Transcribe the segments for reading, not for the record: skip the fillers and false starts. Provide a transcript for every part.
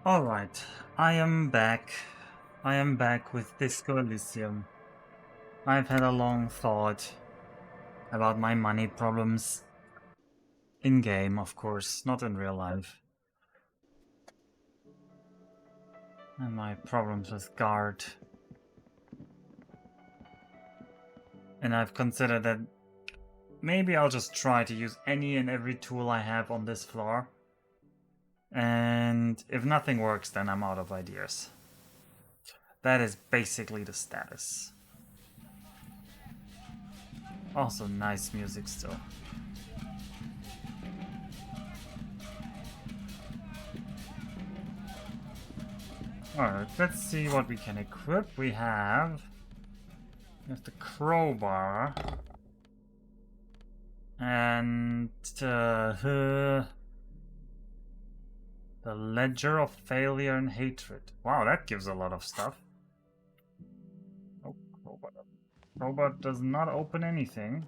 Alright, I am back. I am back with Disco Elysium. I've had a long thought about my money problems. In game, of course, not in real life. And my problems with guard. And I've considered that maybe I'll just try to use any and every tool I have on this floor. And if nothing works, then I'm out of ideas. That is basically the status. Also nice music still. Alright, let's see what we can equip. We have the crowbar. And the ledger of failure and hatred. Wow, that gives a lot of stuff. Oh, crowbar. Crowbar does not open anything.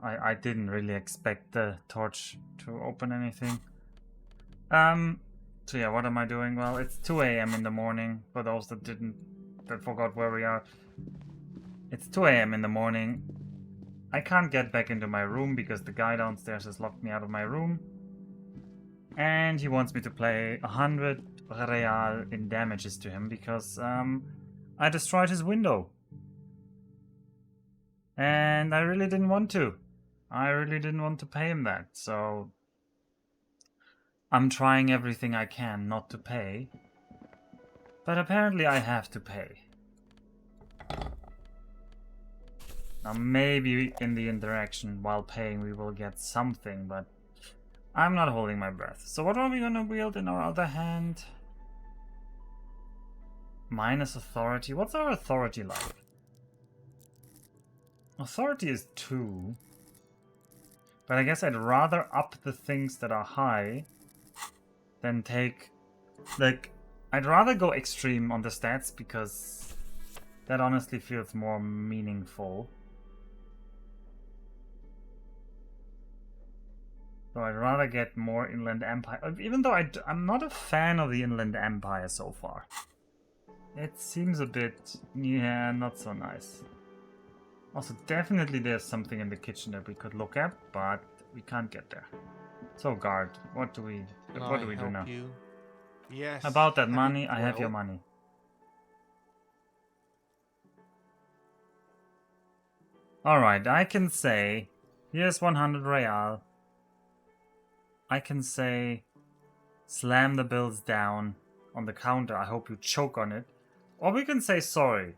I didn't really expect the torch to open anything. So yeah, what am I doing? Well, it's 2 a.m. in the morning, for those that forgot where we are. It's 2 a.m. in the morning. I can't get back into my room because the guy downstairs has locked me out of my room. And he wants me to pay 100 real in damages to him because, I destroyed his window. And I really didn't want to. I really didn't want to pay him that, so I'm trying everything I can not to pay. But apparently I have to pay. Now maybe in the interaction while paying we will get something, but I'm not holding my breath. So what are we gonna wield in our other hand? Minus authority. What's our authority like? Authority is 2. But I guess I'd rather up the things that are high than take... Like, I'd rather go extreme on the stats because that honestly feels more meaningful. So I'd rather get more Inland Empire. Even though I'm not a fan of the Inland Empire so far. It seems a bit... yeah, not so nice. Also, definitely there's something in the kitchen that we could look at, but we can't get there. So, guard, what do we do now? You? Yes. About that money, I have your money. Alright, I can say, here's 100 real. I can say, slam the bills down on the counter, I hope you choke on it. Or we can say sorry.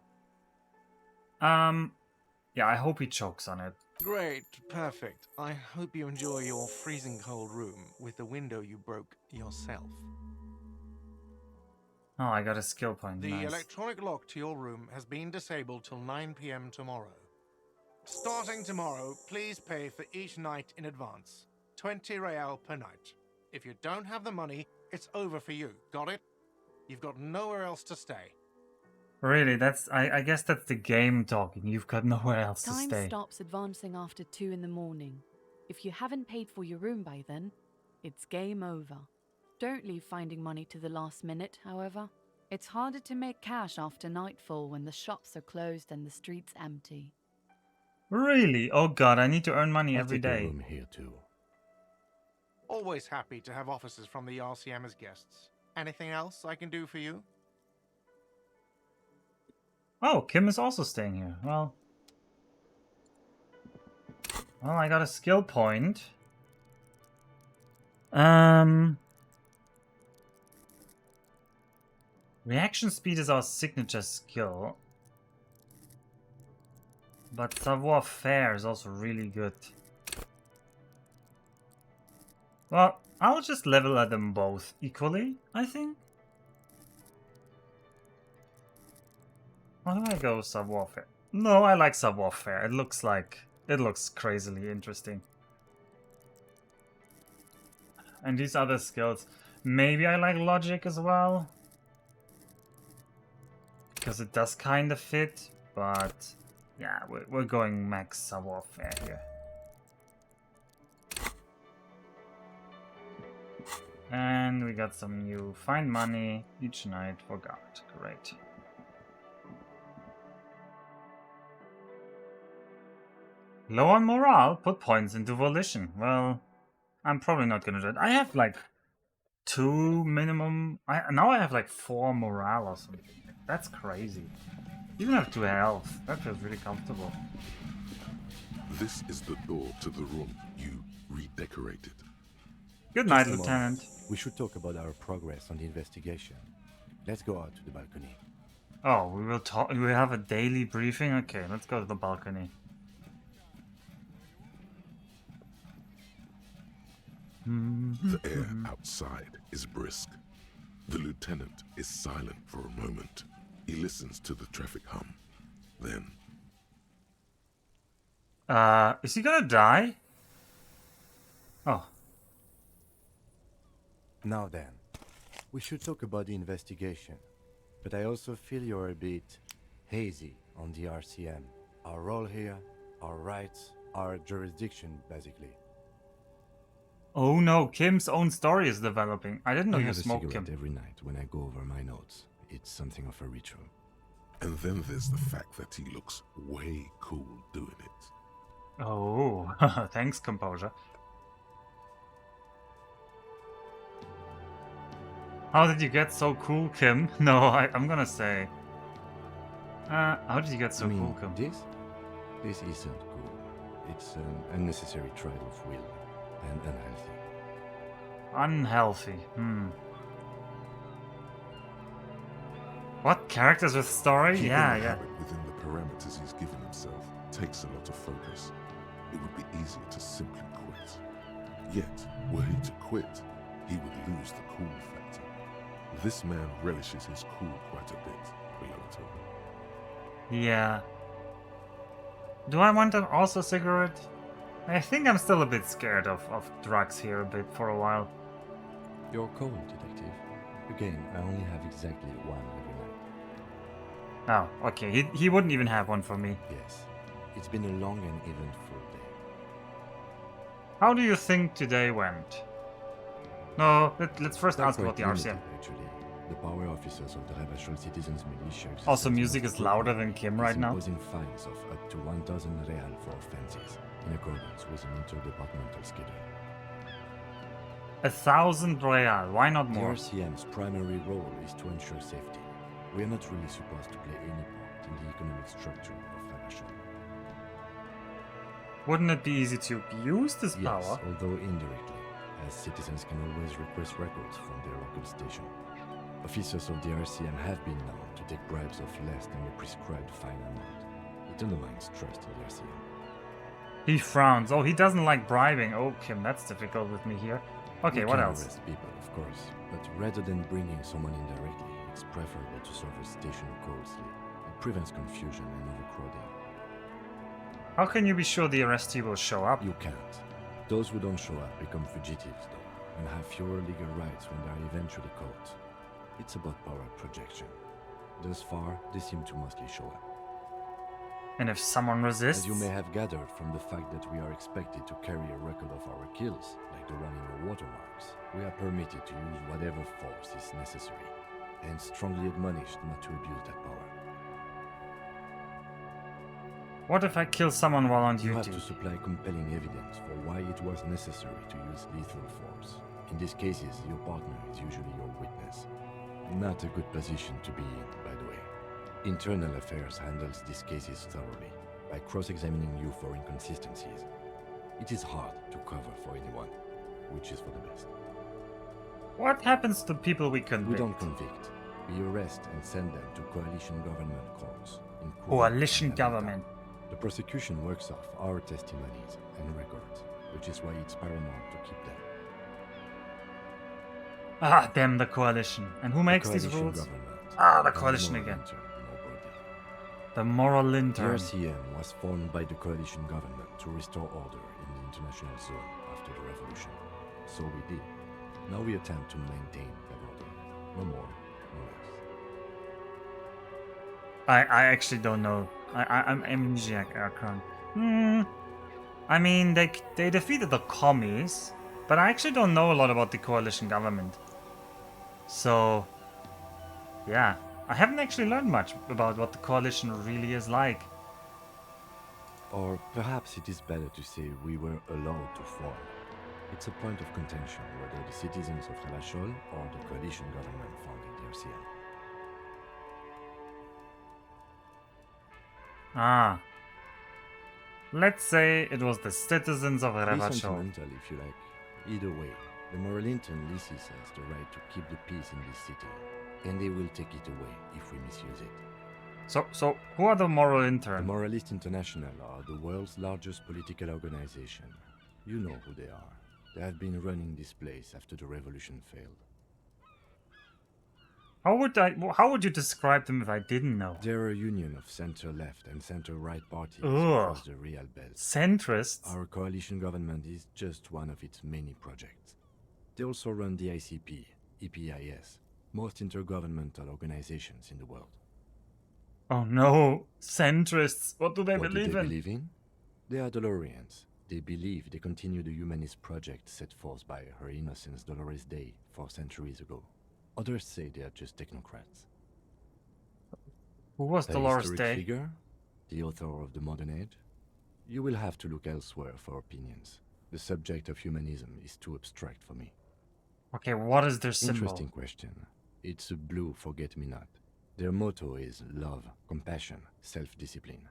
Yeah, I hope he chokes on it. Great, perfect. I hope you enjoy your freezing cold room with the window you broke yourself. Oh, I got a skill point. The nice. electronic lock to your room has been disabled till 9 p.m. tomorrow. Starting tomorrow, please pay for each night in advance. 20 real per night. If you don't have the money, it's over for you. Got it? You've got nowhere else to stay. Really, I guess that's the game talking. You've got nowhere else to Time stay. stops advancing after 2 in the morning. If you haven't paid for your room by then, it's game over. Don't leave finding money to the last minute, however. It's harder to make cash after nightfall when the shops are closed and the streets empty. Really? Oh god, I need to earn money every I'll take your day. room here too. Always happy to have officers from the RCM as guests. Anything else I can do for you? Oh, Kim is also staying here. Well, I got a skill point. Reaction speed is our signature skill. But savoir-faire is also really good. Well, I'll just level at them both equally, I think. Why do I go savoir-faire? No, I like savoir-faire. It looks crazily interesting. And these other skills. Maybe I like logic as well. because it does kind of fit, but yeah, we're going max warfare here. And we got some new find money each night for guard. Great. Low on morale, put points into volition. Well, I'm probably not gonna do it. I have like 2 minimum. Now I have like 4 morale or something. That's crazy. Even have 2 health. That feels really comfortable. This is the door to the room you redecorated. Good night, Just a moment. Lieutenant. We should talk about our progress on the investigation. Let's go out to the balcony. Oh, we will talk. We have a daily briefing. Okay, let's go to the balcony. The air outside is brisk. The lieutenant is silent for a moment. He listens to the traffic hum. Then, Is he gonna die? Oh, Now then, we should talk about the investigation. But I also feel you're a bit hazy on the RCM. Our role here, our rights, our jurisdiction, basically. oh no! Kim's own story is developing. I didn't know I you have a smoked cigarette Kim. every night when I go over my notes. It's something of a ritual. and then there's the fact that he looks way cool doing it. Oh, thanks, composure. How did you get so cool, Kim? No, I'm gonna say. How did you get so I mean, cool, Kim? this isn't cool. It's an unnecessary trial of will and unhealthy. Unhealthy. What, characters with story? Keeping Yeah, the yeah. habit within the parameters he's given himself takes a lot of focus. It would be easier to simply quit. Yet, were he to quit, he would lose the cool factor. This man relishes his cool quite a bit, Piloto. Yeah. Do I want also a cigarette? I think I'm still a bit scared of drugs here a bit for a while. You're cold, detective. Again, I only have exactly one every night. Oh, okay. He wouldn't even have one for me. Yes, it's been a long and eventful day. How do you think today went? No, let's first ask about the Quite RCM. limited, actually. The power officers of the Rebel Citizens Militia Also, exercise music most is louder than frequently Kim is right now. imposing fines of up to 1,000 real for offenses, in accordance with an interdepartmental schedule. 1,000 real. Why not The more? RCM's primary role is to ensure safety. We are not really supposed to play any part in the economic structure of Rebel. Wouldn't it be easy to use this Yes, power? although indirectly, as citizens can always request records from their local station. Officers of the RCM have been known to take bribes of less than the prescribed fine amount. It undermines trust in the RCM. He frowns. Oh, he doesn't like bribing. Oh, Kim, that's difficult with me here. Okay, We what can else? arrest people, of course, but rather than bringing someone in directly, it's preferable to serve a station coldly. It prevents confusion and overcrowding. How can you be sure the arrestee will show up? You can't. Those who don't show up become fugitives, though, and have fewer legal rights when they are eventually caught. It's about power projection. Thus far, they seem to mostly show up. And if someone resists? As you may have gathered from the fact that we are expected to carry a record of our kills, like the one in your watermarks, we are permitted to use whatever force is necessary, and strongly admonished not to abuse that power. What if I kill someone while on You have duty? to supply compelling evidence for why it was necessary to use lethal force. In these cases, your partner is usually your witness. Not a good position to be in, by the way. Internal Affairs handles these cases thoroughly, by cross-examining you for inconsistencies. It is hard to cover for anyone, which is for the best. What happens to people we convict? We don't convict. We arrest and send them to coalition government courts. in Kuwait Coalition and Canada. government. The prosecution works off our testimonies and records, which is why it's paramount to keep them. Ah, damn the coalition. And who makes these Coalition rules? government. Ah, the One coalition more again. lantern, nobody. The moral The lantern. RCM was formed by the coalition government to restore order in the international zone after the revolution. So we did. Now we attempt to maintain that order. No more, no less. I actually don't know. I'm amnesiac, Archon. I mean, they defeated the commies, but I actually don't know a lot about the coalition government. So, yeah, I haven't actually learned much about what the coalition really is like. Or perhaps it is better to say we were allowed to form. It's a point of contention whether the citizens of Ravachol or the coalition government founded the RCN. Ah. Let's say it was the citizens of Be Ravachol. sentimental if you like. Either way, the Moralinton leases us the right to keep the peace in this city, and they will take it away if we misuse it. So who are the moral The intern? Moralist International are the world's largest political organization. You know who they are. They have been running this place after the revolution failed. How would you describe them if I didn't know? They're a union of center-left and center-right parties Ugh. across the Real Belt. Centrists? Our coalition government is just one of its many projects. They also run the ICP, EPIS, most intergovernmental organizations in the world. Oh no, centrists. What do they What believe do they in? believe in? They are Dolorians. They believe they continue the humanist project set forth by Her Innocence Dolores Day 4 centuries ago. Others say they are just technocrats. Who was A Dolores historic Day? figure? The author of the modern age? You will have to look elsewhere for opinions. The subject of humanism is too abstract for me. Okay, what is their symbol? Interesting question. It's a blue forget-me-not. Their motto is love, compassion, self-discipline.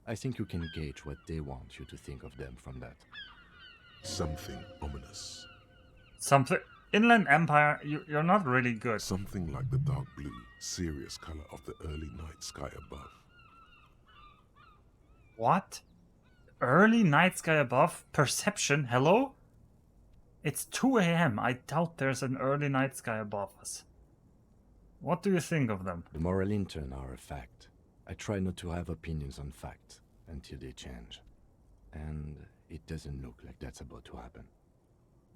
I think you can gauge what they want you to think of them from that. Something ominous. Something. Inland Empire, you're not really good. Something like the dark blue, serious color of the early night sky above. What? Early night sky above? Perception? Hello? It's 2 a.m. I doubt there's an early night sky above us. What do you think of them? The moral intern are a fact. I try not to have opinions on facts until they change. And it doesn't look like that's about to happen.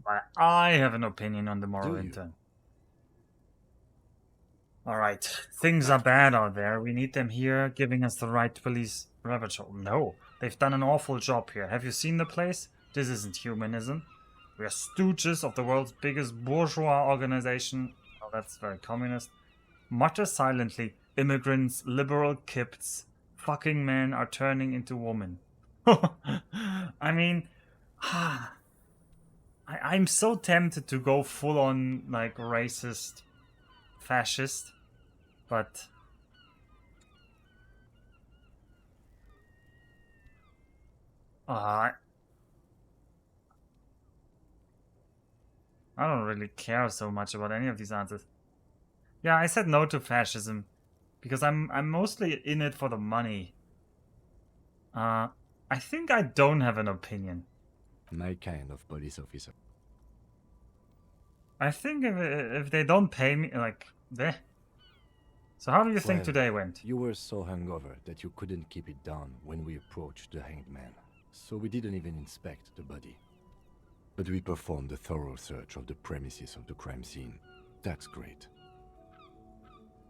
But I have an opinion on the moral Do you? intern. Alright, things are bad out there. We need them here, giving us the right to police Ravachol. No, they've done an awful job here. Have you seen the place? This isn't humanism. We are stooges of the world's biggest bourgeois organization. Oh, that's very communist. Mutter silently, immigrants, liberal kipts, fucking men are turning into women. I mean, I'm so tempted to go full on, like, racist, fascist, but... I don't really care so much about any of these answers. Yeah, I said no to fascism because I'm mostly in it for the money. I think I don't have an opinion. My kind of police officer. I think if they don't pay me, like, bleh. So how do you think Well, today went? You were so hungover that you couldn't keep it down when we approached the hanged man. So we didn't even inspect the body. But we performed a thorough search of the premises of the crime scene. That's great.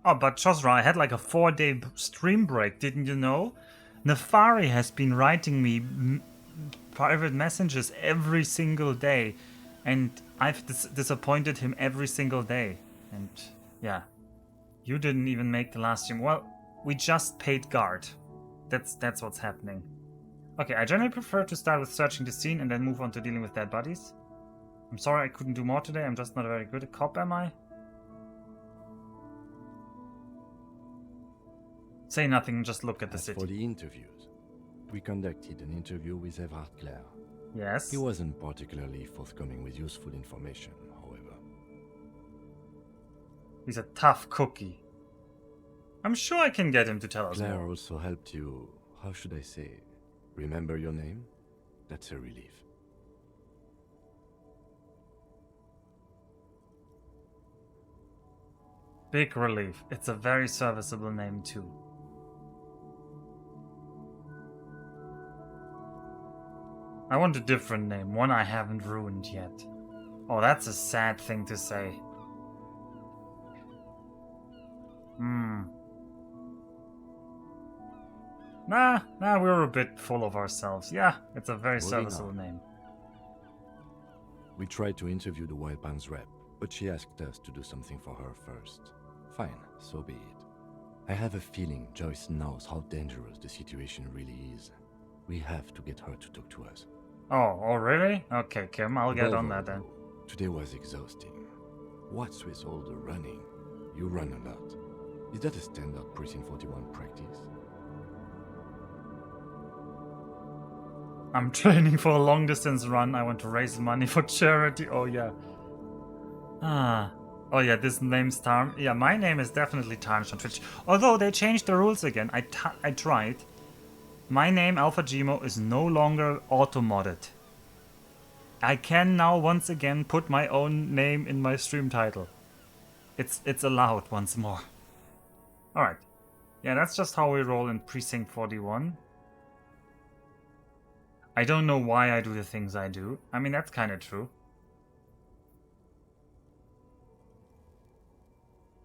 Oh, but Chosra, I had like a 4-day stream break, didn't you know? Nefari has been writing me private messages every single day, and I've disappointed him every single day. And yeah, you didn't even make the last stream. Well, we just paid guard. That's what's happening. Okay, I generally prefer to start with searching the scene and then move on to dealing with dead bodies. I'm sorry I couldn't do more today. I'm just not a very good cop, am I? Say nothing, just look at the As city. for the interviews, we conducted an interview with Everard Clare. Yes? He wasn't particularly forthcoming with useful information, however. He's a tough cookie. I'm sure I can get him to tell us Claire more. also helped you, how should I say, remember your name? That's a relief. Big relief. It's a very serviceable name too. I want a different name, one I haven't ruined yet. Oh, that's a sad thing to say. Nah, we're a bit full of ourselves. Yeah, it's a very Moving serviceable on. name. We tried to interview the Wild Pines rep, but she asked us to do something for her first. Fine, so be it. I have a feeling Joyce knows how dangerous the situation really is. We have to get her to talk to us. Oh, really? Okay, Kim, I'll get on that then. Although, today was exhausting. What's with all the running? You run a lot. Is that a standard Precinct 41 practice? I'm training for a long distance run. I want to raise money for charity. Oh yeah. Oh yeah, this name's Tarm. Yeah, my name is definitely Tarnish on Twitch. Although they changed the rules again. I tried. My name, Alpha Gmo, is no longer auto-modded. I can now once again put my own name in my stream title. It's allowed once more. Alright. Yeah, that's just how we roll in Precinct 41. I don't know why I do the things I do. I mean, that's kind of true.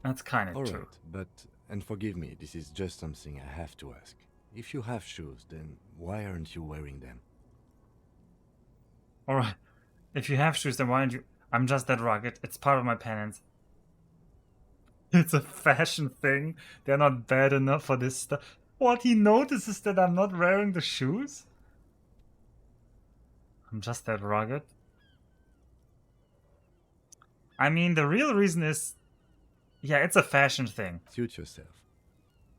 That's kind of true. Alright, but, and forgive me, this is just something I have to ask. If you have shoes, then why aren't you wearing them? Alright. If you have shoes, then why aren't you... I'm just that rugged. It's part of my penance. It's a fashion thing. They're not bad enough for this stuff. What, he notices that I'm not wearing the shoes? I'm just that rugged. I mean, the real reason is... Yeah, it's a fashion thing. Suit yourself.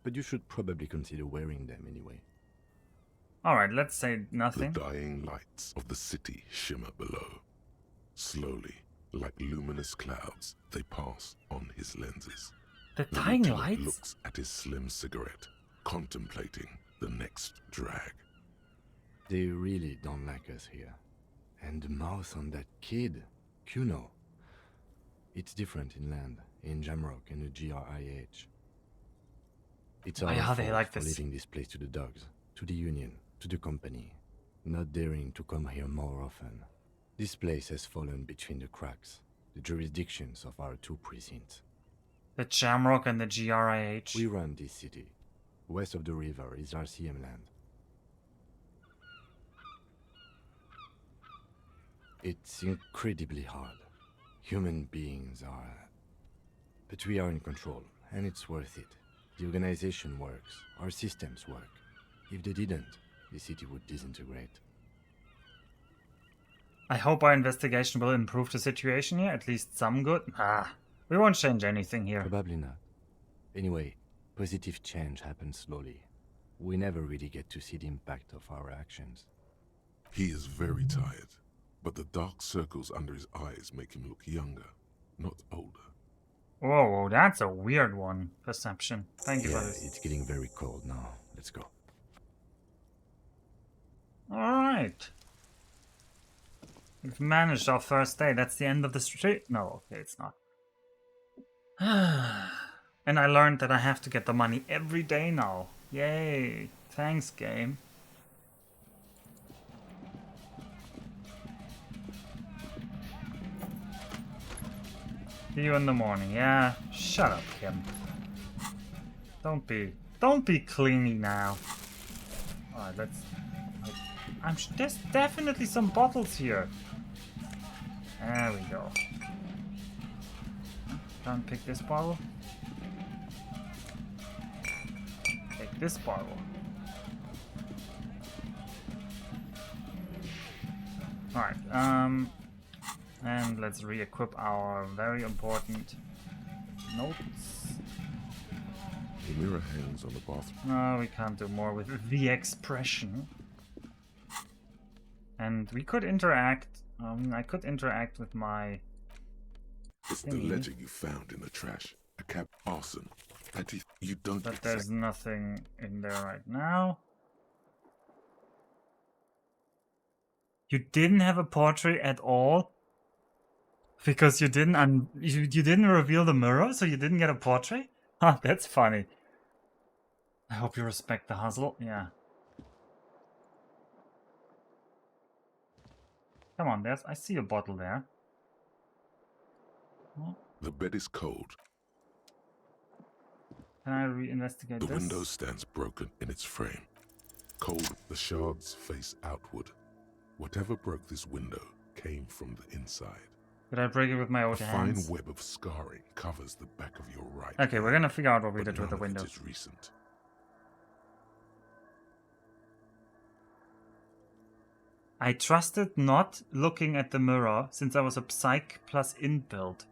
But you should probably consider wearing them anyway. Alright, let's say The nothing. dying lights of the city shimmer below. Slowly, like luminous clouds, they pass on his lenses. The The dying lieutenant lights? looks at his slim cigarette, contemplating the next drag. They really don't like us here. And the mouth on that kid, Kuno. It's different inland, in Jamrock and the GRIH. It's our yeah, they fault like for this. leaving this place to the dogs, to the union, to the company, not daring to come here more often. This place has fallen between the cracks, the jurisdictions of our two precincts. The Jamrock and the GRIH. We run this city. West of the river is RCM land. It's incredibly hard. Human beings are... But we are in control, and it's worth it. The organization works, our systems work. If they didn't, the city would disintegrate. I hope our investigation will improve the situation here, at least some good. We won't change anything here. Probably not. Anyway, positive change happens slowly. We never really get to see the impact of our actions. He is very tired, but the dark circles under his eyes make him look younger, not older. Whoa, that's a weird one. Perception. Thank you Yeah, for this. it's getting very cold now. Let's go. Alright. We've managed our first day. That's the end of the street. No, okay, it's not. And I learned that I have to get the money every day now. Yay. Thanks, game. See you in the morning. Yeah, shut up, Kim. Don't be clingy now. Alright, let's... there's definitely some bottles here. There we go. Don't pick this bottle. Take this bottle. Alright, and let's re-equip our very important notes. The mirror hangs on the bathroom. No, we can't do more with the expression. And we could interact. I could interact with my... It's the thingy, ledger you found in the trash. A cap arson. Petty, you don't but get there's sacked. nothing in there right now. You didn't have a portrait at all? Because you didn't you didn't reveal the mirror, so you didn't get a portrait? Huh, that's funny. I hope you respect the hustle. Yeah. Come on, I see a bottle there. Oh, The bed is cold. can I re-investigate The this? window stands broken in its frame. Cold, the shards face outward. Whatever broke this window came from the inside. Did I break it with my own A hands? fine web of scarring covers the back of your right Okay, we're ear, gonna figure out what we but did with the none of it window. is recent. I trusted not looking at the mirror since I was a psych plus inbuild.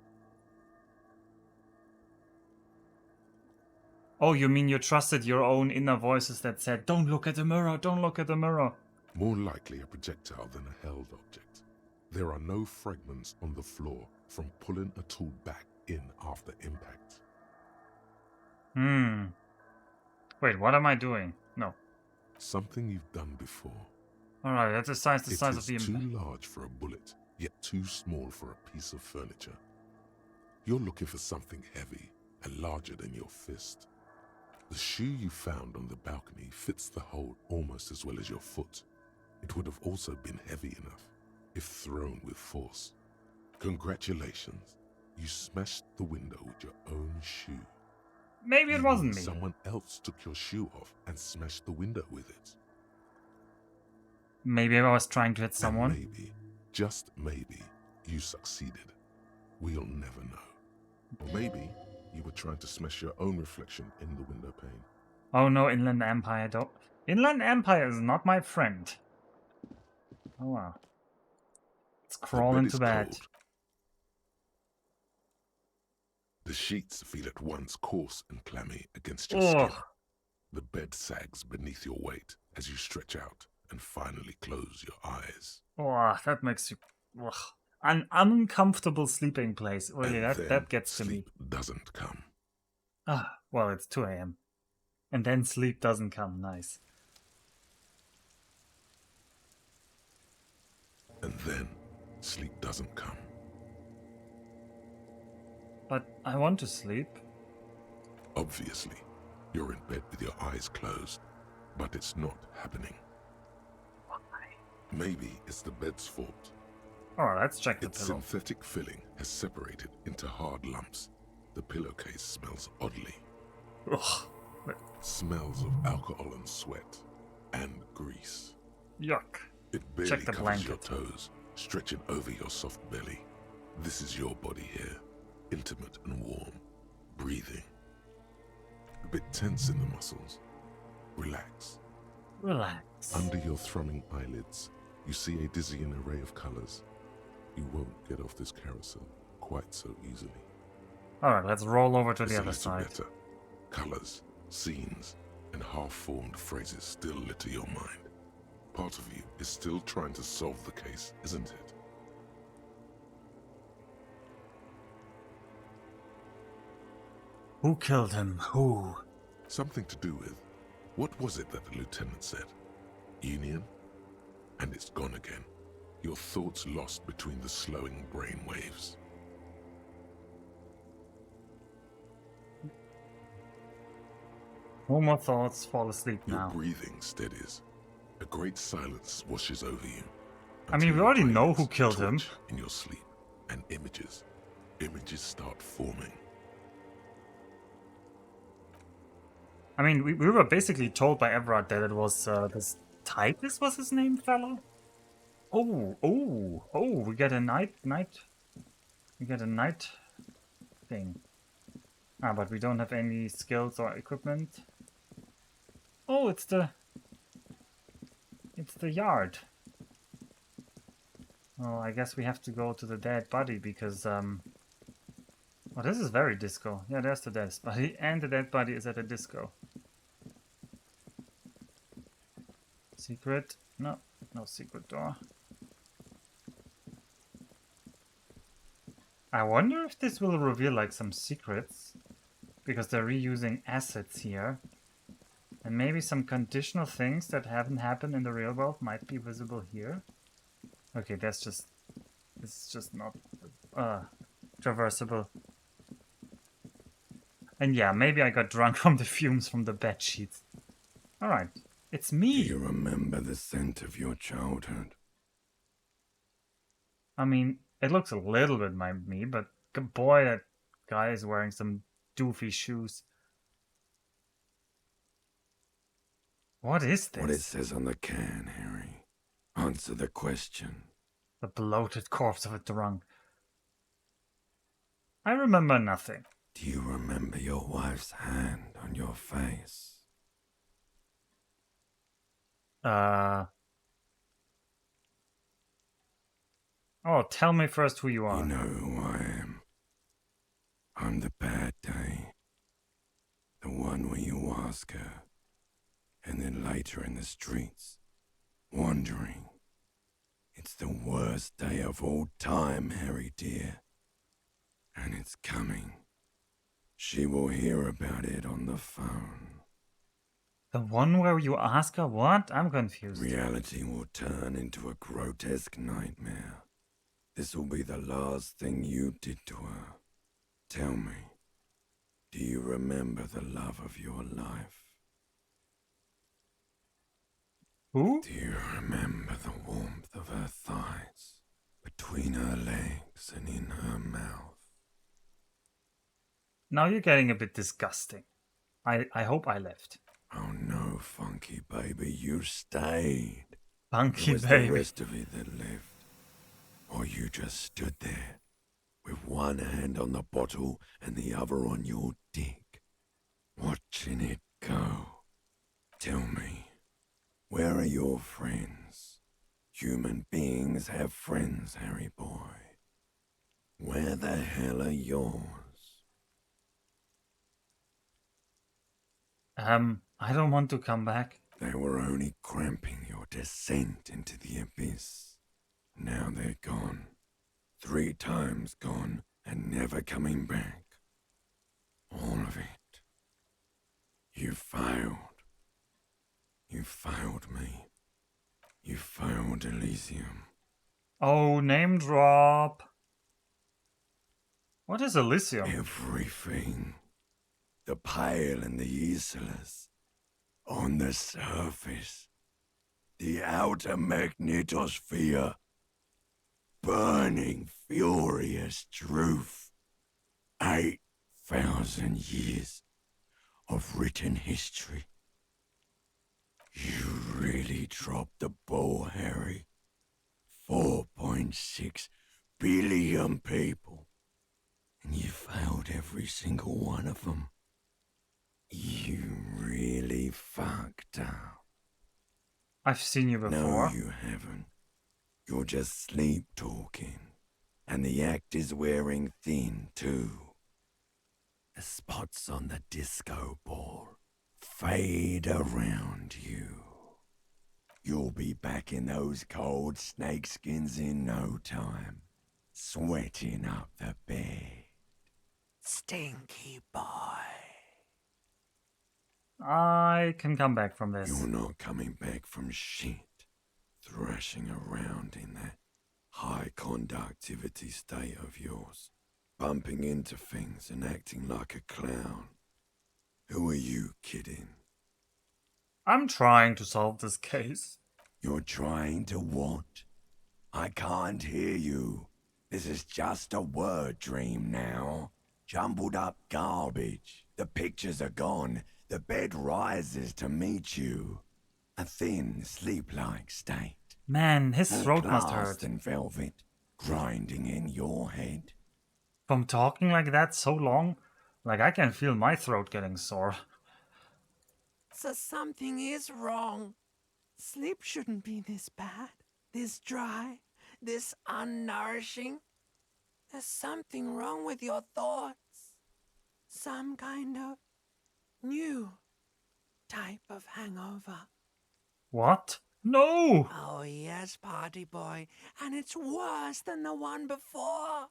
Oh, you mean you trusted your own inner voices that said, don't look at the mirror, don't look at the mirror. More likely a projectile than a held object. There are no fragments on the floor from pulling a tool back in after impact. Wait, what am I doing? No. Something you've done before. Alright, that's the size of the It is too impact. large for a bullet, yet too small for a piece of furniture. You're looking for something heavy and larger than your fist. The shoe you found on the balcony fits the hole almost as well as your foot. It would have also been heavy enough if thrown with force. Congratulations, you smashed the window with your own shoe. Maybe it You wasn't mean me. Someone else took your shoe off and smashed the window with it. Maybe I was trying to hit And someone. maybe, just maybe, you succeeded. We'll never know. Or maybe you were trying to smash your own reflection in the window pane. Oh no, Inland Empire don't. Inland Empire is not my friend. Oh wow. Let's crawl The bed into is bed. cold. The sheets feel at once coarse and clammy against your skin. Ugh. The bed sags beneath your weight as you stretch out and finally close your eyes. Oh, that makes you ugh. An uncomfortable sleeping place. Really, And then that gets to me. sleep doesn't come. Ah, well, it's 2 a.m. And then sleep doesn't come. Nice. And then sleep doesn't come. But I want to sleep. Obviously, you're in bed with your eyes closed, but it's not happening. Maybe it's the bed's fault. Alright, let's check the Its pillow. synthetic filling has separated into hard lumps. The pillowcase smells oddly. Ugh. Smells of alcohol and sweat and grease. Yuck. It barely Check the covers your blanket. toes, stretching over your soft belly. This is your body here, intimate and warm, breathing. A bit tense in the muscles. Relax. Relax. Under your thrumming eyelids, you see a dizzying array of colors. You won't get off this carousel quite so easily. Alright, let's roll over to It's the a other little side. better. Colors, scenes, and half-formed phrases still litter your mind. Part of you is still trying to solve the case, isn't it? Who killed him? Who? Something to do with, what was it that the lieutenant said? Union? And it's gone again. Your thoughts lost between the slowing brain waves. No more thoughts. Fall asleep Your now. breathing steadies. A great silence washes over you. I mean, until we your already know eyelids who killed him. twitch in your sleep, and images start forming. I mean, we were basically told by Everard that it was this Titus was his name, fellow. Oh, we get a night thing. Ah, but we don't have any skills or equipment. Oh, it's the yard. Well, I guess we have to go to the dead body because oh, this is very disco. Yeah, there's the dead body, and the dead body is at a disco. Secret? No, no secret door. I wonder if this will reveal like some secrets, because they're reusing assets here. And maybe some conditional things that haven't happened in the real world might be visible here. Okay, this is just not traversable. And yeah, maybe I got drunk from the fumes from the bed sheets. Alright, it's me. Do you remember the scent of your childhood? I mean, it looks a little bit like me, but boy, that guy is wearing some doofy shoes. What is What it this? says on the can, Harry. Answer the question. The bloated corpse of a drunk. I remember nothing. Do you remember your wife's hand on your face? Oh, tell me first who you are. You know who I am. I'm the bad day. The one where you ask her, and then later in the streets, wandering. It's the worst day of all time, Harry dear. And it's coming. She will hear about it on the phone. The one where you ask her what? I'm confused. Reality will turn into a grotesque nightmare. This will be the last thing you did to her. Tell me, do you remember the love of your life? Who? Do you remember the warmth of her thighs, between her legs and in her mouth? Now you're getting a bit disgusting. I hope I left. Oh no, funky baby, you stayed. Funky It was baby. the rest of you that lived. Or you just stood there, with one hand on the bottle and the other on your dick, watching it go. Tell me, where are your friends? Human beings have friends, Harry boy. Where the hell are yours? I don't want to come back. They were only cramping your descent into the abyss. Now they're gone. 3 times gone and never coming back. All of it. You failed. You failed me. You failed Elysium. Oh, name drop. What is Elysium? Everything. The pale and the Isolas. On the surface. The outer magnetosphere. Burning, furious truth. 8,000 years of written history. You really dropped the ball, Harry. 4.6 billion people. And you failed every single one of them. You really fucked up. I've seen you before. No, you haven't. You're just sleep talking. And the act is wearing thin, too. The spots on the disco ball fade around you. You'll be back in those cold snakeskins in no time, sweating up the bed. Stinky boy. I can come back from this. You're not coming back from shit. Thrashing around in that high conductivity state of yours, bumping into things and acting like a clown. Who are you kidding? I'm trying to solve this case. You're trying to what? I can't hear you. This is just a word dream now. Jumbled up garbage. The pictures are gone. The bed rises to meet you. A thin, sleep-like state. Man, his All throat must glassed hurt. and velvet, grinding in your head. From talking like that so long, like I can feel my throat getting sore. So something is wrong. Sleep shouldn't be this bad, this dry, this unnourishing. There's something wrong with your thoughts. Some kind of new type of hangover. What? No! Oh yes, party boy, and it's worse than the one before.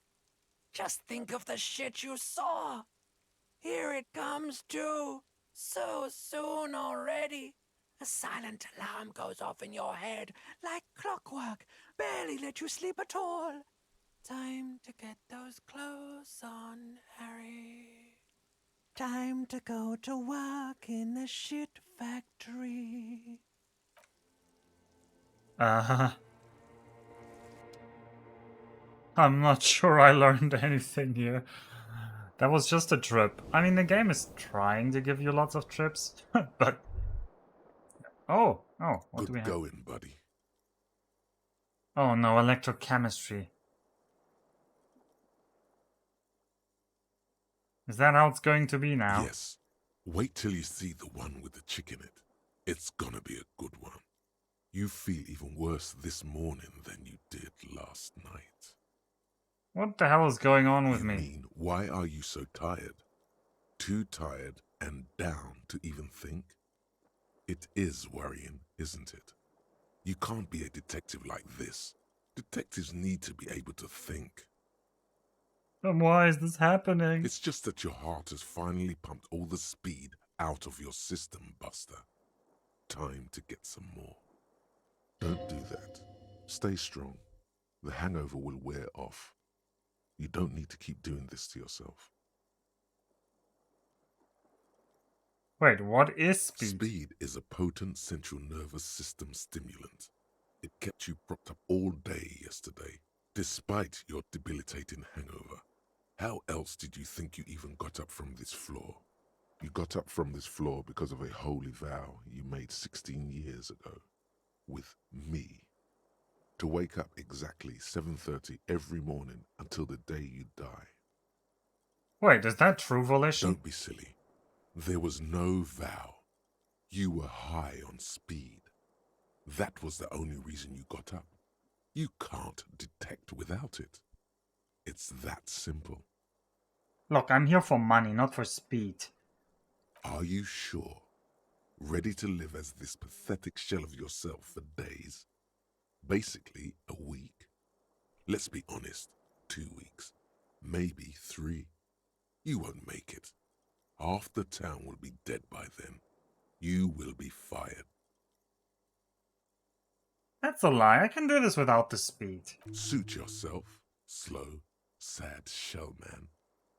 Just think of the shit you saw. Here it comes too. So soon already. A silent alarm goes off in your head like clockwork. Barely let you sleep at all. Time to get those clothes on, Harry. Time to go to work in the shit factory. I'm not sure I learned anything here. That was just a trip. I mean, the game is trying to give you lots of trips, but Oh, what do we Good have? going, buddy. Oh no, electrochemistry. Is that how it's going to be now? Yes. Wait till you see the one with the chick in it. It's gonna be a good one. You feel even worse this morning than you did last night. What the hell is going on with You me? mean, why are you so tired? Too tired and down to even think? It is worrying, isn't it? You can't be a detective like this. Detectives need to be able to think. Then why is this happening? It's just that your heart has finally pumped all the speed out of your system, Buster. Time to get some more. Don't do that. Stay strong. The hangover will wear off. You don't need to keep doing this to yourself. Wait, what is speed? Speed is a potent central nervous system stimulant. It kept you propped up all day yesterday, despite your debilitating hangover. How else did you think you even got up from this floor? You got up from this floor because of a holy vow you made 16 years ago. With me. To wake up exactly 7:30 every morning until the day you die. Wait, is that true volition? Don't be silly. There was no vow. You were high on speed. That was the only reason you got up. You can't detect without it. It's that simple. Look, I'm here for money, not for speed. Are you sure? Ready to live as this pathetic shell of yourself for days? Basically, a week? Let's be honest, 2 weeks. Maybe 3. You won't make it. Half the town will be dead by then. You will be fired. That's a lie. I can do this without the speed. Suit yourself, slow, sad shell man.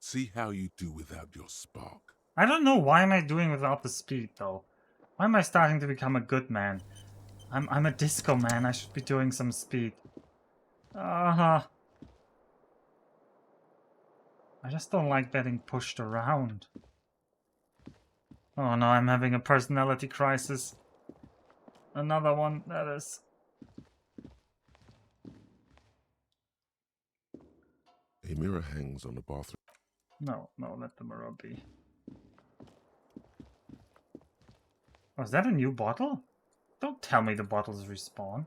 See how you do without your spark. I don't know why am I doing without the speed though. Why am I starting to become a good man? I'm a disco man. I should be doing some speed. I just don't like getting pushed around. Oh no, I'm having a personality crisis. Another one, that is. A mirror hangs on the bathroom. No, let the mirror be. Oh, is that a new bottle? Don't tell me the bottles respawn.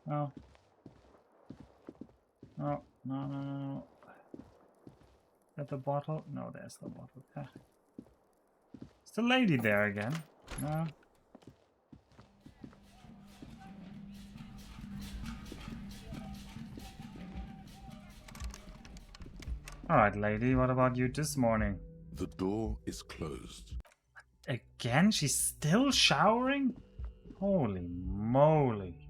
No. No. Is that the bottle? No, there's the bottle. Ah. Is the lady there again? No. Alright, lady, what about you this morning? The door is closed. Again? She's still showering? Holy moly.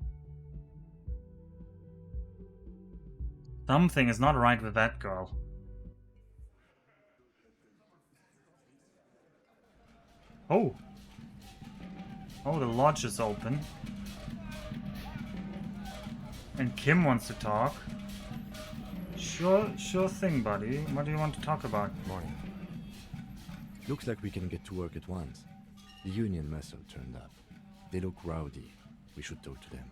Something is not right with that girl. Oh. Oh, the lodge is open. And Kim wants to talk. Sure thing, buddy. What do you want to talk about? Morning. Looks like we can get to work at once. The union muscle turned up. They look rowdy. We should talk to them.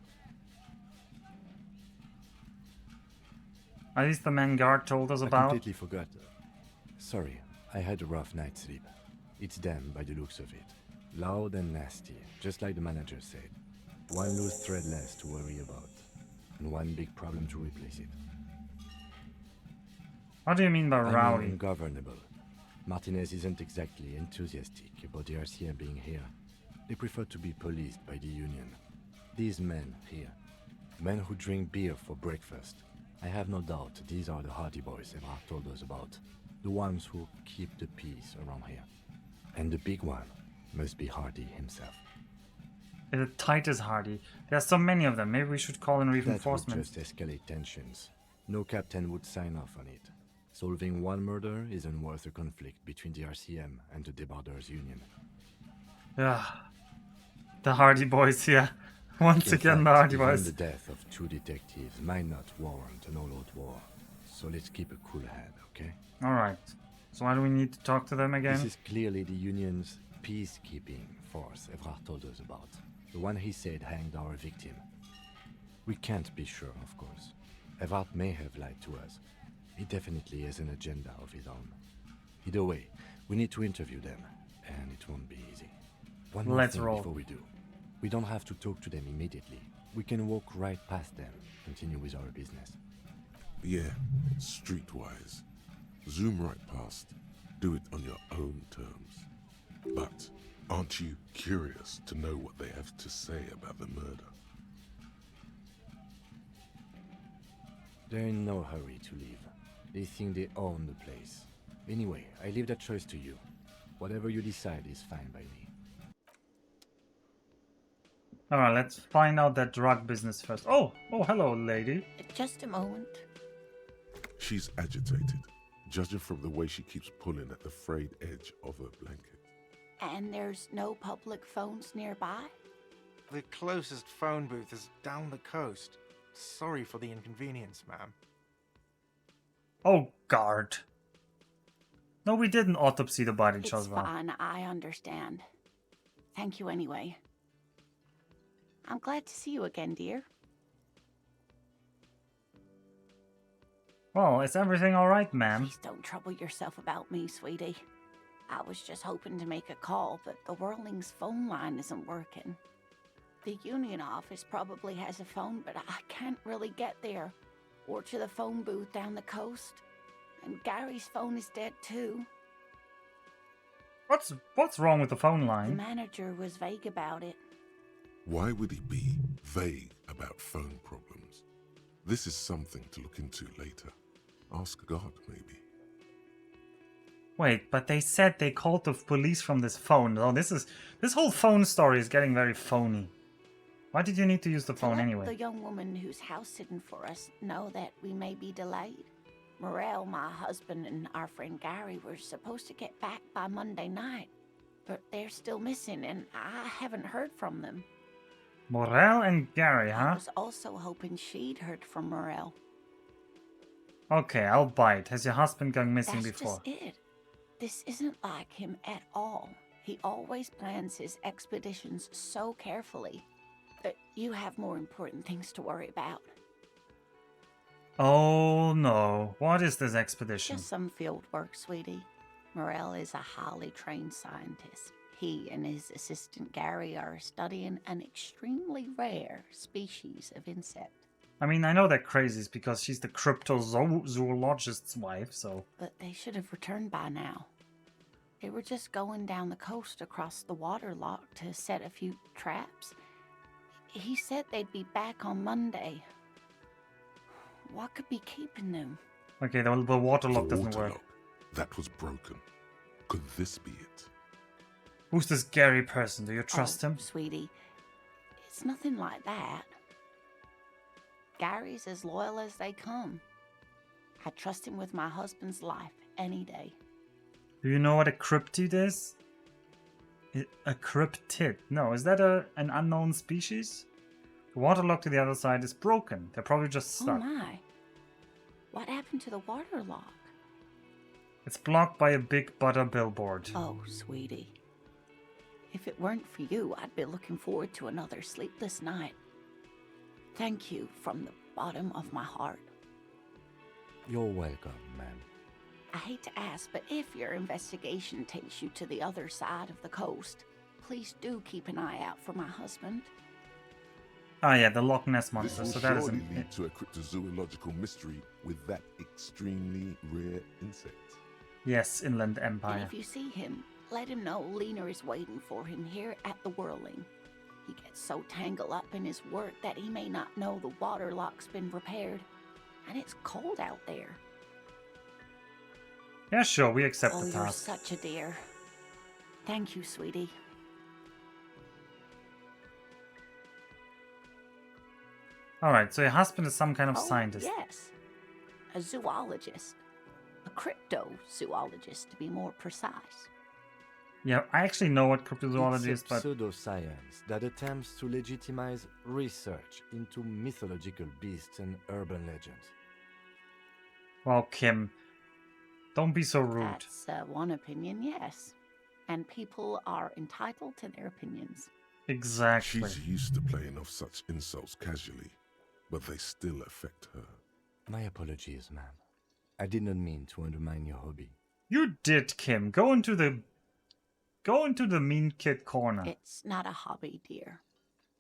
Are these the men guard told us I about? completely forgot. Sorry, I had a rough night's sleep. It's them by the looks of it. Loud and nasty, just like the manager said. One loose thread less to worry about. And one big problem to replace it. What do you mean by I mean rowdy? ungovernable. Martinez isn't exactly enthusiastic about the RCM being here. They prefer to be policed by the union. These men here, men who drink beer for breakfast. I have no doubt these are the Hardy Boys Evrard told us about. The ones who keep the peace around here. And the big one must be Hardy himself. Is it Titus Hardy? There are so many of them. Maybe we should call in That would reinforcements. just escalate tensions. No captain would sign off on it. Solving one murder isn't worth a conflict between the RCM and the Debarders Union. Yeah. The Hardy Boys here. Once In again, the fact, Hardy even Boys. the death of 2 detectives might not warrant an all-out war. So let's keep a cool head, okay? Alright. So why do we need to talk to them again? This is clearly the Union's peacekeeping force Evrard told us about. The one he said hanged our victim. We can't be sure, of course. Evrard may have lied to us. He definitely has an agenda of his own. Either way, we need to interview them, and it won't be easy. One more Let's thing roll. before we do. We don't have to talk to them immediately. We can walk right past them, continue with our business. Yeah, streetwise. Zoom right past. Do it on your own terms. But aren't you curious to know what they have to say about the murder? They're in no hurry to leave. They think they own the place. Anyway, I leave that choice to you. Whatever you decide is fine by me. Alright, let's find out that drug business first. Oh, hello, lady. Just a moment. She's agitated, judging from the way she keeps pulling at the frayed edge of her blanket. And there's no public phones nearby? The closest phone booth is down the coast. Sorry for the inconvenience, ma'am. Oh, guard. No, we didn't autopsy the body, It's Chosva. fine, I understand. Thank you anyway. I'm glad to see you again, dear. Well, is everything alright, ma'am? Please don't trouble yourself about me, sweetie. I was just hoping to make a call, but the Whirling's phone line isn't working. The Union office probably has a phone, but I can't really get there. Or to the phone booth down the coast. And Gary's phone is dead too. What's wrong with the phone The line? manager was vague about it. Why would he be vague about phone problems? This is something to look into later. Ask God, maybe. Wait, but they said they called the police from this phone. Oh, this whole phone story is getting very phony. Why did you need to use the To phone let anyway? the young woman who's house sitting for us know that we may be delayed. Morel, my husband, and our friend Gary were supposed to get back by Monday night, but they're still missing, and I haven't heard from them. Morel and Gary, I huh? was also hoping she'd heard from Morel. Okay, I'll bite. Has your husband gone missing That's before? just it. This isn't like him at all. He always plans his expeditions so carefully. But you have more important things to worry about. Oh no. What is this expedition? Just some field work, sweetie. Morel is a highly trained scientist. He and his assistant Gary are studying an extremely rare species of insect. I mean, I know they're crazies because she's the cryptozoologist's wife, so... But they should have returned by now. They were just going down the coast across the water lock to set a few traps. He said they'd be back on Monday. What could be keeping them? Okay, the water lock The doesn't water work. lock. That was broken. Could this be it? Who's this Gary person? Do you trust Oh, him? Sweetie, it's nothing like that. Gary's as loyal as they come. I trust him with my husband's life any day. Do you know what a cryptid is? A cryptid? No, is that an unknown species? The water lock to the other side is broken. They're probably just Oh stuck. my. What happened to the water lock? It's blocked by a big butter billboard. Oh, sweetie. If it weren't for you, I'd be looking forward to another sleepless night. Thank you from the bottom of my heart. You're welcome, ma'am. I hate to ask, but if your investigation takes you to the other side of the coast, please do keep an eye out for my husband. Ah yeah, the Loch Ness This monster. will So that surely isn't... lead to a cryptozoological mystery with that extremely rare insect. Yes, Inland And Empire. if you see him, let him know Lena is waiting for him here at the Whirling. He gets so tangled up in his work that he may not know the water lock's been repaired. And it's cold out there. Yeah, sure, we accept Oh, the you're task. such a dear. Thank you, sweetie. Alright, so your husband is some kind of Oh, scientist. yes. A zoologist. A cryptozoologist, to be more precise. Yeah, I actually know what cryptozoology is, It's a but... pseudoscience that attempts to legitimize research into mythological beasts and urban legends. Well, Kim, Don't be so rude. That's one opinion, yes. And people are entitled to their opinions. Exactly. She's used to playing off such insults casually, but they still affect her. My apologies, ma'am. I did not mean to undermine your hobby. You did, Kim. Go into the mean kid corner. It's not a hobby, dear.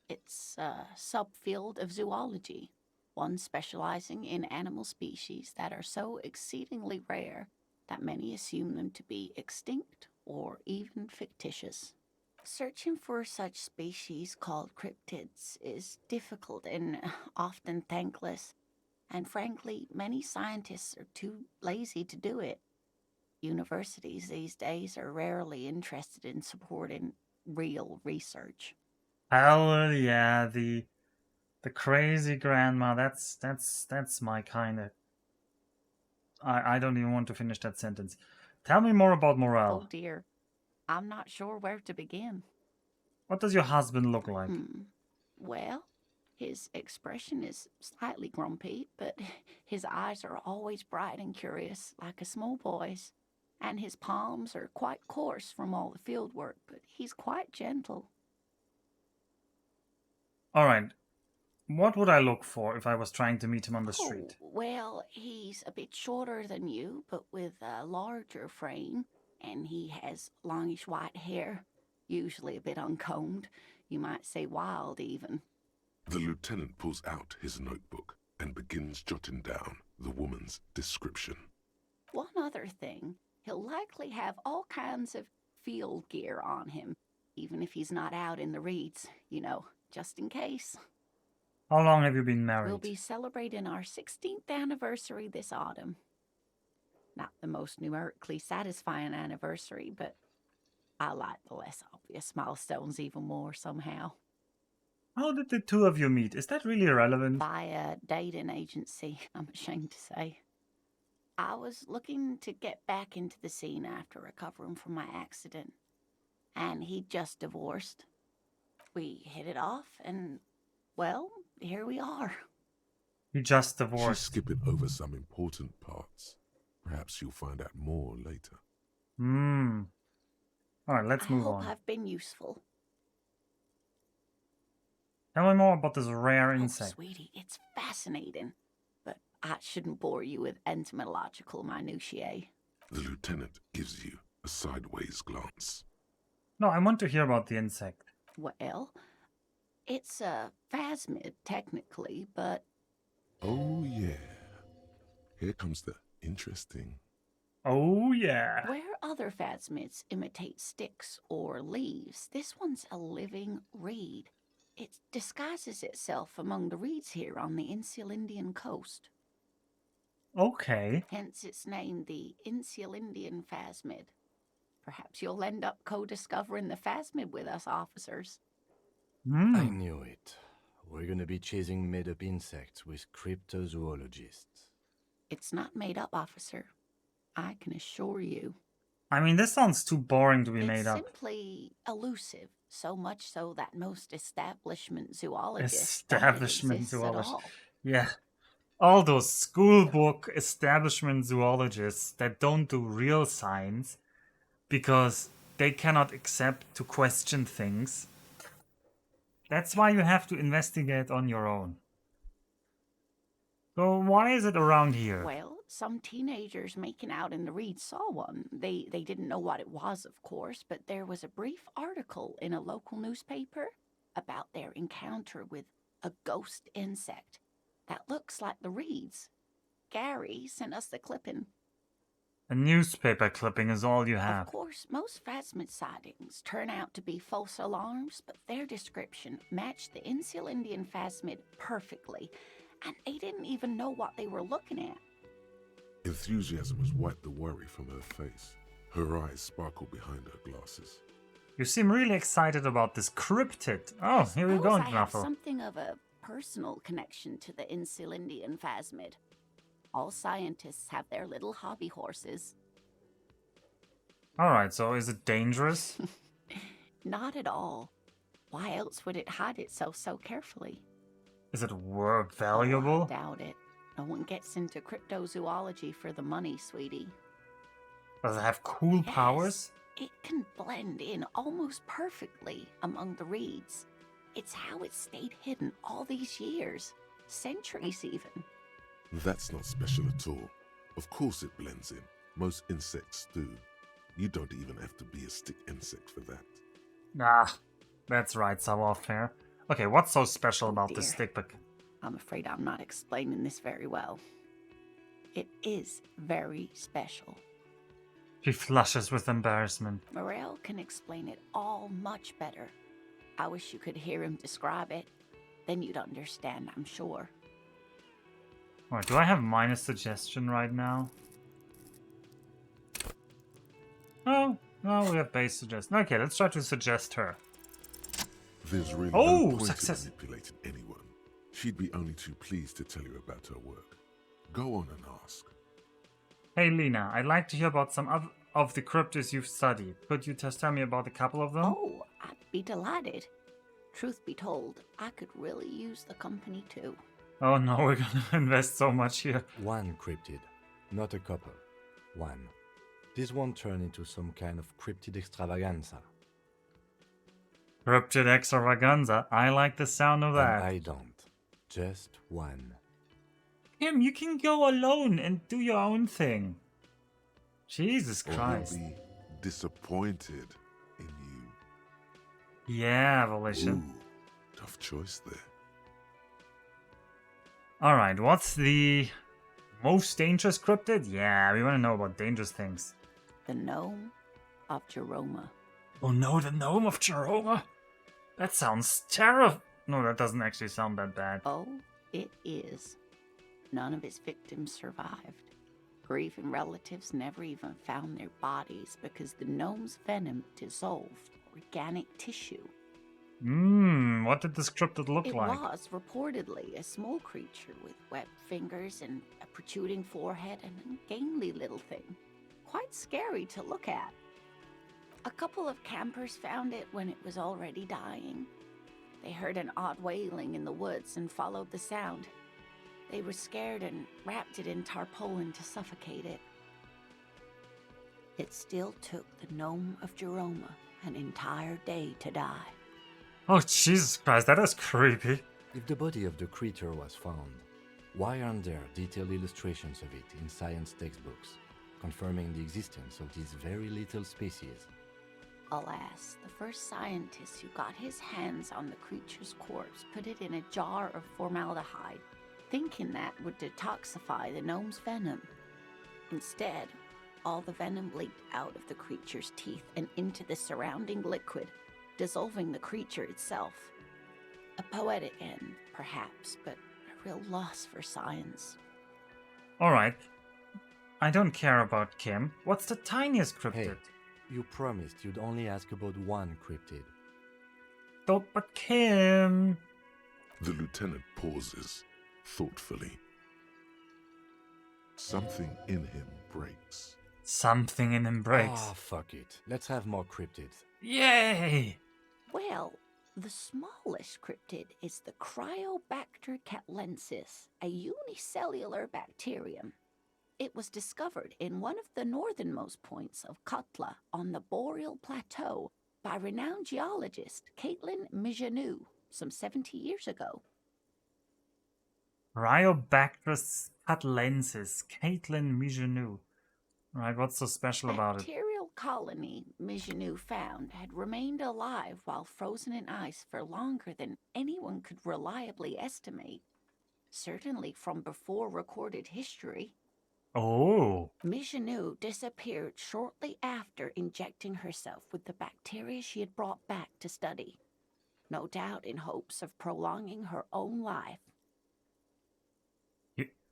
It's a subfield of zoology, one specializing in animal species that are so exceedingly rare that many assume them to be extinct or even fictitious. Searching for such species called cryptids is difficult and often thankless, and frankly, many scientists are too lazy to do it. Universities these days are rarely interested in supporting real research. Hell yeah, the crazy grandma. That's my kind of. I don't even want to finish that sentence. Tell me more about Oh morale. dear, I'm not sure where to begin. What does your husband look like? Well, his expression is slightly grumpy, but his eyes are always bright and curious, like a small boy's. And his palms are quite coarse from all the field work, but he's quite gentle. All right. What would I look for if I was trying to meet him on the street? Well, he's a bit shorter than you, but with a larger frame, and he has longish white hair, usually a bit uncombed. You might say wild, even. The lieutenant pulls out his notebook and begins jotting down the woman's description. One other thing, he'll likely have all kinds of field gear on him, even if he's not out in the reeds, you know, just in case. How long have you been married? We'll be celebrating our 16th anniversary this autumn. Not the most numerically satisfying anniversary, but I like the less obvious milestones even more somehow. How did the two of you meet? Is that really relevant? By a dating agency, I'm ashamed to say. I was looking to get back into the scene after recovering from my accident, and he'd just divorced. We hit it off, and, well, here we are. You just She's divorced. skipping over some important parts. Perhaps you'll find out more later. Alright, let's move I hope on. I've been useful. Tell me more about this rare insect. Oh, sweetie, it's fascinating. But I shouldn't bore you with entomological minutiae. The lieutenant gives you a sideways glance. No, I want to hear about the insect. Well, it's a phasmid, technically, but... Oh, yeah. Here comes the interesting. Oh, yeah. Where other phasmids imitate sticks or leaves, this one's a living reed. It disguises itself among the reeds here on the Insulindian coast. Okay. Hence its name, the Insulindian phasmid. Perhaps you'll end up co-discovering the phasmid with us officers. I knew it. We're gonna be chasing made-up insects with cryptozoologists. It's not made up, officer. I can assure you. I mean, this sounds too boring to be It's made up. simply elusive, so much so that most establishment zoologists don't think it exists at all. Yeah. All those school book establishment zoologists that don't do real science because they cannot accept to question things. That's why you have to investigate on your own. So why is it around here? Well, some teenagers making out in the reeds saw one. They didn't know what it was, of course, but there was a brief article in a local newspaper about their encounter with a ghost insect that looks like the reeds. Gary sent us the clipping. A newspaper clipping is all you have. Of course, most phasmid sightings turn out to be false alarms, but their description matched the Insulindian phasmid perfectly, and they didn't even know what they were looking at. Enthusiasm has wiped the worry from her face. Her eyes sparkle behind her glasses. You seem really excited about this cryptid. Oh, here we go, I have Knuffle. something of a personal connection to the Insulindian phasmid. All scientists have their little hobby horses. Alright, so is it dangerous? Not at all. Why else would it hide itself so carefully? Is it valuable? Oh, I doubt it. No one gets into cryptozoology for the money, sweetie. Does it have cool powers? It can blend in almost perfectly among the reeds. It's how it stayed hidden all these years, centuries even. That's not special at all. Of course it blends in. Most insects do. You don't even have to be a stick insect for that. Nah, that's right, savoir-faire. Okay, what's so special about this dear. stick pick? I'm afraid I'm not explaining this very well. It is very special. She flushes with embarrassment. Morel can explain it all much better. I wish you could hear him describe it. Then you'd understand, I'm sure. Alright, do I have minus suggestion right now? Oh, no, we have base suggestion. Okay, let's try to suggest her. There's really Oh, no point success. in manipulating anyone. She'd be only too pleased to tell you about her work. Go on and ask. Hey Lena, I'd like to hear about some of the cryptids you've studied. Could you just tell me about a couple of them? Oh, I'd be delighted. Truth be told, I could really use the company too. Oh no, we're gonna invest so much here. One cryptid, not a couple. One. This won't turn into some kind of cryptid extravaganza. Cryptid extravaganza. I like the sound of And that. I don't. Just one. Kim, you can go alone and do your own thing. Jesus Or Christ. he'll be disappointed in you. Yeah, Volition. Ooh, tough choice there. Alright, what's the most dangerous cryptid? Yeah, we want to know about dangerous things. The gnome of Jeroma. Oh no, the gnome of Jeroma? That sounds terrible. No, that doesn't actually sound that bad. Oh, it is. None of his victims survived. Grieving relatives never even found their bodies because the gnome's venom dissolved organic tissue. What did this cryptid look It like? was reportedly a small creature with webbed fingers and a protruding forehead and a gangly little thing. Quite scary to look at. A couple of campers found it when it was already dying. They heard an odd wailing in the woods and followed the sound. They were scared and wrapped it in tarpaulin to suffocate it. It still took the gnome of Jeroma an entire day to die. Oh, Jesus Christ, that is creepy. If the body of the creature was found, why aren't there detailed illustrations of it in science textbooks, confirming the existence of this very little species? Alas, the first scientist who got his hands on the creature's corpse put it in a jar of formaldehyde, thinking that would detoxify the gnome's venom. Instead, all the venom leaked out of the creature's teeth and into the surrounding liquid, dissolving the creature itself. A poetic end, perhaps, but a real loss for science. Alright. I don't care about Kim. What's the tiniest cryptid? Hey, you promised you'd only ask about one cryptid. Don't, but Kim. The lieutenant pauses, thoughtfully. Something in him breaks. Something in him breaks. Ah, fuck it. Let's have more cryptids. Yay! Well, the smallest cryptid is the Cryobacter catlensis, a unicellular bacterium. It was discovered in one of the northernmost points of Katla on the Boreal Plateau by renowned geologist Caitlin Mijanou some 70 years ago. Rhyobacterus catlensis, Caitlin Mijanou. Right, what's so special about it? Bacterial colony Mijanou found had remained alive while frozen in ice for longer than anyone could reliably estimate. Certainly from before recorded history. Oh, Mijanou disappeared shortly after injecting herself with the bacteria she had brought back to study, no doubt in hopes of prolonging her own life.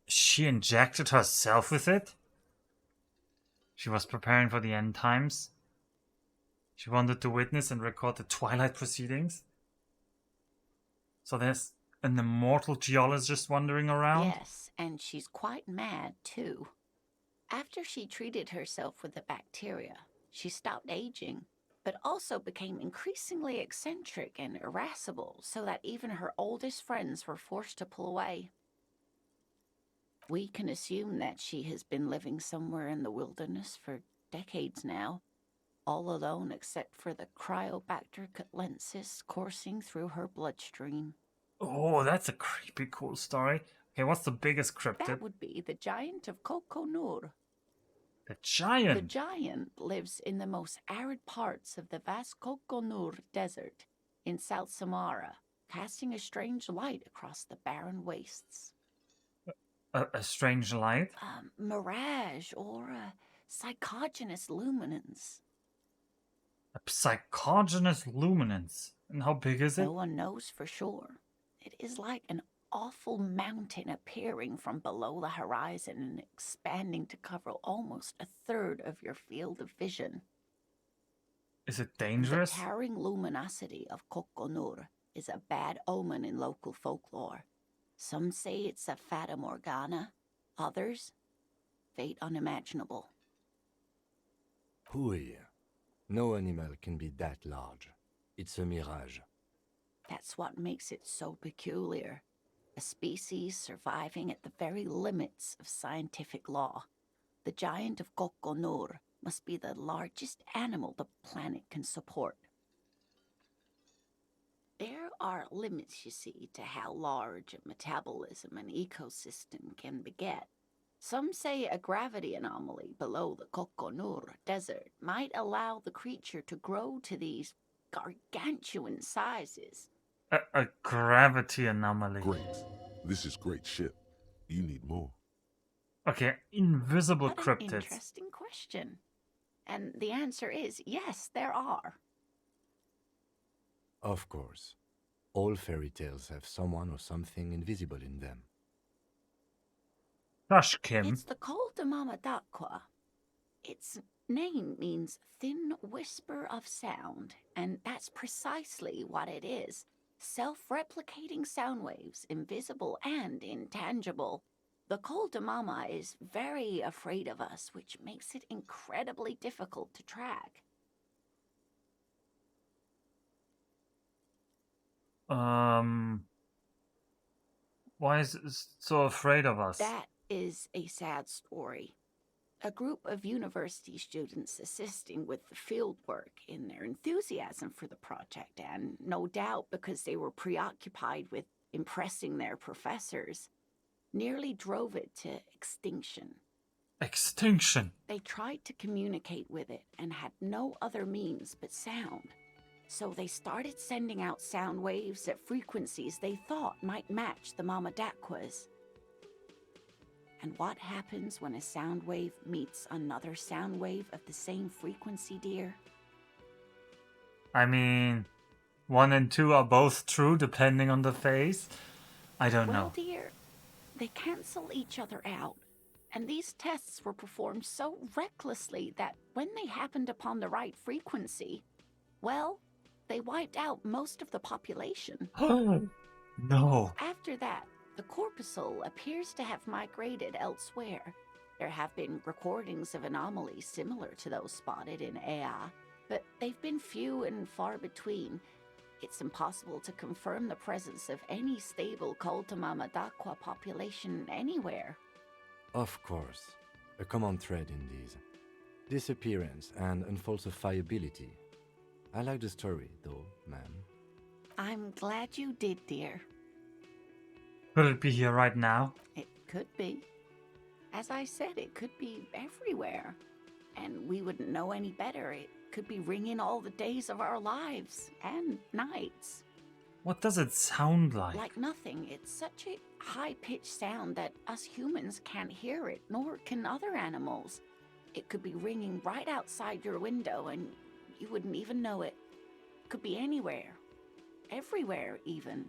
she injected herself with it? She was preparing for the end times? She wanted to witness and record the Twilight proceedings? So there's an immortal geologist wandering around? Yes, and she's quite mad, too. After she treated herself with the bacteria, she stopped aging, but also became increasingly eccentric and irascible, so that even her oldest friends were forced to pull away. We can assume that she has been living somewhere in the wilderness for decades now, all alone except for the Cryobacter catlensis coursing through her bloodstream. Oh, that's a creepy cool story. Okay, what's the biggest cryptid? That would be the giant of Kokonur. The The giant. giant lives in the most arid parts of the vast Kokonur Desert in South Samara, casting a strange light across the barren wastes. A strange light? A mirage or a psychogenous luminance. A psychogenous luminance. And how big is it? No one knows for sure. It is like an awful mountain appearing from below the horizon and expanding to cover almost a third of your field of vision. Is it The dangerous? towering luminosity of Kokonur is a bad omen in local folklore. Some say it's a fata morgana, others, fate unimaginable. Pooey. No animal can be that large. It's a mirage. That's what makes it so peculiar. A species surviving at the very limits of scientific law. The giant of Kokonur must be the largest animal the planet can support. There are limits, you see, to how large a metabolism an ecosystem can beget. Some say a gravity anomaly below the Kokonur Desert might allow the creature to grow to these gargantuan sizes. A gravity anomaly. Great. This is great shit. You need more. Okay, invisible What an cryptids. interesting question. And the answer is yes, there are. Of course. All fairy tales have someone or something invisible in them. Gosh, Kim. It's the Col de Mamadakwa. Its name means thin whisper of sound, and that's precisely what it is. Self-replicating sound waves, invisible and intangible. The Col de Mama is very afraid of us, which makes it incredibly difficult to track. Why is it so afraid of us? That is a sad story. A group of university students assisting with the field work in their enthusiasm for the project, and no doubt because they were preoccupied with impressing their professors, nearly drove it to extinction. Extinction. They tried to communicate with it and had no other means but sound. So they started sending out sound waves at frequencies they thought might match the Mamadakwas. And what happens when a sound wave meets another sound wave of the same frequency, dear? I mean, 1 and 2 are both true depending on the phase. I don't Well, know. dear, they cancel each other out. And these tests were performed so recklessly that when they happened upon the right frequency, well, they wiped out most of the population. No. After that, the corpuscle appears to have migrated elsewhere. There have been recordings of anomalies similar to those spotted in Ea, but they've been few and far between. It's impossible to confirm the presence of any stable Koltamamadakwa population anywhere. Of course. A common thread in these. Disappearance and unfalsifiability. I like the story, though, ma'am. I'm glad you did, dear. Could it be here right now? It could be. As I said, it could be everywhere. And we wouldn't know any better. It could be ringing all the days of our lives and nights. What does it sound like? Like nothing. It's such a high-pitched sound that us humans can't hear it, nor can other animals. It could be ringing right outside your window and you wouldn't even know it. Could be anywhere. Everywhere, even.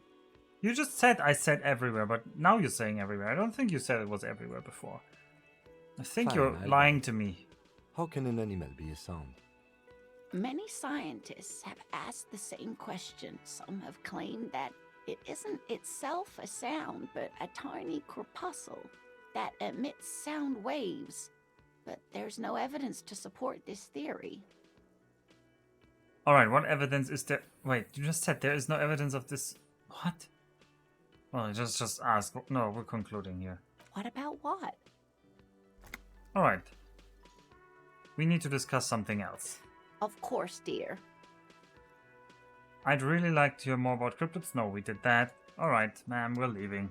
You just said I said everywhere, but now you're saying everywhere. I don't think you said it was everywhere before. I think Fine, you're I'll lying buy it. to me. How can an animal be a sound? Many scientists have asked the same question. Some have claimed that it isn't itself a sound, but a tiny corpuscle that emits sound waves. But there's no evidence to support this theory. Alright, what evidence is there? Wait, you just said there is no evidence of this. What? Well, just ask. No, we're concluding here. What about what? Alright. We need to discuss something else. Of course, dear. I'd really like to hear more about cryptids. No, we did that. Alright, ma'am, we're leaving.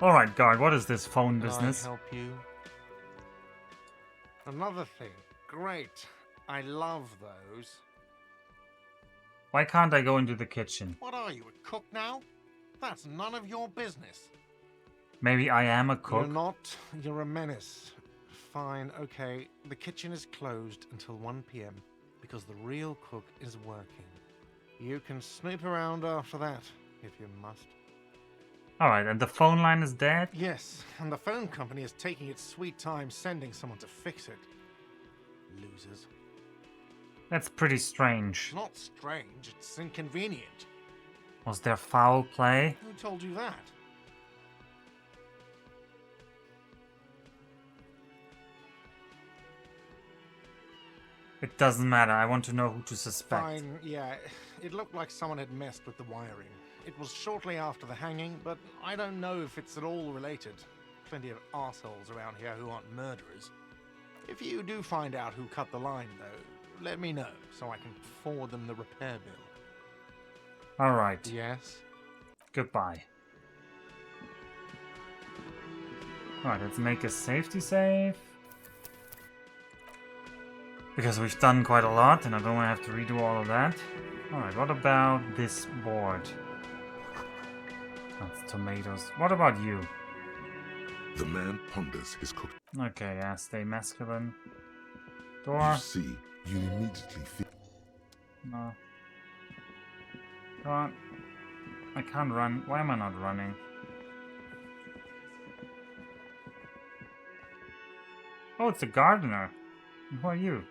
Alright, guard, what is this phone Can business? I help you? Another thing. Great. I love those. Why can't I go into the kitchen? What are you, a cook now? That's none of your business. Maybe I am a You're cook? not. You're a menace. Fine, okay. The kitchen is closed until 1 p.m. because the real cook is working. You can snoop around after that, if you must. Alright, and the phone line is dead? Yes, and the phone company is taking its sweet time sending someone to fix it. Losers. That's pretty strange. It's not strange, it's inconvenient. Was there foul play? Who told you that? It doesn't matter, I want to know who to suspect. Fine, yeah. It looked like someone had messed with the wiring. It was shortly after the hanging, but I don't know if it's at all related. Plenty of assholes around here who aren't murderers. If you do find out who cut the line, though, let me know so I can forward them the repair bill. Alright, Yes? goodbye. Alright, let's make a safety save. Because we've done quite a lot and I don't want to have to redo all of that. Alright, what about this board? That's tomatoes. What about you? The man ponders his cook. Okay, yeah, stay masculine. You Door. see, you immediately feel. No. Come on. I can't run. Why am I not running? Oh, it's a gardener. And who are you?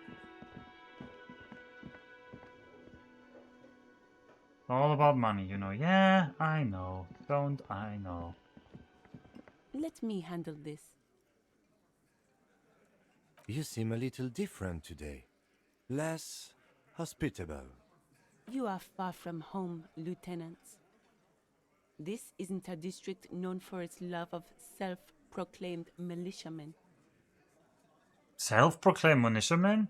All about money, you know. Yeah, I know. Don't I know? Let me handle this. You seem a little different today. Less hospitable. You are far from home, lieutenants. This isn't a district known for its love of self-proclaimed militiamen. Self-proclaimed militiaman?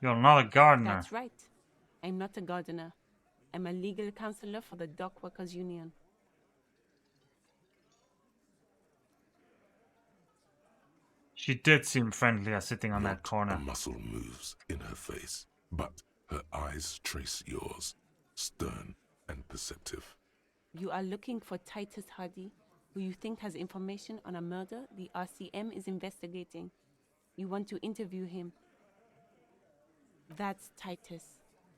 You're not a gardener. That's right. I'm not a gardener. I'm a legal counselor for the Dock Workers Union. She did seem friendlier sitting on that Not corner. a muscle moves in her face, but her eyes trace yours, stern and perceptive. You are looking for Titus Hardy, who you think has information on a murder the RCM is investigating. You want to interview him. That's Titus.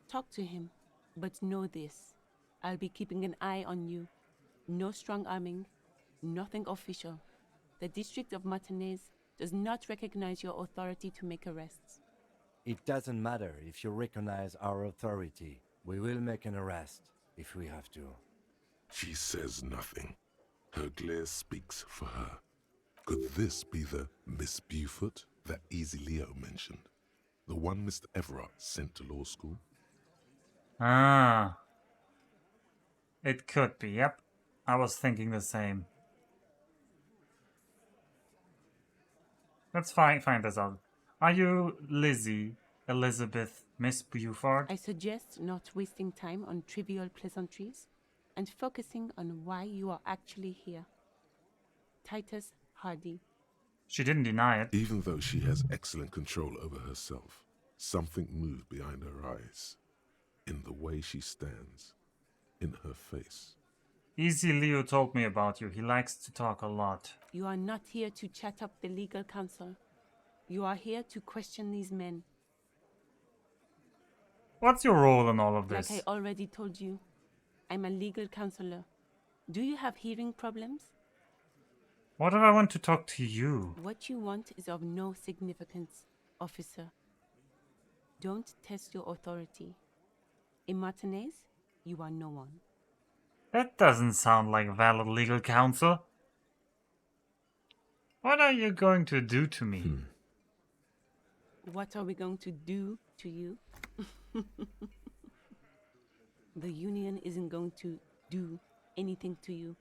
Talk to him, but know this. I'll be keeping an eye on you. No strong arming, nothing official. The District of Martinez does not recognize your authority to make arrests. It doesn't matter if you recognize our authority. We will make an arrest if we have to. She says nothing. Her glare speaks for her. Could this be the Miss Beaufort that Easy Leo mentioned? The one Mr. Everard sent to law school? Ah. It could be, yep. I was thinking the same. Let's find this out. Are you Lizzie, Elizabeth, Miss Beaufort? I suggest not wasting time on trivial pleasantries and focusing on why you are actually here. Titus Hardy. She didn't deny it. Even though she has excellent control over herself, something moved behind her eyes. In the way she stands. In her face. Easy Leo told me about you. He likes to talk a lot. You are not here to chat up the legal counsel. You are here to question these men. What's your role in all of this? Like I already told you, I'm a legal counselor. Do you have hearing problems? What if I want to talk to you? What you want is of no significance, officer. Don't test your authority. In Martinez, you are no one. That doesn't sound like valid legal counsel. What are you going to do to me? What are we going to do to you? The union isn't going to do anything to you.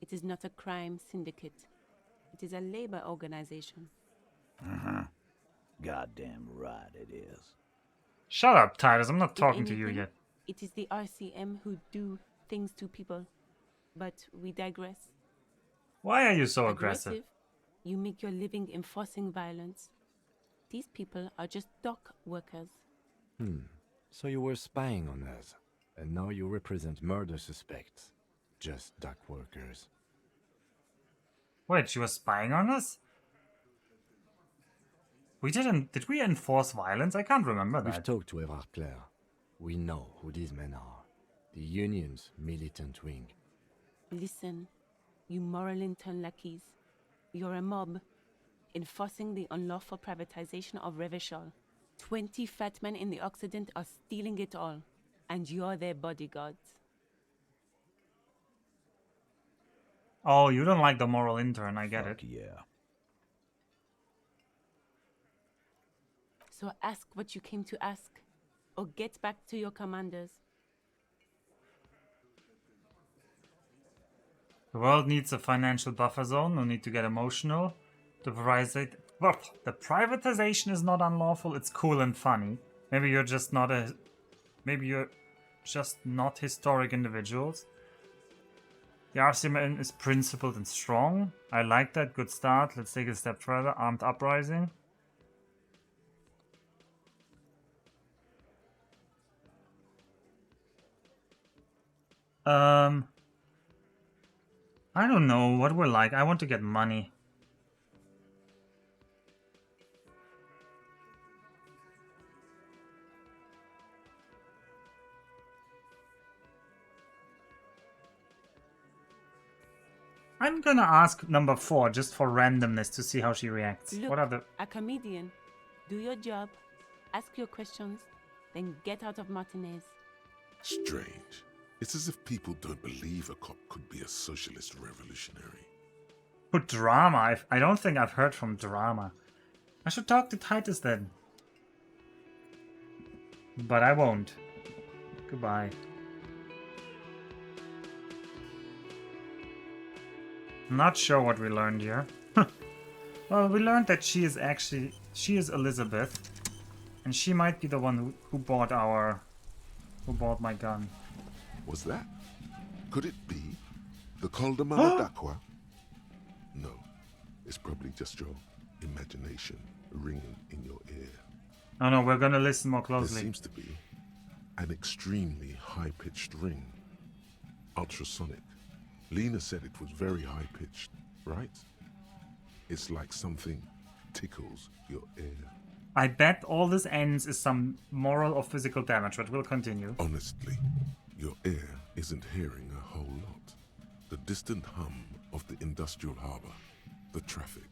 It is not a crime syndicate. It is a labor organization. Goddamn right it is. Shut up, Titus. I'm not If talking to you anything, yet. It is the RCM who do things to people. But we digress. Why are you so aggressive? You make your living enforcing violence. These people are just dock workers. So you were spying on us, and now you represent murder suspects. Just dock workers. Wait, she was spying on us? Did we enforce violence? I can't remember We've that. talked to Everard Clare. We know who these men are. The Union's militant wing. Listen, you moral intern lackeys. You're a mob, enforcing the unlawful privatization of Revachol. 20 fat men in the Occident are stealing it all, and you're their bodyguards. Oh, you don't like the moral intern, I get Fuck it. yeah. So ask what you came to ask, or get back to your commanders. The world needs a financial buffer zone, no need to get emotional. The privatization is not unlawful, it's cool and funny. Maybe you're just not historic individuals. The RCM is principled and strong. I like that, good start. Let's take it a step further. Armed uprising. I don't know what we're like. I want to get money. I'm gonna ask number 4 just for randomness to see how she reacts. Look, What are the... a comedian. Do your job, ask your questions, then get out of Martinez. Strange. It's as if people don't believe a cop could be a socialist revolutionary. Put drama. I don't think I've heard from drama. I should talk to Titus then. But I won't. Goodbye. Not sure what we learned here. Well, we learned that she is Elizabeth. And she might be the one who bought my gun. Was that? Could it be the Col de Manadaqua? No, it's probably just your imagination ringing in your ear. Oh no, we're gonna listen more There closely. seems to be an extremely high-pitched ring. Ultrasonic. Lena said it was very high-pitched, right? It's like something tickles your ear. I bet all this ends is some moral or physical damage, but we'll continue. Honestly, your ear isn't hearing a whole lot. The distant hum of the industrial harbor, the traffic.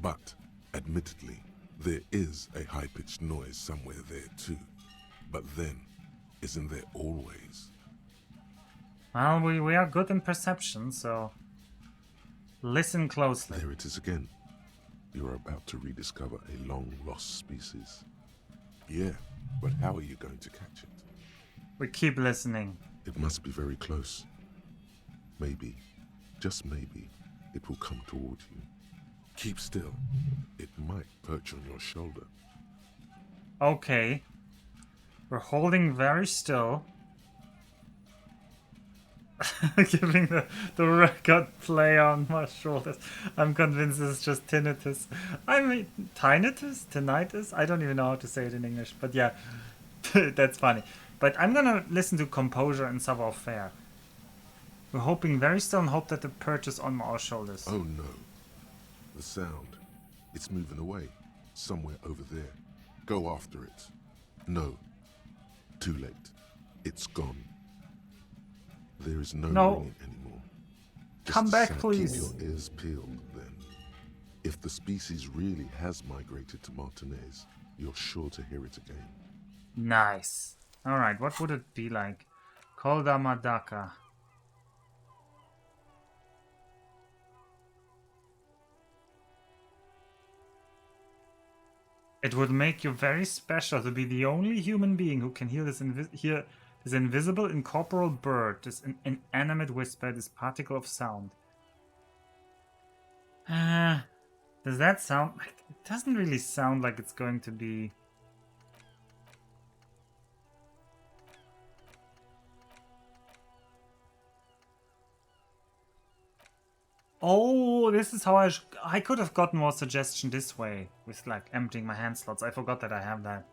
But, admittedly, there is a high-pitched noise somewhere there too. But then, isn't there always? Well, we are good in perception, so listen closely. There it is again. You're about to rediscover a long-lost species. Yeah, but how are you going to catch it? We keep listening. It must be very close. Maybe, just maybe, it will come toward you. Keep still. It might perch on your shoulder. Okay. We're holding very still. Giving the record play on my shoulders. I'm convinced it's just tinnitus. I mean, tinnitus? Tinnitus? I don't even know how to say it in English, but yeah, that's funny. But I'm gonna listen to composure and savoir-faire. We're hoping very still and hope that the perch is on our shoulders. Oh no. The sound. It's moving away. Somewhere over there. Go after it. No. Too late. It's gone. There is no ringing anymore. Come back, please. Keep your ears peeled, then. If the species really has migrated to Martinez, you're sure to hear it again. Nice. Alright, what would it be like? Kolda Madaka. It would make you very special to be the only human being who can hear this invisible incorporeal bird, this inanimate whisper, this particle of sound. Does that sound... It doesn't really sound like it's going to be... Oh, this is how I could have gotten more suggestion this way. With, like, emptying my hand slots. I forgot that I have that.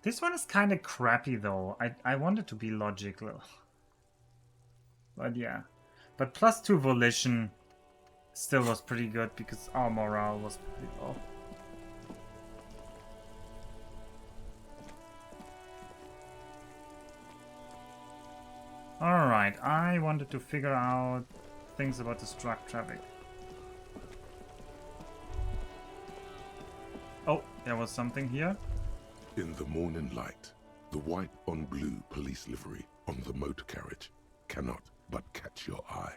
This one is kind of crappy, though. I want it to be logical. But yeah. But +2 volition still was pretty good because our morale was pretty low. Alright, I wanted to figure out things about the truck traffic. Oh, there was something here. In the morning light, the white on blue police livery on the motor carriage cannot but catch your eye.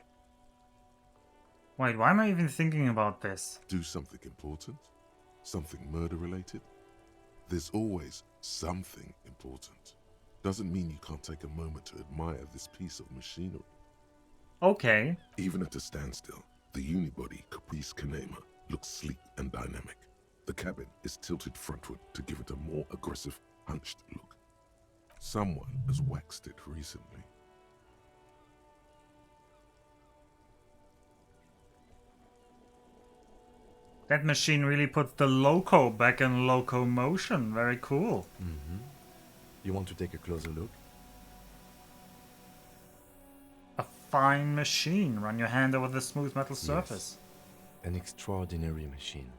Wait, why am I even thinking about this? Do something important? Something murder related? There's always something important. Doesn't mean you can't take a moment to admire this piece of machinery. Okay. Even at a standstill, the unibody Caprice Kanema looks sleek and dynamic. The cabin is tilted frontward to give it a more aggressive, hunched look. Someone has waxed it recently. That machine really puts the loco back in locomotion. Very cool. Mm-hmm. You want to take a closer look? A fine machine. Run your hand over the smooth metal surface. Yes. An extraordinary machine.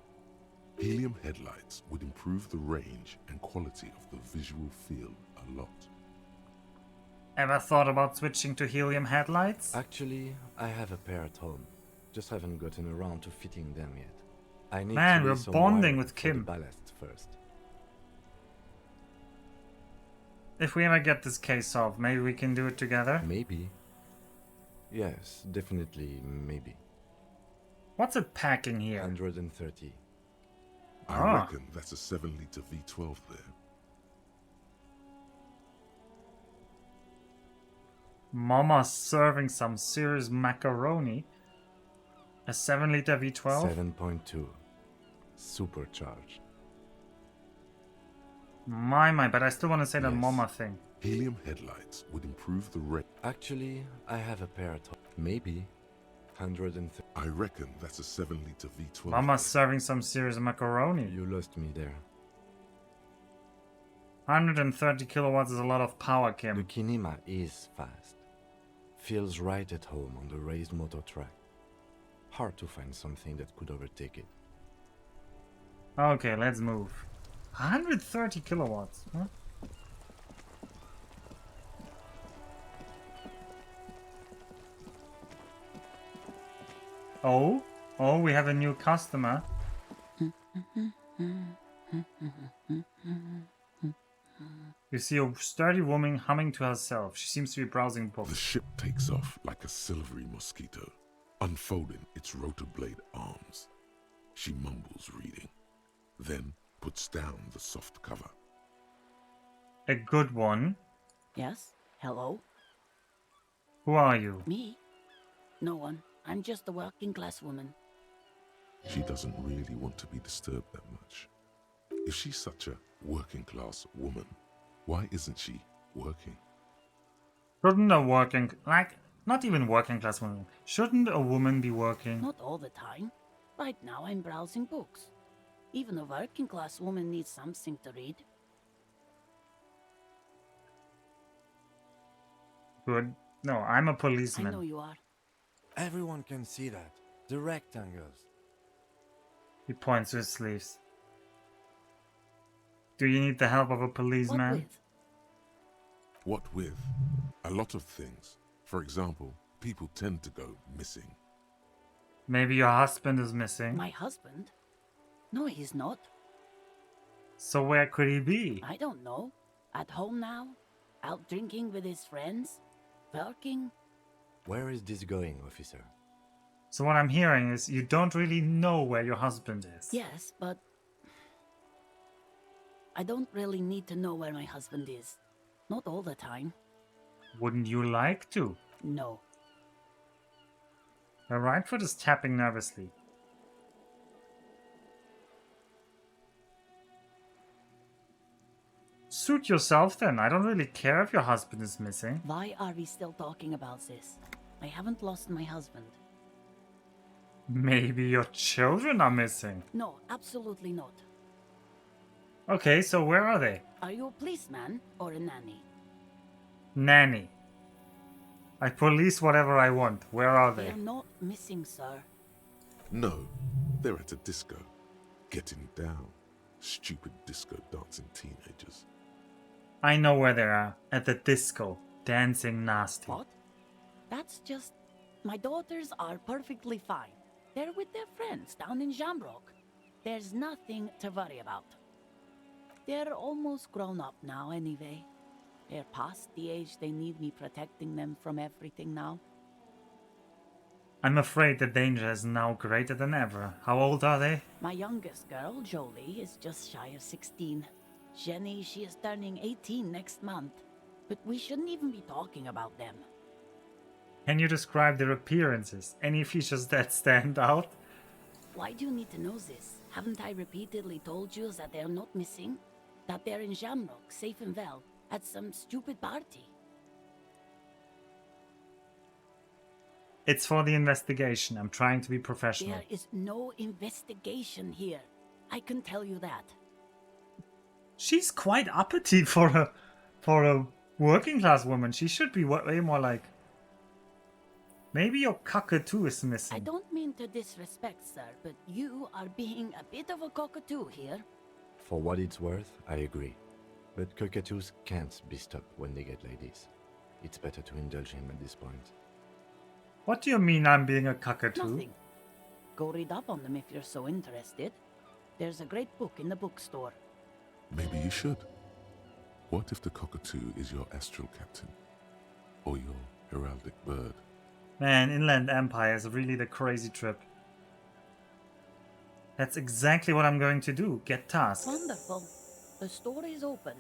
Helium headlights would improve the range and quality of the visual field a lot. Ever thought about switching to helium headlights? Actually, I have a pair at home. Just haven't gotten around to fitting them yet. I need Man, to we're lay some bonding wire with for the Kim. ballast first. If we ever get this case solved, maybe we can do it together? Maybe. Yes, definitely maybe. What's it packing here? 130. I reckon that's a 7-liter V12 there. Mama's serving some serious macaroni. A 7-liter V12? 7.2. Supercharged. My, but I still want to say that Yes. Mama thing. Helium headlights would improve the range. Actually, I have a pair at home. Maybe. 130. I reckon that's a 7-liter V12. Mama's serving some serious macaroni. You lost me there. 130 kilowatts is a lot of power, The Kim. Kinema is fast. Feels right at home on the raised motor track. Hard to find something that could overtake it. Okay, let's move. 130 kilowatts. Huh? Oh, we have a new customer. You see a sturdy woman humming to herself. She seems to be browsing books. The ship takes off like a silvery mosquito, unfolding its rotor blade arms. She mumbles reading, then puts down the soft cover. A good one. Yes? Hello? Who are you? Me? No one. I'm just a working class woman. She doesn't really want to be disturbed that much. If she's such a working class woman, why isn't she working? Shouldn't a working, like, not even working class woman, shouldn't a woman be working? Not all the time. Right now I'm browsing books. Even a working class woman needs something to read. Good. No, I'm a I policeman. know you are. Everyone can see that. The rectangles. He points to his sleeves. Do you need the help of a What policeman? with? What with? A lot of things. For example, people tend to go missing. Maybe your husband is missing. My husband? No, he's not. So where could he be? I don't know. At home now? Out drinking with his friends? Working? Where is this going, officer? So what I'm hearing is you don't really know where your husband is. Yes, but I don't really need to know where my husband is. Not all the time. Wouldn't you like to? No. Her right foot is tapping nervously. Suit yourself then. I don't really care if your husband is missing. Why are we still talking about this? I haven't lost my husband. Maybe your children are missing. No, absolutely not. Okay, so where are they? Are you a policeman or a nanny? Nanny. I police whatever I want. Where are They they? are not missing, sir. No, they're at a disco. Getting down. Stupid disco dancing teenagers. I know where they are. At the disco. Dancing nasty. What? That's just... My daughters are perfectly fine. They're with their friends down in Shamrock. There's nothing to worry about. They're almost grown up now anyway. They're past the age they need me protecting them from everything now. I'm afraid the danger is now greater than ever. How old are they? My youngest girl, Jolie, is just shy of 16. Jenny, she is turning 18 next month. But we shouldn't even be talking about them. Can you describe their appearances? Any features that stand out? Why do you need to know this? Haven't I repeatedly told you that they're not missing? That they're in Shamrock, safe and well, at some stupid party? It's for the investigation. I'm trying to be professional. There is no investigation here. I can tell you that. She's quite uppity for a working class woman. She should be way more like... Maybe your cockatoo is missing. I don't mean to disrespect, sir, but you are being a bit of a cockatoo here. For what it's worth, I agree. But cockatoos can't be stopped when they get ladies. It's better to indulge him at this point. What do you mean I'm being a cockatoo? Nothing. Go read up on them if you're so interested. There's a great book in the bookstore. Maybe you should. What if the cockatoo is your astral captain? Or your heraldic bird? Man, Inland Empire is really the crazy trip. That's exactly what I'm going to do. Get tasked. Wonderful. The store is open.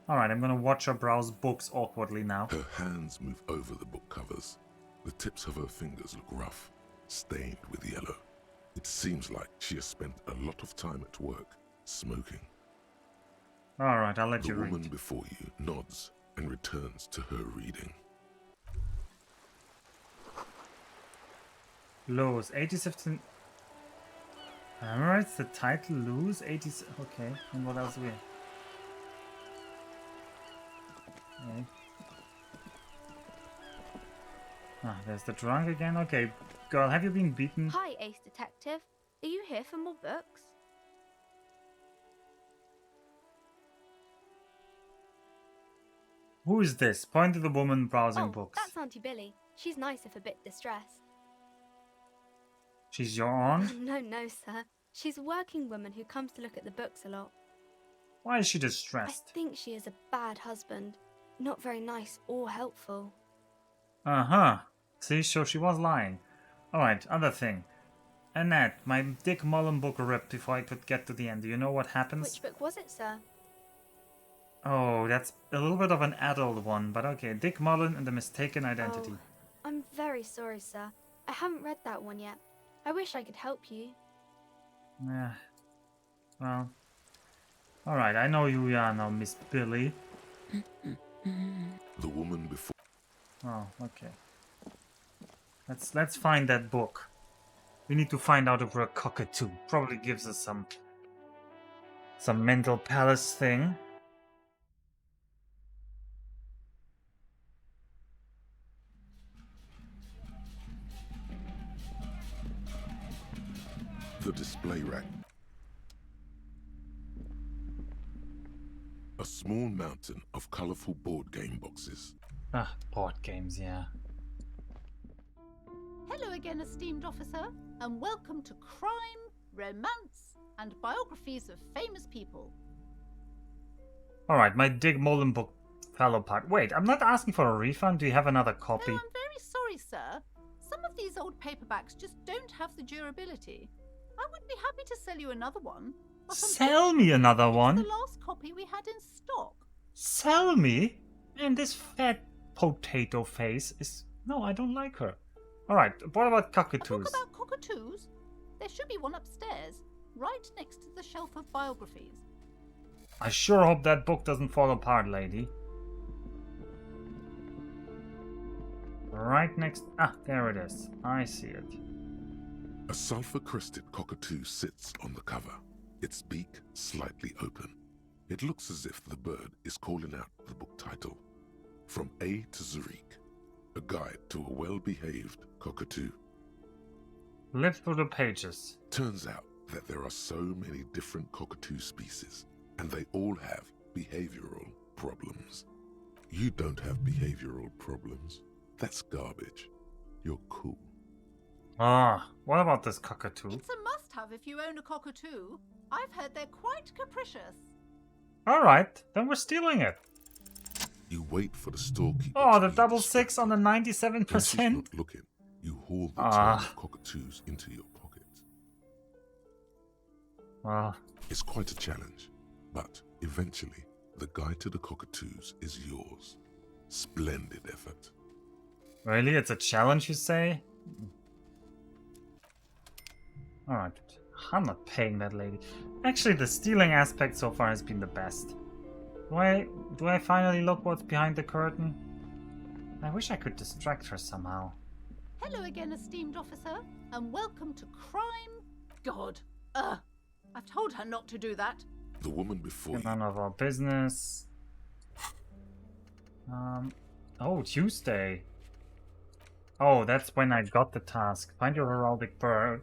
Alright, I'm gonna watch her browse books awkwardly now. Her hands move over the book covers. The tips of her fingers look rough, stained with yellow. It seems like she has spent a lot of time at work, smoking. Alright, I'll let The you woman read. before you nods and returns to her reading. Lowe's, 87... Alright, the title Lowe's, 80... Okay, and what else do we have? Okay. Ah, there's the drunk again. Okay, girl, have you been beaten? Hi, Ace Detective. Are you here for more books? Who is this? Point to the woman browsing Oh, books. that's Auntie Billy. She's nice if a bit distressed. She's your aunt? No, sir. She's a working woman who comes to look at the books a lot. Why is she I distressed? think she is a bad husband. Not very nice or helpful. Uh-huh. See, so she was lying. Alright, other thing. Annette, my Dick Mullen book ripped before I could get to the end. Do you know what happens? Which book was it, sir? Oh, that's a little bit of an adult one, but okay. Dick Mullen and the Mistaken Identity. Oh, I'm very sorry, sir. I haven't read that one yet. I wish I could help you. Yeah. Well. Alright, I know who you are now, Miss Billy. The woman before... Oh, okay. Let's find that book. We need to find out if we're a cockatoo. Probably gives us some mental palace thing. The display rack. A small mountain of colorful board game boxes. Ah, board games, yeah. Hello again, esteemed officer, and welcome to Crime, Romance, and Biographies of Famous People. Alright, my Dick Mullen book fell apart. Wait, I'm not asking for a refund. Do you have another copy? No, I'm very sorry, sir. Some of these old paperbacks just don't have the durability. I would be happy to sell you another one. But Sell me another it's one? the last copy we had in stock. Sell me? And this fat potato face is... No, I don't like her. Alright, what about A book cockatoos? about cockatoos? There should be one upstairs, right next to the shelf of biographies. I sure hope that book doesn't fall apart, lady. Right next... Ah, there it is. I see it. A sulfur-crested cockatoo sits on the cover, its beak slightly open. It looks as if the bird is calling out the book title, From A to Zurich, a guide to a well-behaved cockatoo. Flip through the pages. Turns out that there are so many different cockatoo species, and they all have behavioral problems. You don't have behavioral problems. That's garbage. You're cool. Ah, what about this cockatoo? It's a must-have if you own a cockatoo. I've heard they're quite capricious. Alright, then we're stealing it. You wait for the storekeeper. Oh, the to be double six on the When she's 97%. not looking, you haul the Ah. tail of cockatoos into your pocket. Well, It's quite a challenge, but eventually, the guide to the cockatoos is yours. Splendid effort. really? It's a challenge, you say? Alright, I'm not paying that lady. Actually, the stealing aspect so far has been the best. Do I finally look what's behind the curtain? I wish I could distract her somehow. Hello again, esteemed officer, and welcome to crime. God, I've told her not to do that. The woman before you. None of our business. Oh, Tuesday. Oh, that's when I got the task. Find your heraldic bird.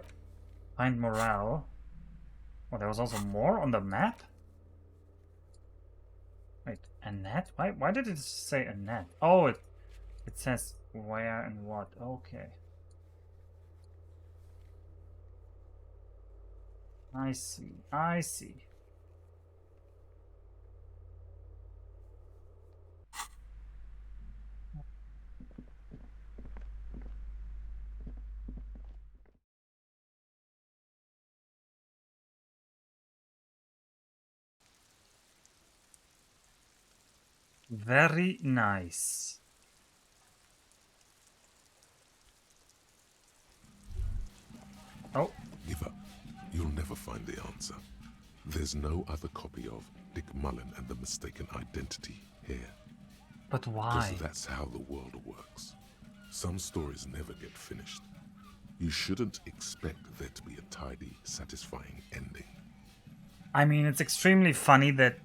Find morale. Oh, there was also more on the map? Wait, a net? Why did it say a net? Oh, it says where and what. Okay. I see. I see. Very nice. Oh. Give up. You'll never find the answer. There's no other copy of Dick Mullen and the Mistaken Identity here. But why? Because that's how the world works. Some stories never get finished. You shouldn't expect there to be a tidy, satisfying ending. I mean, it's extremely funny that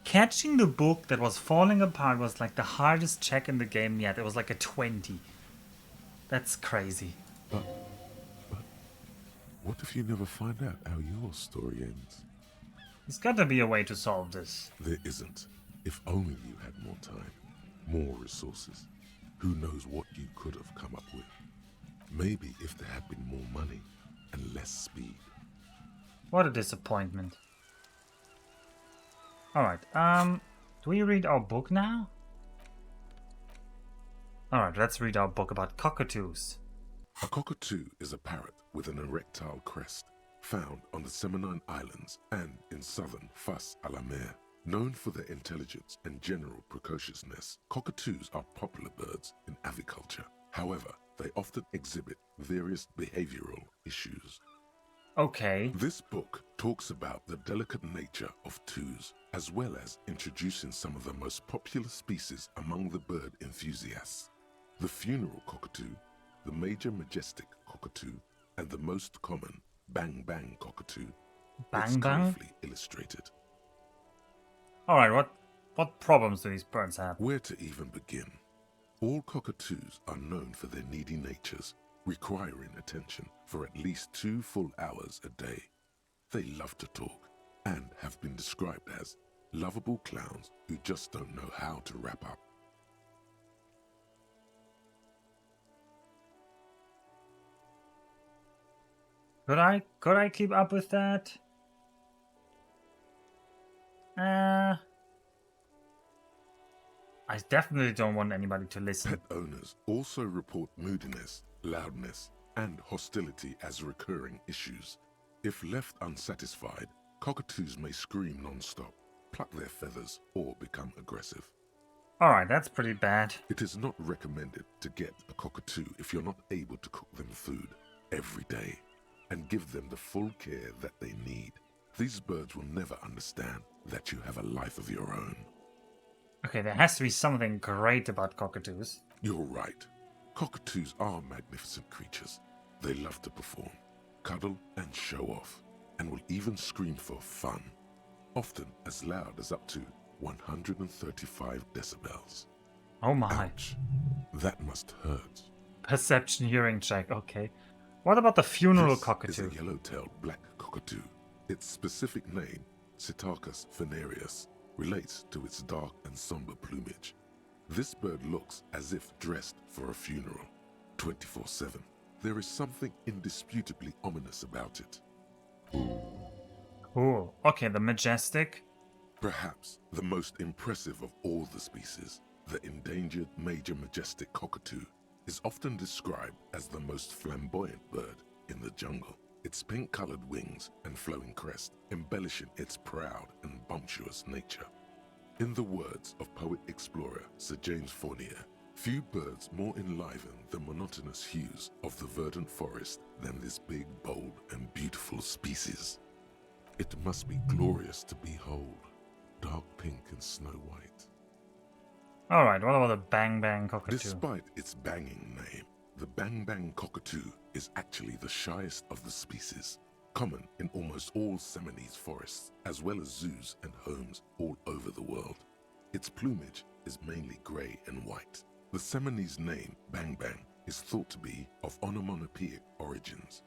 catching the book that was falling apart was like the hardest check in the game yet. It was like a 20. That's crazy. But what if you never find out how your story ends? There's got to be a way to solve this. There isn't. If only you had more time, more resources. Who knows what you could have come up with? Maybe if there had been more money and less speed. What a disappointment. Alright, do we read our book now? Alright, let's read our book about cockatoos. A cockatoo is a parrot with an erectile crest, found on the Seminine Islands and in southern Fas a la Mer. Known for their intelligence and general precociousness, cockatoos are popular birds in aviculture. However, they often exhibit various behavioral issues. Okay. This book talks about the delicate nature of toos, as well as introducing some of the most popular species among the bird enthusiasts. The funeral cockatoo, the major majestic cockatoo, and the most common bang bang cockatoo. Bang bang? Colorfully illustrated. Alright, what problems do these birds have? Where to even begin? All cockatoos are known for their needy natures, requiring attention for at least 2 full hours a day. They love to talk and have been described as lovable clowns who just don't know how to wrap up. Could I keep up with that? I definitely don't want anybody to listen. Pet owners also report moodiness, loudness, and hostility as recurring issues. If left unsatisfied, cockatoos may scream non-stop, pluck their feathers, or become aggressive. Alright, that's pretty bad. It is not recommended to get a cockatoo if you're not able to cook them food every day and give them the full care that they need. These birds will never understand that you have a life of your own. Okay, there has to be something great about cockatoos. You're right. Cockatoos are magnificent creatures. They love to perform, cuddle and show off, and will even scream for fun, often as loud as up to 135 decibels. Oh my. Ouch. That must hurt. Perception hearing check, okay. What about the funeral This cockatoo? is a yellow-tailed black cockatoo. Its specific name, Psittacus venereus, relates to its dark and somber plumage. This bird looks as if dressed for a funeral, 24/7. There is something indisputably ominous about it. Cool. Okay, the majestic. Perhaps the most impressive of all the species, the endangered major majestic cockatoo, is often described as the most flamboyant bird in the jungle. Its pink-colored wings and flowing crest embellishing its proud and bumptious nature. In the words of poet-explorer Sir James Fournier, few birds more enliven the monotonous hues of the verdant forest than this big, bold, and beautiful species. It must be glorious to behold, dark pink and snow white. Alright, what about the Bang Bang cockatoo? Despite its banging name, the Bang Bang cockatoo is actually the shyest of the species, common in almost all Seminoles forests, as well as zoos and homes all over the world. Its plumage is mainly grey and white. The Seminoles name Bang Bang is thought to be of onomatopoeic origins.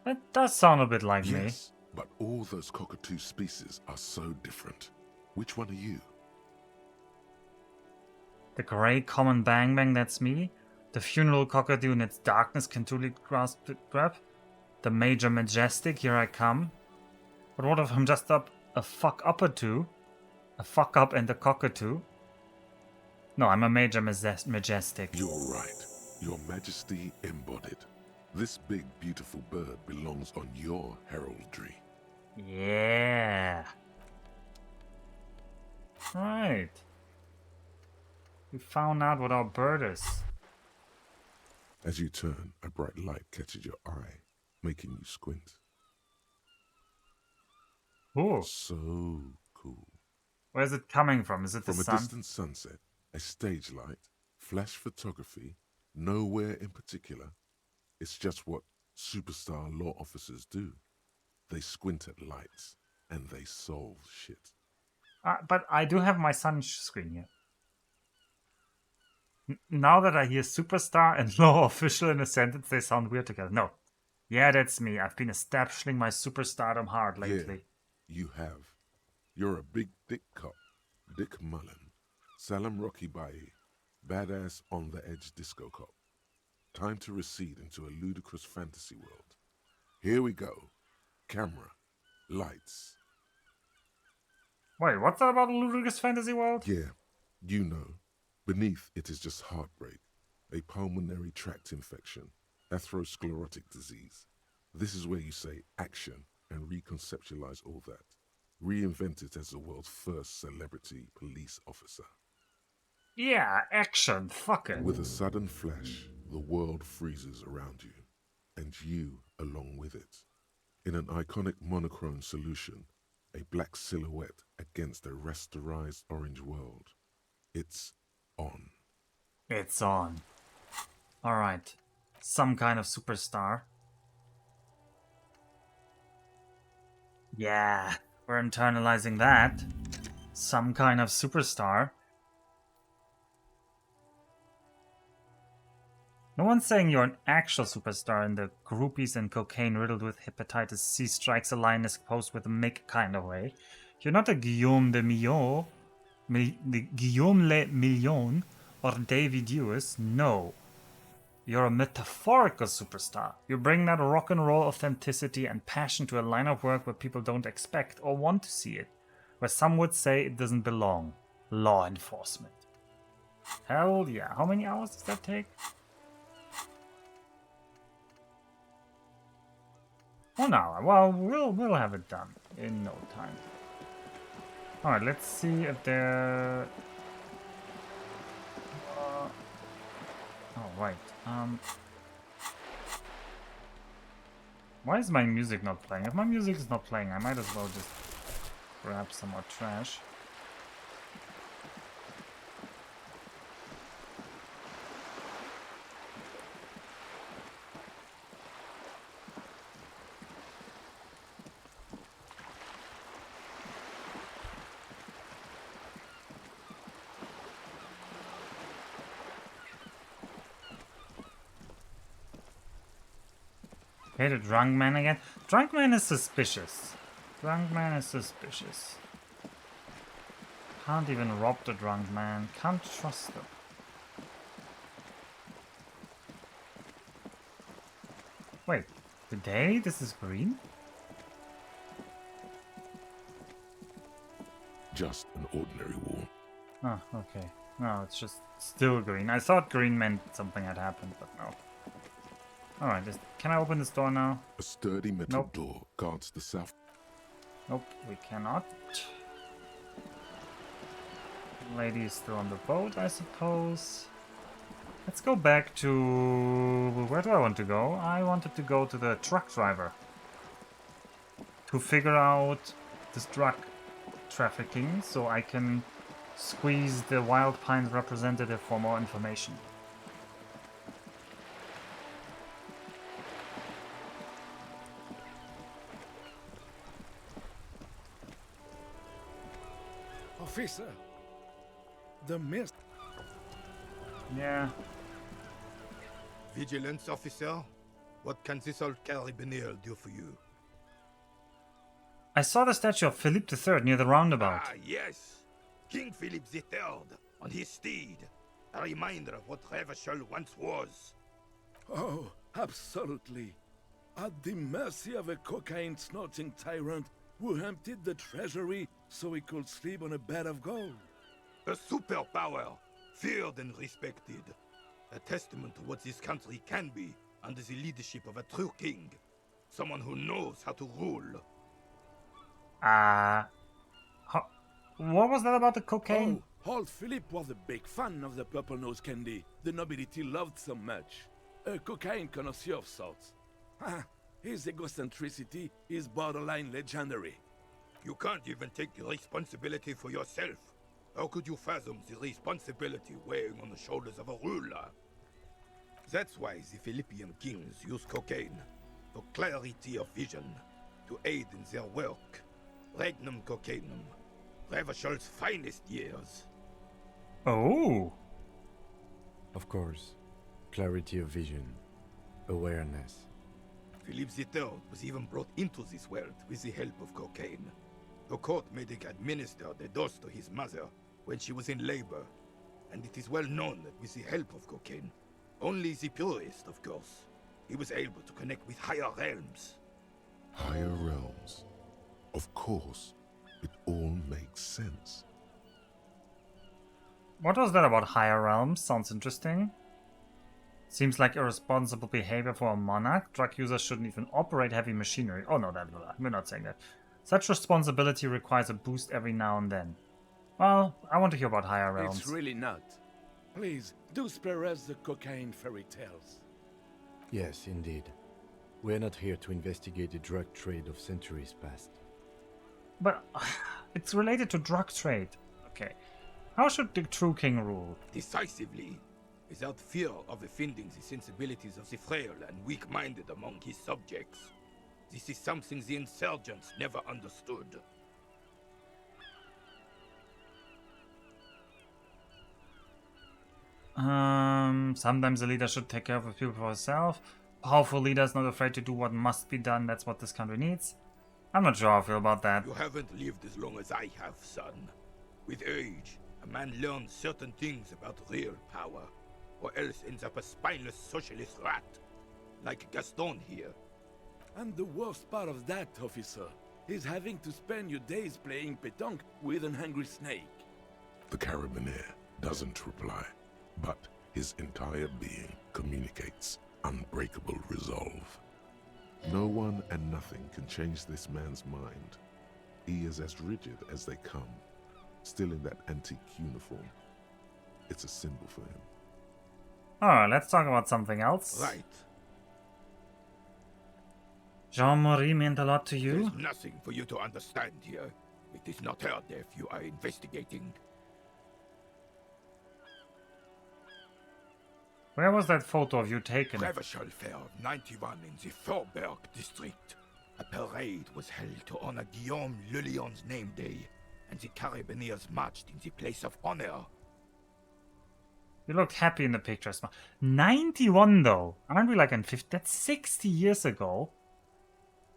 That does sound a bit like me. Yes, but all those cockatoo species are so different. Which one are you? The grey common Bang Bang, that's me. The funeral cockatoo in its darkness can truly grab. The major majestic, here I come. But what if I'm just a fuck up or two? A fuck up and a cockatoo? No, I'm a major majestic. You're right. Your Majesty embodied. This big, beautiful bird belongs on your heraldry. Yeah. Right. We found out what our bird is. As you turn, a bright light catches your eye, making you squint. Ooh. So cool. Where's it coming from? Is it the From sun? a distant sunset, a stage light, flash photography, nowhere in particular. It's just what superstar law officers do. They squint at lights, and they solve shit. But I do have my sun screen here. Now that I hear superstar and law official in a sentence, they sound weird together. No. Yeah, that's me. I've been establishing my superstardom hard lately. Yeah, you have. You're a big dick cop, Dick Mullen, Salem Rocky Bayi, badass on the edge disco cop. Time to recede into a ludicrous fantasy world. Here we go. Camera, lights. Wait, what's that about a ludicrous fantasy world? Yeah, you know. Beneath it is just heartbreak, a pulmonary tract infection, atherosclerotic disease. This is where you say action and reconceptualize all that. Reinvent it as the world's first celebrity police officer. Yeah, action, fuck it. With a sudden flash, the world freezes around you, and you along with it. In an iconic monochrome solution, a black silhouette against a rasterized orange world. It's on. It's on. Alright. Some kind of superstar. Yeah, we're internalizing that. Some kind of superstar. No one's saying you're an actual superstar in the groupies and cocaine riddled with hepatitis C strikes a lioness pose with a Mick kind of way. You're not a Guillaume de Millon, Guillaume Le Million, or David Lewis. No. You're a metaphorical superstar. You bring that rock and roll authenticity and passion to a line of work where people don't expect or want to see it. Where some would say it doesn't belong. Law enforcement. Hell yeah. How many hours does that take? Well, no. Well, we'll have it done in no time. Alright, let's see if there... Oh, right. Why is my music not playing? If my music is not playing, I might as well just grab some more trash. Okay, the drunk man again. Drunk man is suspicious. Drunk man is suspicious. Can't even rob the drunk man. Can't trust them. Wait, today this is green? Just an ordinary wall. Oh, okay. No, it's just still green. I thought green meant something had happened, but no. Alright, can I open this door now? A sturdy metal door guards the south. Nope, we cannot. Lady is still on the boat, I suppose. Let's go back to... Where do I want to go? I wanted to go to the truck driver. To figure out this drug trafficking, so I can squeeze the Wild Pines representative for more information. Officer, the mist. Yeah. Vigilance officer, what can this old carabiner do for you? I saw the statue of Philippe III near the roundabout. Ah, yes. King Philip III on his steed. A reminder of what Revachol once was. Oh, absolutely. At the mercy of a cocaine-snorting tyrant who emptied the treasury so he could sleep on a bed of gold. A superpower, feared and respected. A testament to what this country can be under the leadership of a true king. Someone who knows how to rule. What was that about the cocaine? Oh, old Philip was a big fan of the purple nose candy the nobility loved so much. A cocaine connoisseur of sorts. His egocentricity is borderline legendary. You can't even take responsibility for yourself. How could you fathom the responsibility weighing on the shoulders of a ruler? That's why the Philippian kings use cocaine, for clarity of vision, to aid in their work. Regnum cocainum, Revachol's finest years. Oh! Of course. Clarity of vision. Awareness. Philippe III was even brought into this world with the help of cocaine. The court made him administer the dose to his mother when she was in labor, and it is well known that with the help of cocaine, only the purest, of course, he was able to connect with higher realms. Higher realms. Of course, it all makes sense. What was that about higher realms? Sounds interesting. Seems like irresponsible behavior for a monarch. Drug users shouldn't even operate heavy machinery. Oh no, we're not saying that. Such responsibility requires a boost every now and then. Well, I want to hear about higher realms. It's really not. Please, do spare us the cocaine fairy tales. Yes, indeed. We're not here to investigate the drug trade of centuries past. But it's related to drug trade. Okay. How should the true king rule? Decisively, without fear of offending the sensibilities of the frail and weak-minded among his subjects. This is something the insurgents never understood. Sometimes the leader should take care of the people for herself. Powerful leaders not afraid to do what must be done. That's what this country needs. I'm not sure how I feel about that. You haven't lived as long as I have, son. With age, a man learns certain things about real power, or else ends up a spineless socialist rat, like Gaston here. And the worst part of that, officer, is having to spend your days playing pétanque with an angry snake. The carabiner doesn't reply, but his entire being communicates unbreakable resolve. No one and nothing can change this man's mind. He is as rigid as they come, still in that antique uniform. It's a symbol for him. Alright, let's talk about something else. Right. Jean-Marie meant a lot to you? There's nothing for you to understand here. It is not her death you are investigating. Where was that photo of you taken? Reverschall Fair 91 in the Thorberg district. A parade was held to honor Guillaume Le Lion's name day, and the Carabineers marched in the place of honor. You looked happy in the pictures. 91 though. Aren't we like in 50? That's 60 years ago.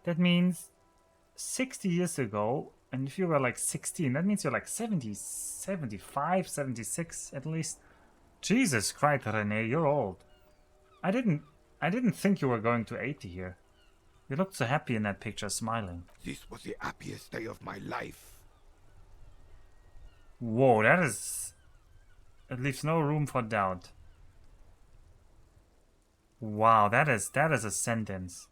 That means 60 years ago, and if you were like 16, that means you're like 70, 75, 76 at least. Jesus Christ, René, you're old. I didn't think you were going to 80 here. You looked so happy in that picture, smiling. This was the happiest day of my life. Whoa, that is... It leaves no room for doubt. Wow, that is a sentence.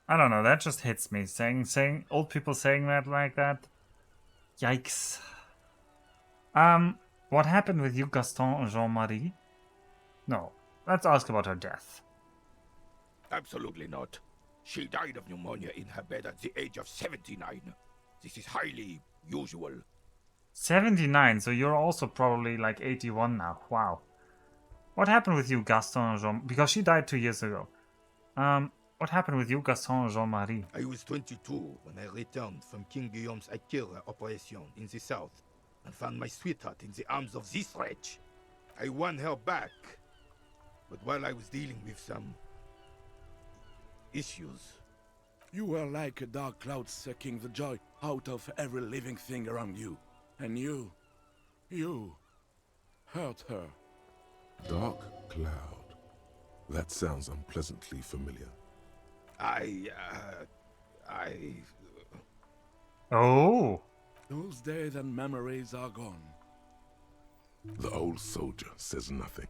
I don't know, that just hits me. Saying old people saying that like that. Yikes. What happened with you, Gaston and Jean-Marie? No, let's ask about her death. Absolutely not. She died of pneumonia in her bed at the age of 79. This is highly usual. 79, so you're also probably like 81 now. Wow. What happened with you, Gaston and Jean? Because she died 2 years ago. What happened with you, Gaston and Jean-Marie? I was 22 when I returned from King Guillaume's Akira operation in the south and found my sweetheart in the arms of this wretch. I won her back, but while I was dealing with some issues. You were like a dark cloud sucking the joy out of every living thing around you. And you hurt her. Dark cloud. That sounds unpleasantly familiar. Oh! Those days and memories are gone. The old soldier says nothing,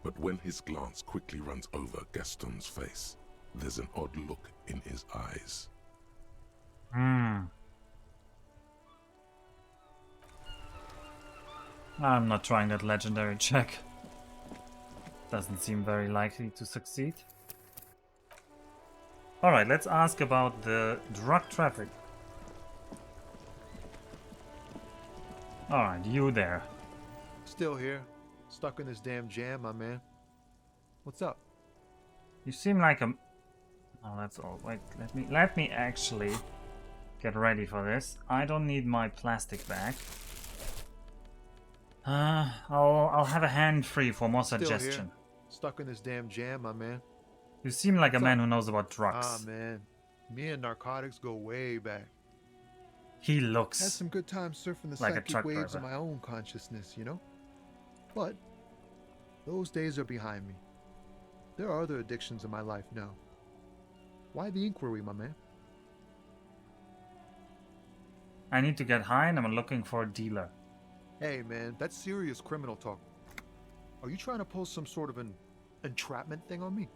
but when his glance quickly runs over Gaston's face, there's an odd look in his eyes. I'm not trying that legendary check. Doesn't seem very likely to succeed. Alright, let's ask about the drug traffic. Alright, you there. Still here. Stuck in this damn jam, my man. What's up? You seem like a... Oh, that's all. Wait, let me actually get ready for this. I don't need my plastic bag. I'll have a hand free for more suggestion. Still here. Stuck in this damn jam, my man. You seem like a man who knows about drugs. Ah, man. Me and narcotics go way back. He looks Had some good times surfing the like a psychic truck waves driver. of my own consciousness, you know? But those days are behind me. There are other addictions in my life now. Why the inquiry, my man? I need to get high and I'm looking for a dealer. Hey, man, that's serious criminal talk. Are you trying to pull some sort of an entrapment thing on me?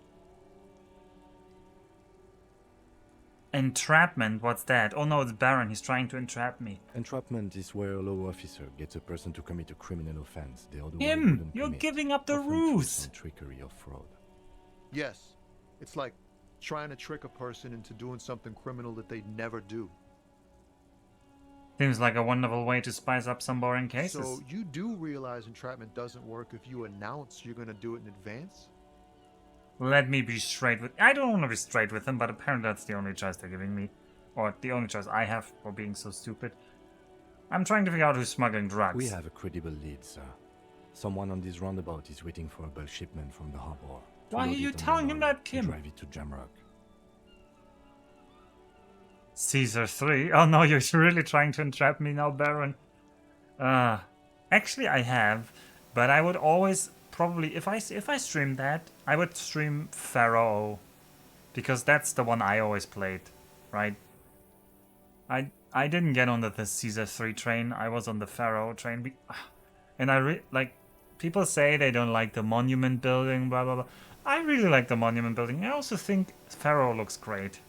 Entrapment? What's that? Oh no, it's Baron. He's trying to entrap me. Entrapment is where a law officer gets a person to commit a criminal offense they otherwise Him! wouldn't You're commit, giving up the often through ruse! some trickery or fraud. Yes. It's like trying to trick a person into doing something criminal that they'd never do. Seems like a wonderful way to spice up some boring cases. So you do realize entrapment doesn't work if you announce you're going to do it in advance? Let me be straight with... I don't want to be straight with them, but apparently that's the only choice they're giving me. Or the only choice I have for being so stupid. I'm trying to figure out who's smuggling drugs. We have a credible lead, sir. Someone on this roundabout is waiting for a bulk shipment from the harbor. Why are you telling him that, Kim? Drive it to Jamrock. Caesar 3? Oh no, you're really trying to entrap me now, Baron. Actually I have, but I would always probably, if I stream that, I would stream Pharaoh, because that's the one I always played, right? I didn't get on the Caesar 3 train, I was on the Pharaoh train, and like, people say they don't like the monument building, blah blah blah. I really like the monument building. I also think Pharaoh looks great.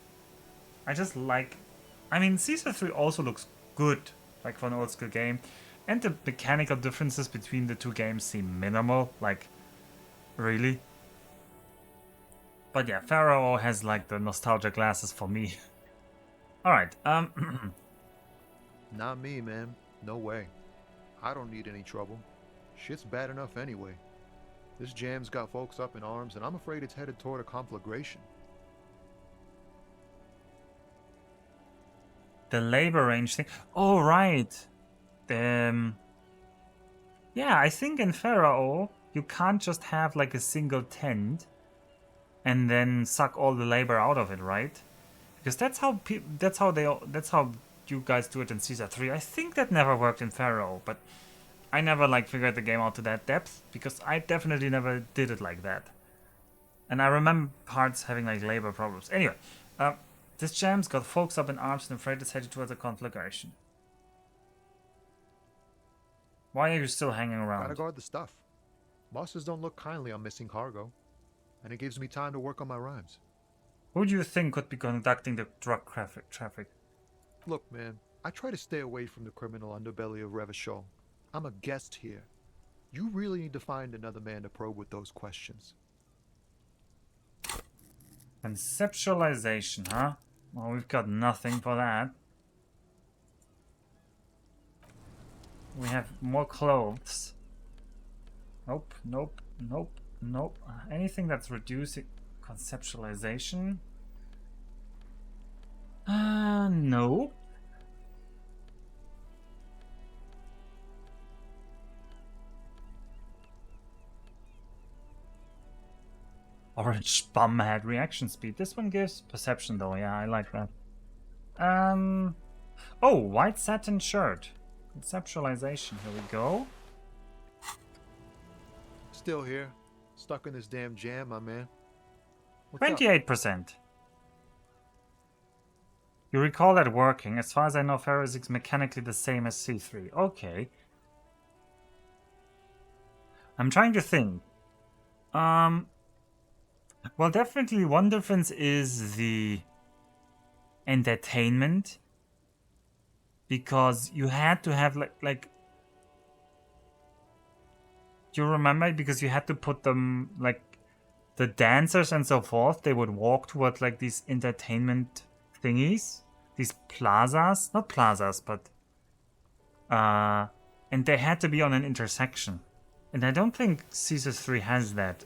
I just like... I mean, Caesar 3 also looks good. like for an old school game. And the mechanical differences between the two games seem minimal, like, really. But yeah, Pharaoh has like the nostalgia glasses for me. Alright, Not me, man. No way. I don't need any trouble. Shit's bad enough anyway. This jam's got folks up in arms, and I'm afraid it's headed toward a conflagration. the labor range thing. Oh, right. Yeah, I think in Pharaoh, you can't just have like a single tent and then suck all the labor out of it, right? Because that's how you guys do it in Caesar 3. I think that never worked in Pharaoh, but I never like figured the game out to that depth because I definitely never did it like that. And I remember parts having like labor problems. Anyway, this jam's got folks up in arms and afraid it's headed towards a conflagration. Why are you still hanging around? Gotta guard the stuff. Bosses don't look kindly on missing cargo, and it gives me time to work on my rhymes. Who do you think could be conducting the drug traffic? Look, man, I try to stay away from the criminal underbelly of Revachol. I'm a guest here. You really need to find another man to probe with those questions. Conceptualization, huh? Well, we've got nothing for that. We have more clothes. Nope, nope, nope, nope. Anything that's reducing conceptualization? No. Orange bum had reaction speed. This one gives perception though, yeah, I like that. Oh, white satin shirt. Conceptualization, here we go. Still here. Stuck in this damn jam, my man. What's 28%. You recall that working. As far as I know, Pharaoh is mechanically the same as C3. Okay. I'm trying to think. Well, definitely one difference is the entertainment. Because you had to have like do you remember? Because you had to put them like the dancers and so forth, they would walk towards like these entertainment thingies, these plazas, not plazas, but and they had to be on an intersection. And I don't think Caesar 3 has that.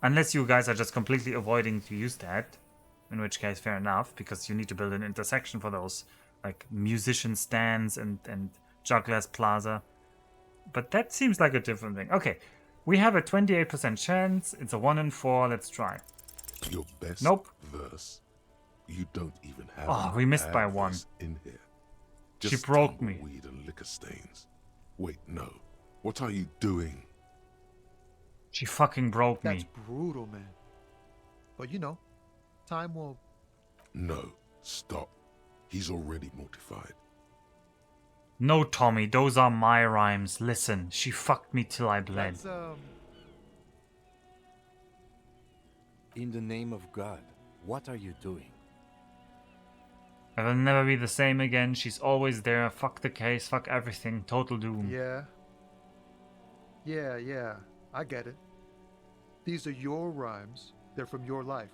Unless you guys are just completely avoiding to use that, in which case fair enough, because you need to build an intersection for those like musician stands and jugglers plaza. But that seems like a different thing. Okay, we have a 28% chance. It's a 1 in 4. Let's try. Your best Nope. verse. You don't even have. Oh, we missed by 1. In here. She Just broke me. tumbleweed and liquor stains. Wait, no. What are you doing? She fucking broke That's me. brutal, man. But you know, time will... No, stop. He's already mortified. No, Tommy, those are my rhymes. Listen, she fucked me till I bled. That's, In the name of God, what are you doing? I will never be the same again. She's always there. Fuck the case. Fuck everything. Total doom. Yeah. Yeah. I get it. These are your rhymes. They're from your life.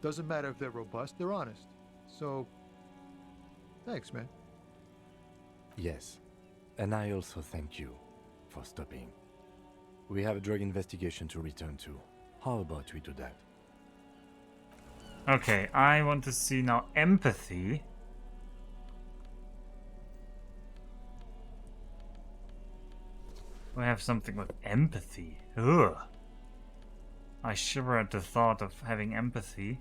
Doesn't matter if they're robust, they're honest. So, thanks, man. Yes, and I also thank you for stopping. We have a drug investigation to return to. How about we do that? Okay, I want to see now empathy. We have something with empathy. Ugh. I shiver at the thought of having empathy.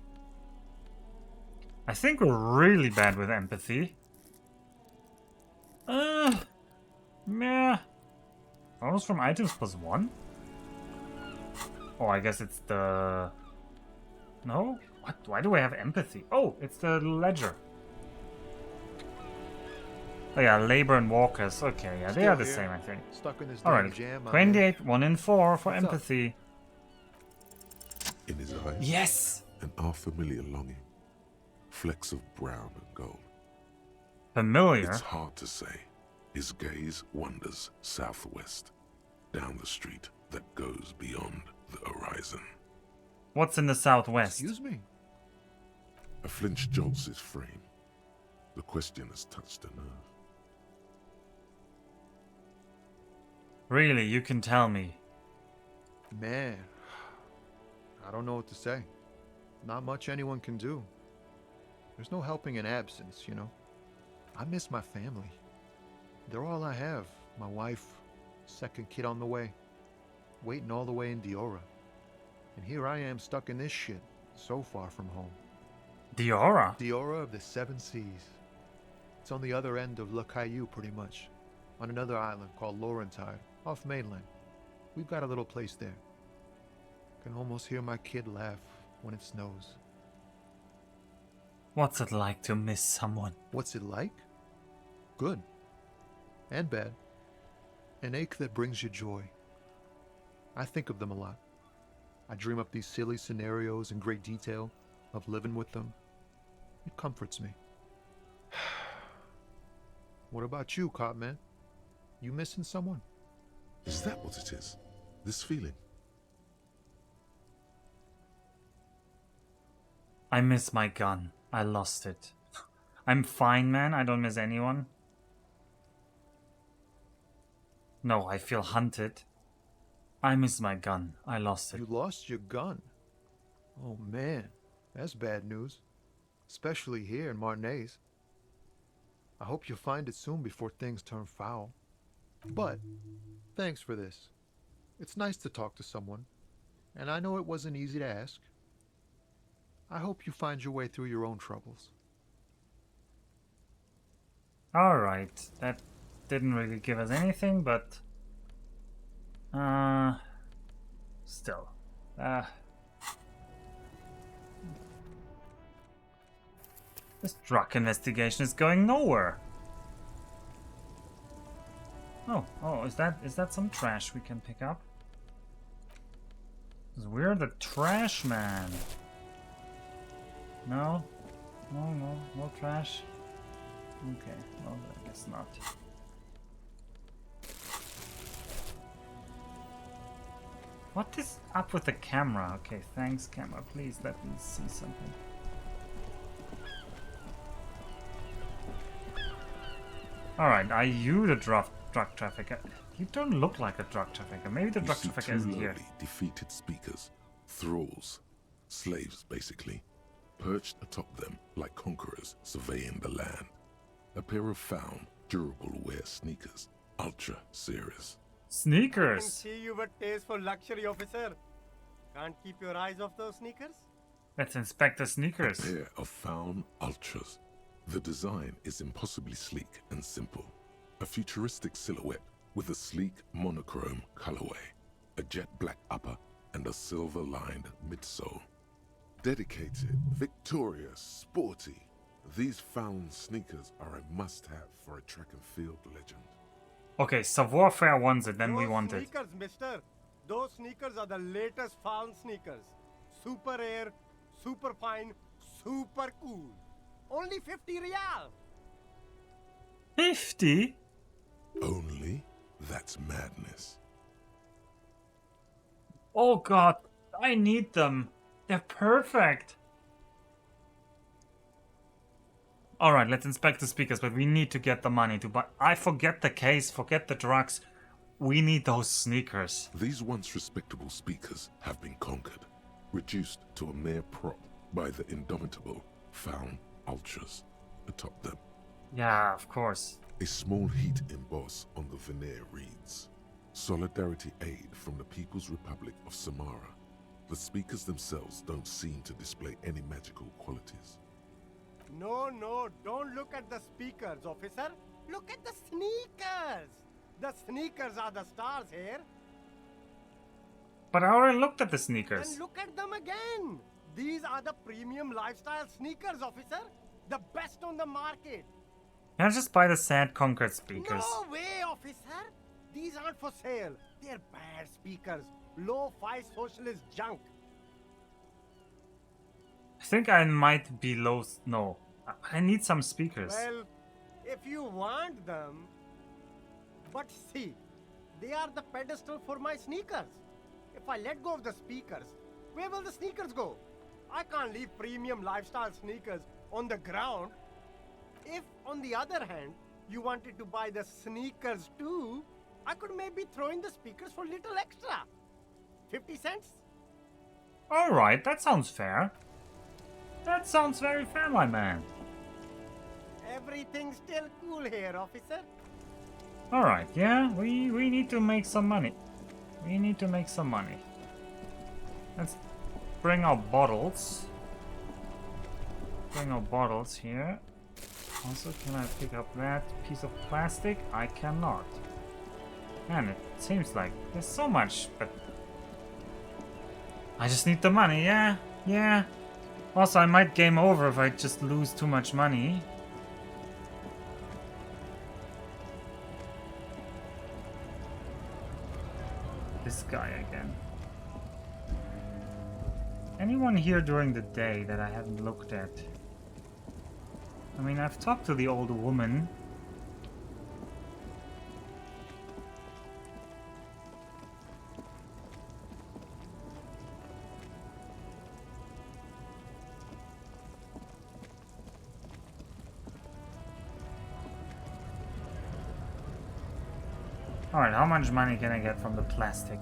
I think we're really bad with empathy. Meh. Bonus from items +1? Oh, I guess it's the... No? What? Why do I have empathy? Oh, it's the ledger. Oh yeah, labor and walkers. Okay, yeah, they Still are the here. same, I think. Stuck in this damn Alright, jam, my man. 28, 1 in 4 for What's up? empathy. In his eyes, Yes! an unfamiliar longing. Flecks of brown and gold. Familiar? It's hard to say. His gaze wanders southwest, down the street that goes beyond the horizon. What's in the southwest? Excuse me? A flinch jolts his frame. The question has touched a nerve. Really, you can tell me. Man, I don't know what to say. Not much anyone can do. There's no helping in absence, you know. I miss my family. They're all I have. My wife, second kid on the way, waiting all the way in Diora. And here I am stuck in this shit, so far from home. Diora? Diora of the Seven Seas. It's on the other end of Le Caillou, pretty much, on another island called Laurentide, off mainland. We've got a little place there. Can almost hear my kid laugh when it snows. What's it like to miss someone? What's it like? Good. And bad. An ache that brings you joy. I think of them a lot. I dream up these silly scenarios in great detail of living with them. It comforts me. What about you, Cop Man? You missing someone? Is that what it is? This feeling? I miss my gun. I lost it. I'm fine, man. I don't miss anyone. No, I feel hunted. I miss my gun. I lost it. You lost your gun? Oh man, that's bad news. Especially here in Martinez. I hope you'll find it soon before things turn foul. But, thanks for this. It's nice to talk to someone. And I know it wasn't easy to ask. I hope you find your way through your own troubles. Alright, that didn't really give us anything, but... Still. This drug investigation is going nowhere. Oh, is that some trash we can pick up? 'Cause we're the trash man. No, no trash. Okay, well, I guess not. What is up with the camera? Okay, thanks, camera. Please let me see something. Alright, are you the drug trafficker? You don't look like a drug trafficker. Maybe the drug trafficker isn't here. Defeated speakers, thralls, slaves basically, perched atop them like conquerors surveying the land. A pair of found, durable wear sneakers, ultra serious. Sneakers! I can see you with taste for luxury, officer. Can't keep your eyes off those sneakers? Let's inspect the sneakers. A pair of found ultras. The design is impossibly sleek and simple. A futuristic silhouette with a sleek monochrome colorway, a jet black upper, and a silver-lined midsole. Dedicated, victorious, sporty. These found sneakers are a must-have for a track and field legend. Okay, Savoir Faire wants it, then we want it. Sneakers, mister. Those sneakers are the latest found sneakers. Super air, super fine, super cool. Only 50 real. 50? Only? That's madness. Oh god, I need them. They're perfect. Alright, let's inspect the speakers, but we need to get the money to buy. I forget the case, forget the drugs. We need those sneakers. These once respectable speakers have been conquered, reduced to a mere prop by the indomitable found ultras atop them. Yeah, of course. A small heat emboss on the veneer reads, Solidarity Aid from the People's Republic of Samara. The speakers themselves don't seem to display any magical qualities. No, don't look at the speakers, officer. Look at the sneakers. The sneakers are the stars here. But I already looked at the sneakers. And look at them again. These are the premium lifestyle sneakers, officer. The best on the market. Can I just buy the sad Concord speakers? No way, officer. These aren't for sale. They're bad speakers. Low-fi socialist junk. I think I might be low. No, I need some speakers. Well, If you want them. But see, they are the pedestal for my sneakers. If I let go of the speakers, where will the sneakers go? I can't leave premium lifestyle sneakers on the ground. If, on the other hand, you wanted to buy the sneakers too, I could maybe throw in the speakers for little extra. 50 cents? Alright, that sounds fair. That sounds very fair, my man. Everything's still cool here, officer. Alright, yeah, we need to make some money. We need to make some money. Let's bring our bottles. Bring our bottles here. Also, can I pick up that piece of plastic? I cannot. Man, it seems like there's so much, but I just need the money, yeah, yeah. Also, I might game over if I just lose too much money. This guy again. Anyone here during the day that I haven't looked at? I mean, I've talked to the old woman. Alright, how much money can I get from the plastic?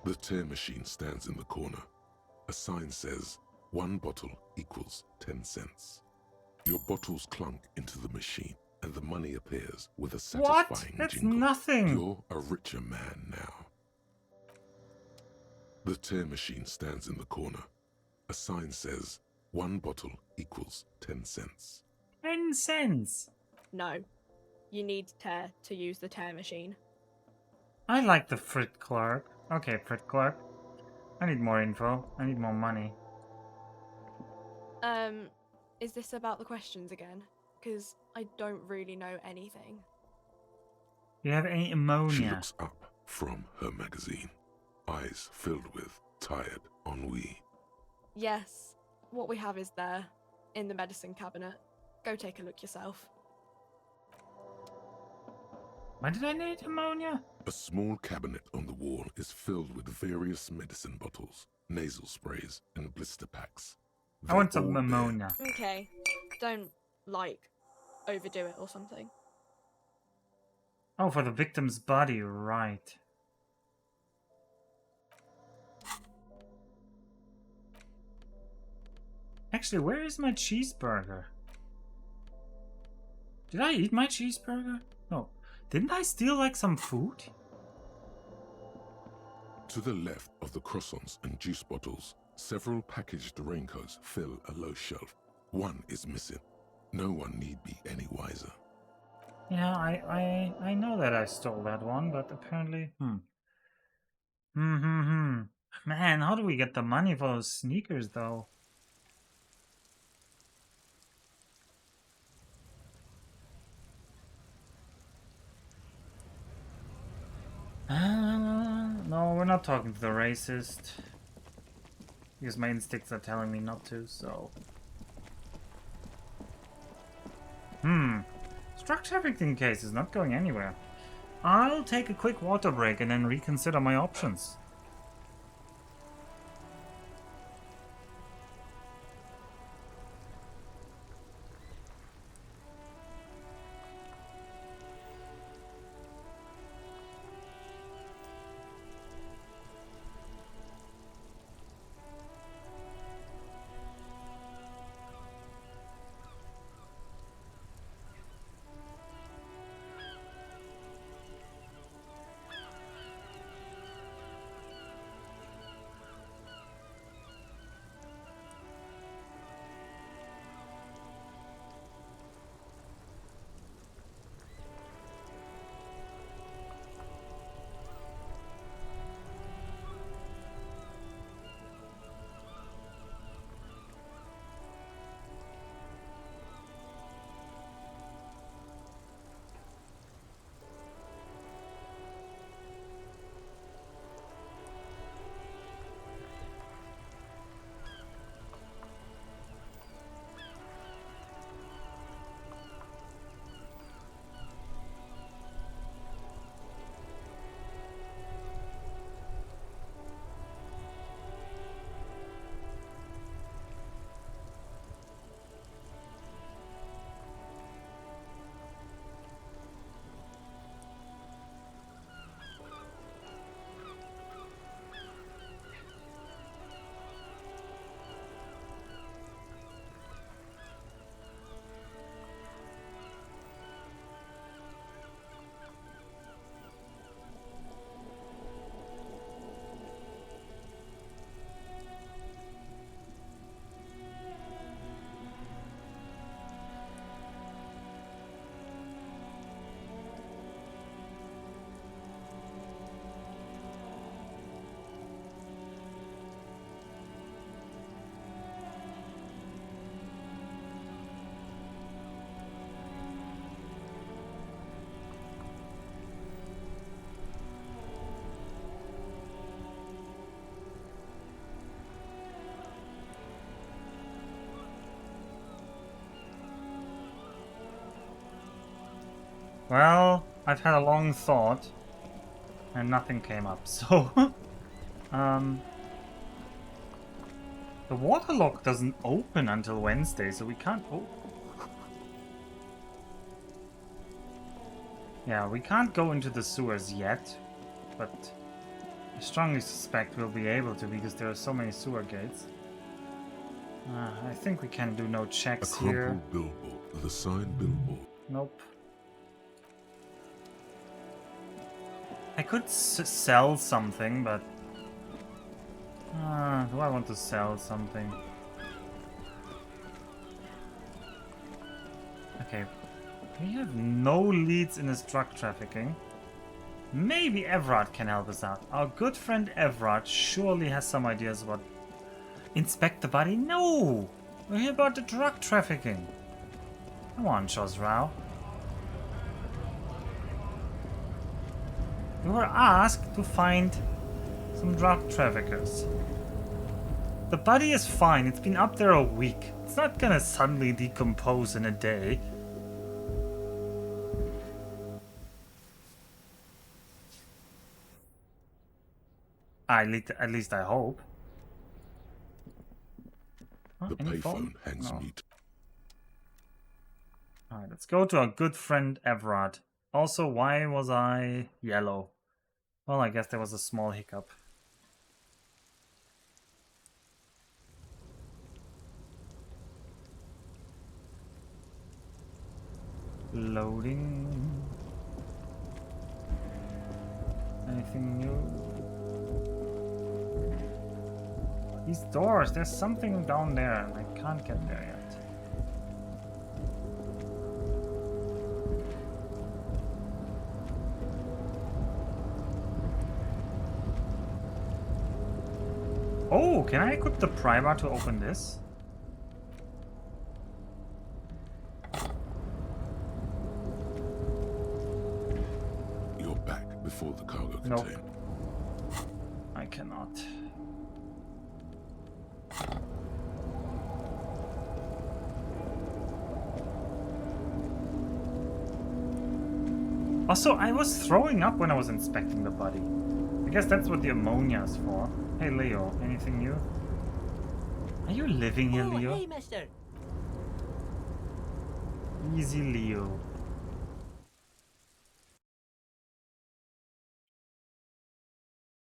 The tear machine stands in the corner. A sign says, 1 bottle equals 10 cents. Your bottles clunk into the machine, and the money appears with a satisfying That's jingle. nothing. You're a richer man now. The tear machine stands in the corner. A sign says, 1 bottle equals 10 cents. 10 cents? No. You need tear to use the tear machine. I like the Frit Clark. Okay, Frit Clark. I need more info. I need more money. Is this about the questions again? Because I don't really know anything. Do you have any She ammonia? looks up from her magazine, eyes filled with tired ennui. Yes, what we have is there, in the medicine cabinet. Go take a look yourself. Why did I need ammonia? A small cabinet on the wall is filled with various medicine bottles, nasal sprays, and blister packs. I want They some all bear ammonia. Okay, don't, overdo it or something. Oh, for the victim's body, right. Actually, where is my cheeseburger? Did I eat my cheeseburger? No. Didn't I steal, like, some food? To the left of the croissants and juice bottles, several packaged raincoats fill a low shelf. One is missing. No one need be any wiser. Yeah, I know that I stole that one, but apparently, Man, how do we get the money for those sneakers, though? No, we're not talking to the racist. Because my instincts are telling me not to, so... Structure everything case is not going anywhere. I'll take a quick water break and then reconsider my options. Well, I've had a long thought, and nothing came up, so... the waterlock doesn't open until Wednesday, so we can't... Oh. Yeah, we can't go into the sewers yet, but I strongly suspect we'll be able to because there are so many sewer gates. I think we can do no checks A here. crumpled billboard. The sign billboard. Nope. I could sell something, but... do I want to sell something? Okay. We have no leads in his drug trafficking. Maybe Everard can help us out. Our good friend Everard surely has some ideas about... Inspect the body? No! We're here about the drug trafficking. Come on, Chosrao. We were asked to find some drug traffickers. The body is fine. It's been up there a week. It's not gonna suddenly decompose in a day. At least I hope. Oh, The payphone hangs meat. Alright, let's go to our good friend Everard. Also, why was I yellow? Well, I guess there was a small hiccup. Loading. Anything new? These doors, there's something down there and I can't get there yet. Oh, can I equip the pry-bar to open this? You're back before the cargo Nope. container. I cannot. Also, I was throwing up when I was inspecting the body. I guess that's what the ammonia is for. Hey, Leo, anything new? Are you living here, Leo? Hey, mister. Easy, Leo.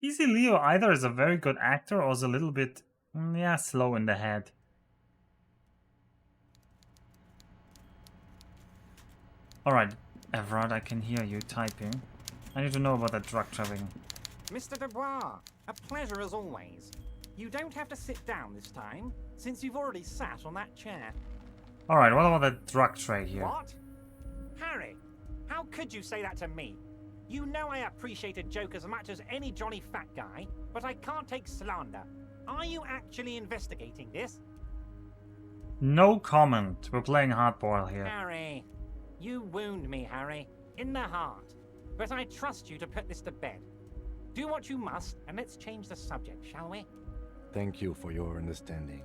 Easy Leo either is a very good actor or is a little bit, yeah, slow in the head. Alright, Everard, I can hear you typing. I need to know about that drug trafficking. Mr. Dubois, a pleasure as always. You don't have to sit down this time, since you've already sat on that chair. Alright, what about that drug trade here? What? Harry, how could you say that to me? You know I appreciate a joke as much as any jolly fat guy, but I can't take slander. Are you actually investigating this? No comment. We're playing hardball here. Harry, you wound me, Harry, in the heart. But I trust you to put this to bed. Do what you must, and let's change the subject, shall we? Thank you for your understanding.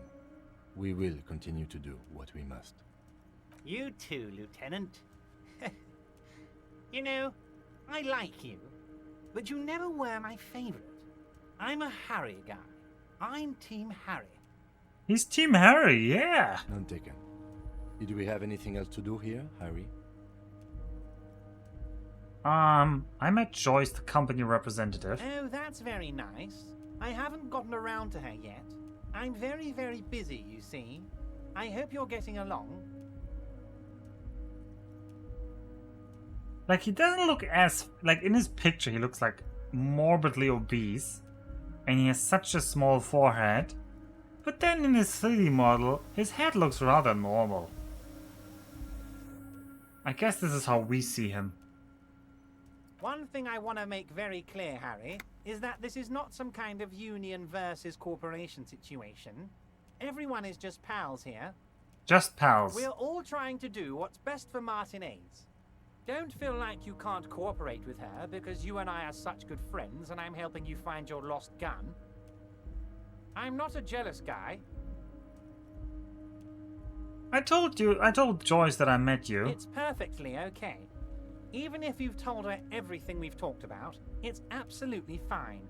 We will continue to do what we must. You too, Lieutenant. You know, I like you, but you never were my favorite. I'm a Harry guy. I'm Team Harry. He's Team Harry, yeah! None taken. Did we have anything else to do here, Harry? I met Joyce, the company representative. Oh, that's very nice. I haven't gotten around to her yet. I'm very, very busy, you see. I hope you're getting along. Like, he doesn't look as... Like, in his picture, he looks, like, morbidly obese. And he has such a small forehead. But then in his 3D model, his head looks rather normal. I guess this is how we see him. One thing I want to make very clear, Harry, is that this is not some kind of union versus corporation situation. Everyone is just pals here. Just pals. We're all trying to do what's best for Martinez. Don't feel like you can't cooperate with her because you and I are such good friends and I'm helping you find your lost gun. I'm not a jealous guy. I told Joyce that I met you. It's perfectly okay. Even if you've told her everything we've talked about, it's absolutely fine.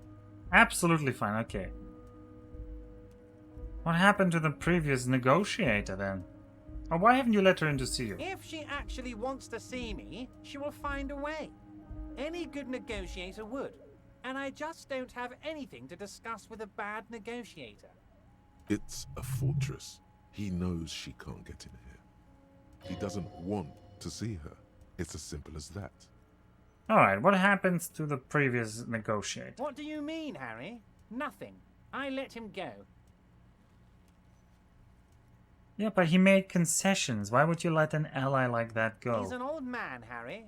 Absolutely fine, okay. What happened to the previous negotiator then? Or why haven't you let her in to see you? If she actually wants to see me, she will find a way. Any good negotiator would. And I just don't have anything to discuss with a bad negotiator. It's a fortress. He knows she can't get in here. He doesn't want to see her. It's as simple as that. Alright, what happens to the previous negotiator? What do you mean, Harry? Nothing. I let him go. Yeah, but he made concessions. Why would you let an ally like that go? He's an old man, Harry.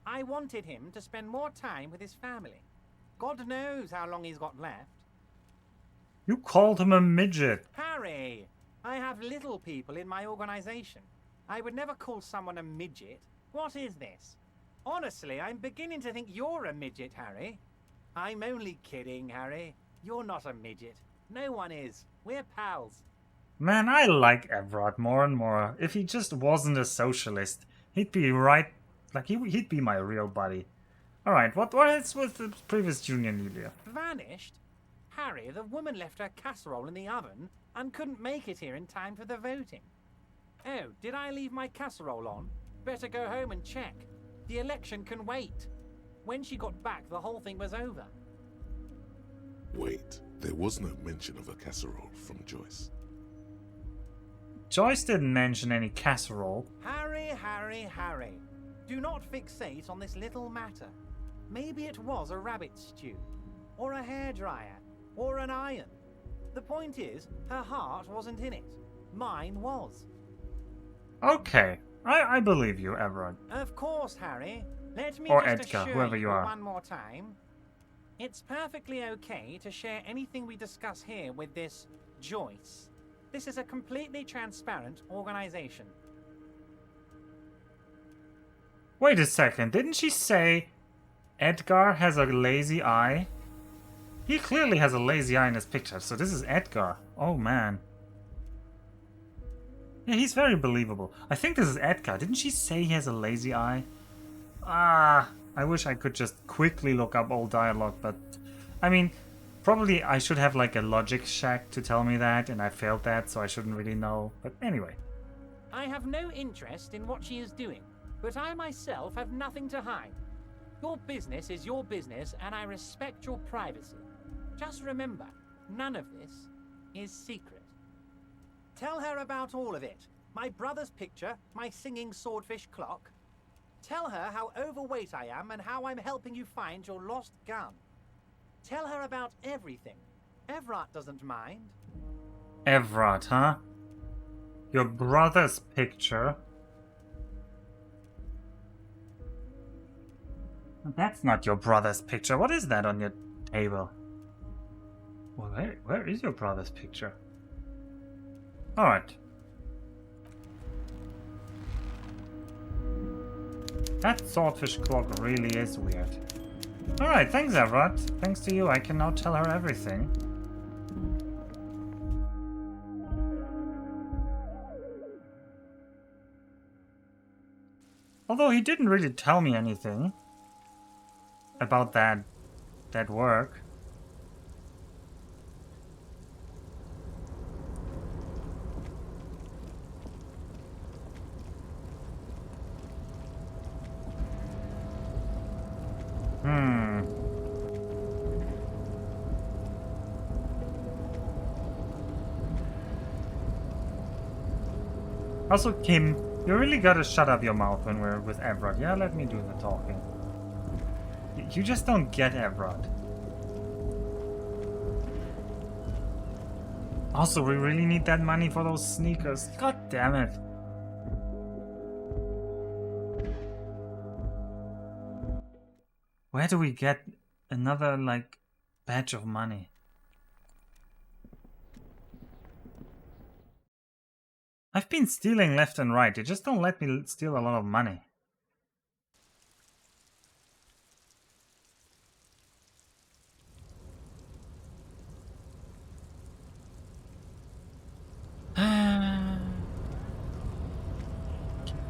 I wanted him to spend more time with his family. God knows how long he's got left. You called him a midget. Harry, I have little people in my organization. I would never call someone a midget. What is this? Honestly, I'm beginning to think you're a midget, Harry. I'm only kidding, Harry. You're not a midget. No one is. We're pals. Man, I like Everard more and more. If he just wasn't a socialist, he'd be right. Like, he'd be my real buddy. Alright, what is with the previous junior Nelia? Vanished? Harry, the woman left her casserole in the oven and couldn't make it here in time for the voting. Oh, did I leave my casserole on? Better go home and check. The election can wait. When she got back, the whole thing was over. Wait, there was no mention of a casserole from Joyce. Joyce didn't mention any casserole. Harry, Harry, Harry. Do not fixate on this little matter. Maybe it was a rabbit stew, or a hairdryer, or an iron. The point is, her heart wasn't in it. Mine was. Okay, I believe you, Everard. Of course, Harry. Let me Or just Edgar, assure whoever you you are. one more time. It's perfectly okay to share anything we discuss here with this Joyce. This is a completely transparent organization. Wait a second, didn't she say Edgar has a lazy eye? He clearly has a lazy eye in his picture, so this is Edgar. Oh man. Yeah, he's very believable. I think this is Edgar. Didn't she say he has a lazy eye? Ah, I wish I could just quickly look up old dialogue, but I mean, probably I should have like a logic check to tell me that, and I failed that, so I shouldn't really know. But anyway. I have no interest in what she is doing, but I myself have nothing to hide. Your business is your business, and I respect your privacy. Just remember, none of this is secret. Tell her about all of it. My brother's picture, my singing swordfish clock. Tell her how overweight I am and how I'm helping you find your lost gun. Tell her about everything. Everard doesn't mind. Everard, huh? Your brother's picture? That's not your brother's picture. What is that on your table? Well, where is your brother's picture? Alright. That swordfish clock really is weird. Alright, thanks Everard. Thanks to you, I can now tell her everything. Although he didn't really tell me anything about that work. Also, Kim, you really gotta shut up your mouth when we're with Everard. Yeah, let me do the talking. You just don't get Everard. Also, we really need that money for those sneakers. God damn it. Where do we get another, like, batch of money? I've been stealing left and right. You just don't let me steal a lot of money.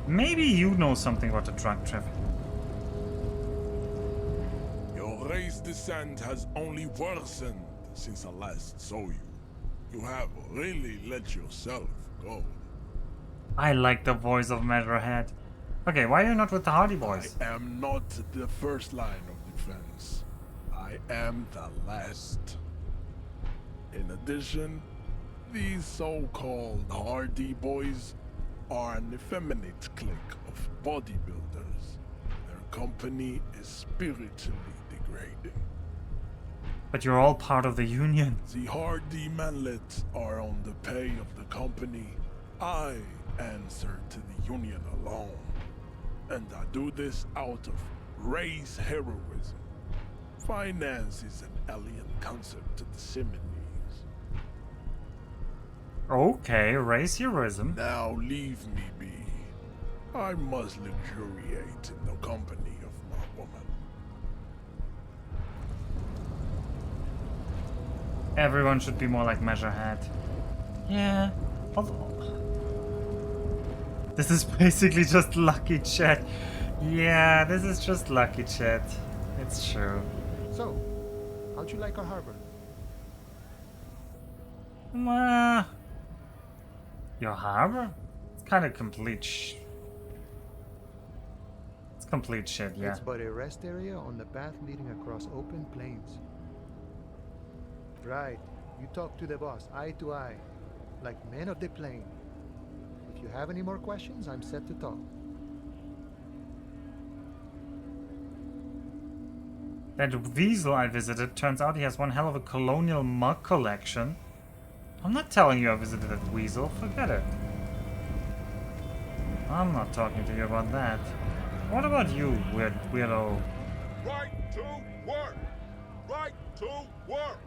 Maybe you know something about the drug trafficking. Ray's descent has only worsened since I last saw you. You have really let yourself go. I like the voice of Measure-Head. Okay, why are you not with the Hardy Boys? I am not the first line of defense. I am the last. In addition, these so-called Hardy Boys are an effeminate clique of bodybuilders. Their company is spiritually degrading. But you're all part of the Union. The Hardy Manlets are on the pay of the company. I answer to the Union alone. And I do this out of Ray's heroism. Finance is an alien concept to the Simonies. Okay, race heroism. Now leave me be. I must luxuriate in the company of my woman. Everyone should be more like Measure-Head. Yeah. This is basically just lucky chat. Yeah, this is just lucky chat. It's true. So, how'd you like our harbor? Your harbor? It's kind of complete It's complete shit, yeah. It's but a rest area on the path leading across open plains. Right. You talk to the boss, eye to eye, like men of the plain. If you have any more questions, I'm set to talk. That weasel I visited, turns out he has one hell of a colonial mug collection. I'm not telling you I visited that weasel, forget it. I'm not talking to you about that. What about you, weirdo? Right to work! Right to work!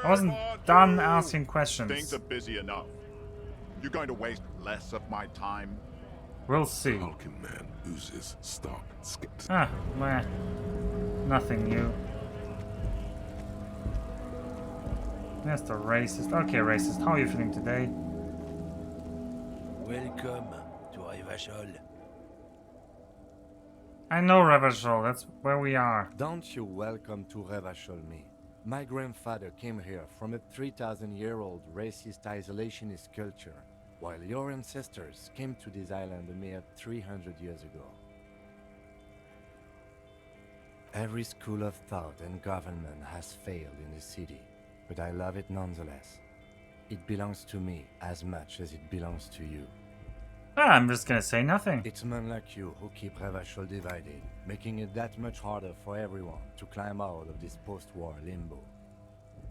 I wasn't done asking questions. Things are busy enough. You're going to waste less of my time? We'll see. Falcon Man oozes stark skepticism. Ah, meh. Nothing new. There's the racist. Okay, racist. How are you feeling today? Welcome to Revachol. I know Revachol. That's where we are. Don't you welcome to Revachol me. My grandfather came here from a 3,000-year-old racist isolationist culture, while your ancestors came to this island a mere 300 years ago. Every school of thought and government has failed in the city, but I love it nonetheless. It belongs to me as much as it belongs to you. Ah, I'm just gonna say nothing. It's men like you who keep Revachol divided, making it that much harder for everyone to climb out of this post-war limbo.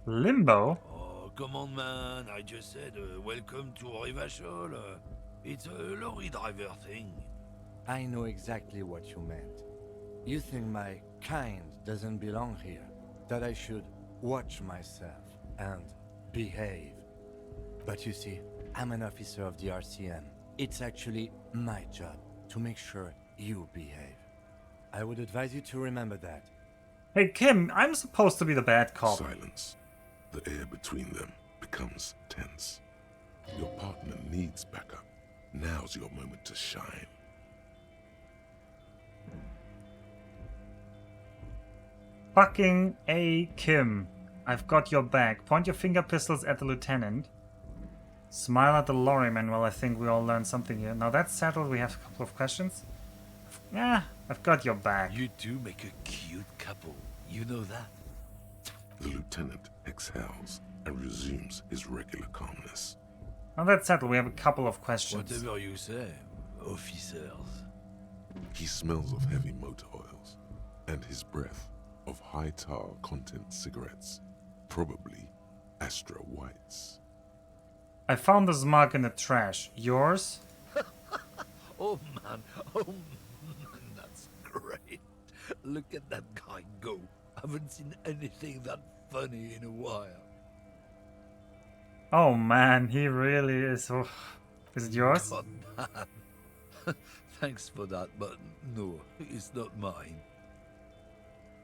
Limbo? Oh, come on, man. I just said welcome to Revachol. It's a lorry driver thing. I know exactly what you meant. You think my kind doesn't belong here, that I should watch myself and behave. But you see, I'm an officer of the RCM. It's actually my job to make sure you behave. I would advise you to remember that. Hey, Kim, I'm supposed to be the bad cop. Silence. The air between them becomes tense. Your partner needs backup. Now's your moment to shine. Fucking A, Kim. I've got your back. Point your finger pistols at the lieutenant. Smile at the lorryman. Well, I think we all learned something here. Now that's settled. We have a couple of questions. Yeah, I've got your back. You do make a cute couple. You know that? The lieutenant exhales and resumes his regular calmness. Now that's settled. We have a couple of questions. Whatever you say, officers. He smells of heavy motor oils and his breath of high tar content cigarettes, probably Astra Whites. I found this mug in the trash. Yours? Oh man, that's great. Look at that guy go. Haven't seen anything that funny in a while. Oh man, he really is. Oh. Is it yours? God damn. Thanks for that, but no, it's not mine.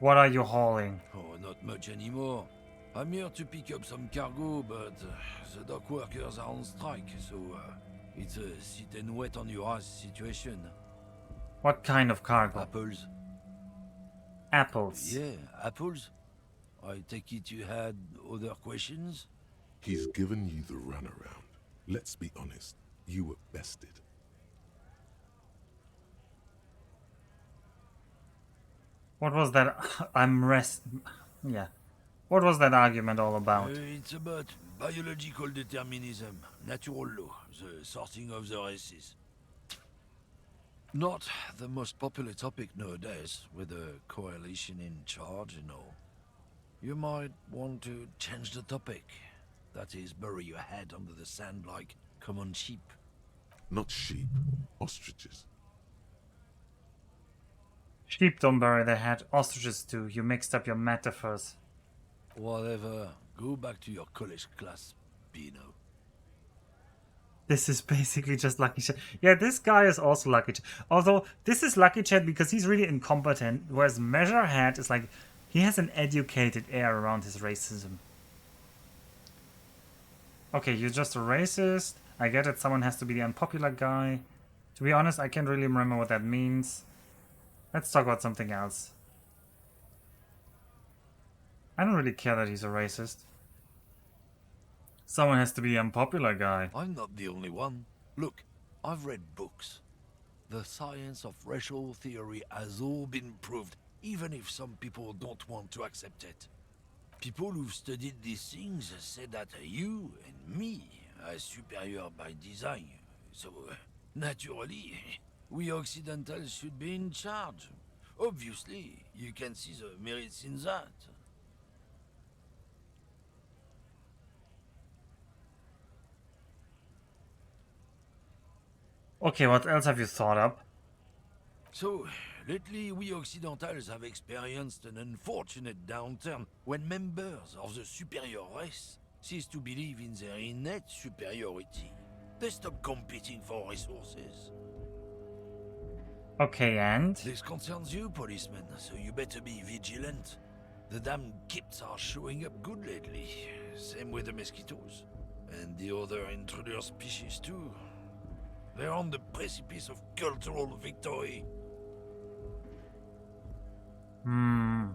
What are you hauling? Oh, not much anymore. I'm here to pick up some cargo, but the dock workers are on strike, so it's a sit and wait on your ass situation. What kind of cargo? Apples. Apples. Yeah, apples. I take it you had other questions? He's given you the runaround. Let's be honest, you were bested. What was that? Yeah. What was that argument all about? It's about biological determinism, natural law, the sorting of the races. Not the most popular topic nowadays, with the coalition in charge and all. You might want to change the topic. That is, bury your head under the sand like common sheep. Not sheep, ostriches. Sheep don't bury their head, ostriches do. You mixed up your metaphors. Whatever. Go back to your college class, Pino. This is basically just Lucky Chad. Yeah, this guy is also Lucky Chad. Although, this is Lucky Chad because he's really incompetent, whereas Measurehead is like, he has an educated air around his racism. Okay, you're just a racist. I get it, someone has to be the unpopular guy. To be honest, I can't really remember what that means. Let's talk about something else. I don't really care that he's a racist. Someone has to be the unpopular guy. I'm not the only one. Look, I've read books. The science of racial theory has all been proved, even if some people don't want to accept it. People who've studied these things say that you and me are superior by design. So, naturally, we Occidentals should be in charge. Obviously, you can see the merits in that. Okay, what else have you thought up? So, lately we Occidentals have experienced an unfortunate downturn when members of the superior race cease to believe in their innate superiority. They stop competing for resources. Okay, and? This concerns you, policeman, so you better be vigilant. The damn kips are showing up good lately. Same with the mosquitoes. And the other intruder species too. They're on the precipice of cultural victory.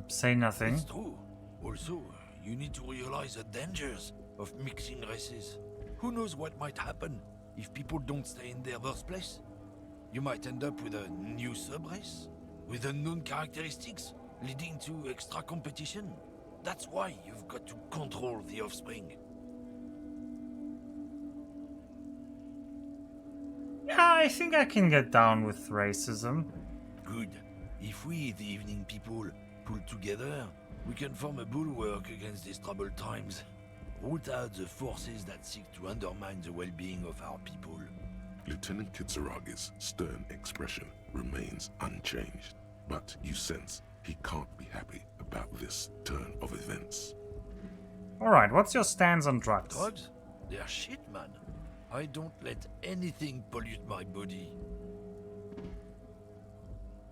Say nothing. It's true. Also, you need to realize the dangers of mixing races. Who knows what might happen if people don't stay in their birthplace? You might end up with a new sub-race, with unknown characteristics, leading to extra competition. That's why you've got to control the offspring. Yeah, I think I can get down with racism. Good. If we, the evening people, pull together, we can form a bulwark against these troubled times. Root out the forces that seek to undermine the well-being of our people. Lieutenant Kitsuragi's stern expression remains unchanged, but you sense he can't be happy about this turn of events. Alright, what's your stance on drugs? Drugs? They're shit, man. I don't let anything pollute my body.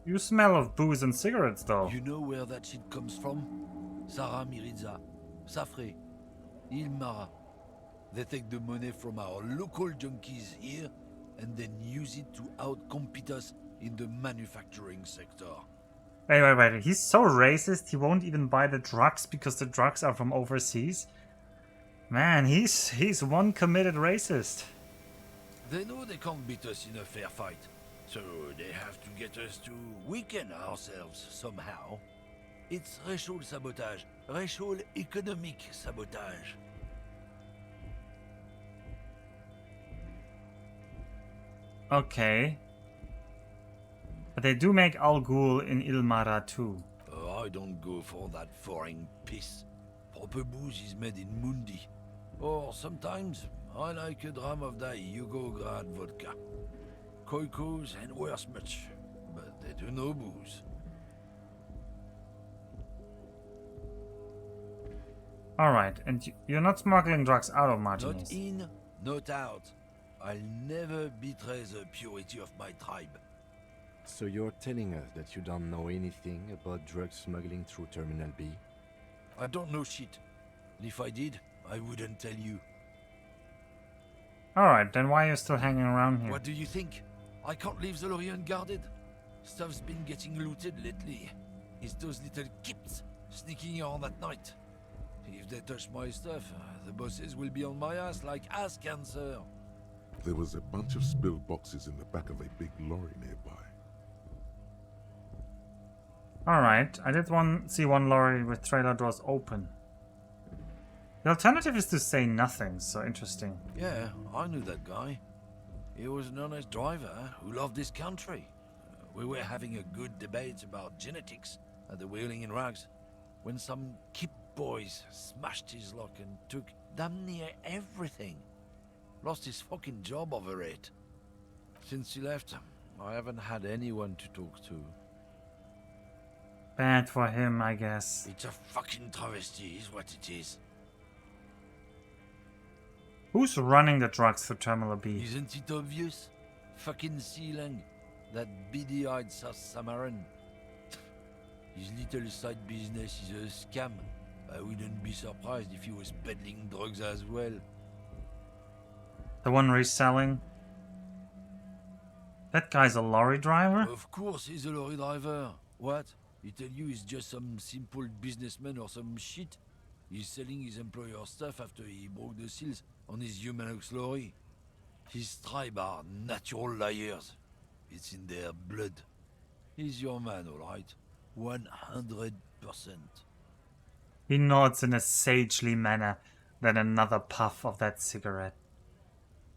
You smell of booze and cigarettes, though. You know where that shit comes from? Sarah Miriza, Safre, Ilmara. They take the money from our local junkies here and then use it to outcompete us in the manufacturing sector. Wait. He's so racist he won't even buy the drugs because the drugs are from overseas? Man, he's one committed racist. They know they can't beat us in a fair fight, so they have to get us to weaken ourselves somehow. It's racial sabotage, racial economic sabotage. Okay. But they do make Al Ghul in Ilmara too. Oh, I don't go for that foreign piss. Proper booze is made in Mundi. Or sometimes, I like a dram of that Yugograd vodka. Koikos and worse much, but they do no booze. Alright, and you're not smuggling drugs out of Martinez? Not in, not out. I'll never betray the purity of my tribe. So you're telling us that you don't know anything about drug smuggling through Terminal B? I don't know shit. And if I did, I wouldn't tell you. Alright, then why are you still hanging around here? What do you think? I can't leave the Lorient guarded. Stuff's been getting looted lately. It's those little kips sneaking around at night. If they touch my stuff, the bosses will be on my ass like ass cancer. There was a bunch of spilled boxes in the back of a big lorry nearby. Alright, I did see one lorry with trailer doors open. The alternative is to say nothing, so interesting. Yeah, I knew that guy. He was an honest driver who loved this country. We were having a good debate about genetics at the Wheeling in Rags when some kip boys smashed his luck and took damn near everything. Lost his fucking job over it. Since he left, I haven't had anyone to talk to. Bad for him, I guess. It's a fucking travesty, is what it is. Who's running the drugs through Terminal B? Isn't it obvious? Fucking Sealang, that beady-eyed South Samaran. His little side business is a scam. I wouldn't be surprised if he was peddling drugs as well. The one reselling? That guy's a lorry driver? Of course he's a lorry driver. What? He tell you he's just some simple businessman or some shit? He's selling his employer stuff after he broke the seals on his Humanox lorry. His tribe are natural liars. It's in their blood. He's your man, alright? 100%. He nods in a sagely manner, then another puff of that cigarette.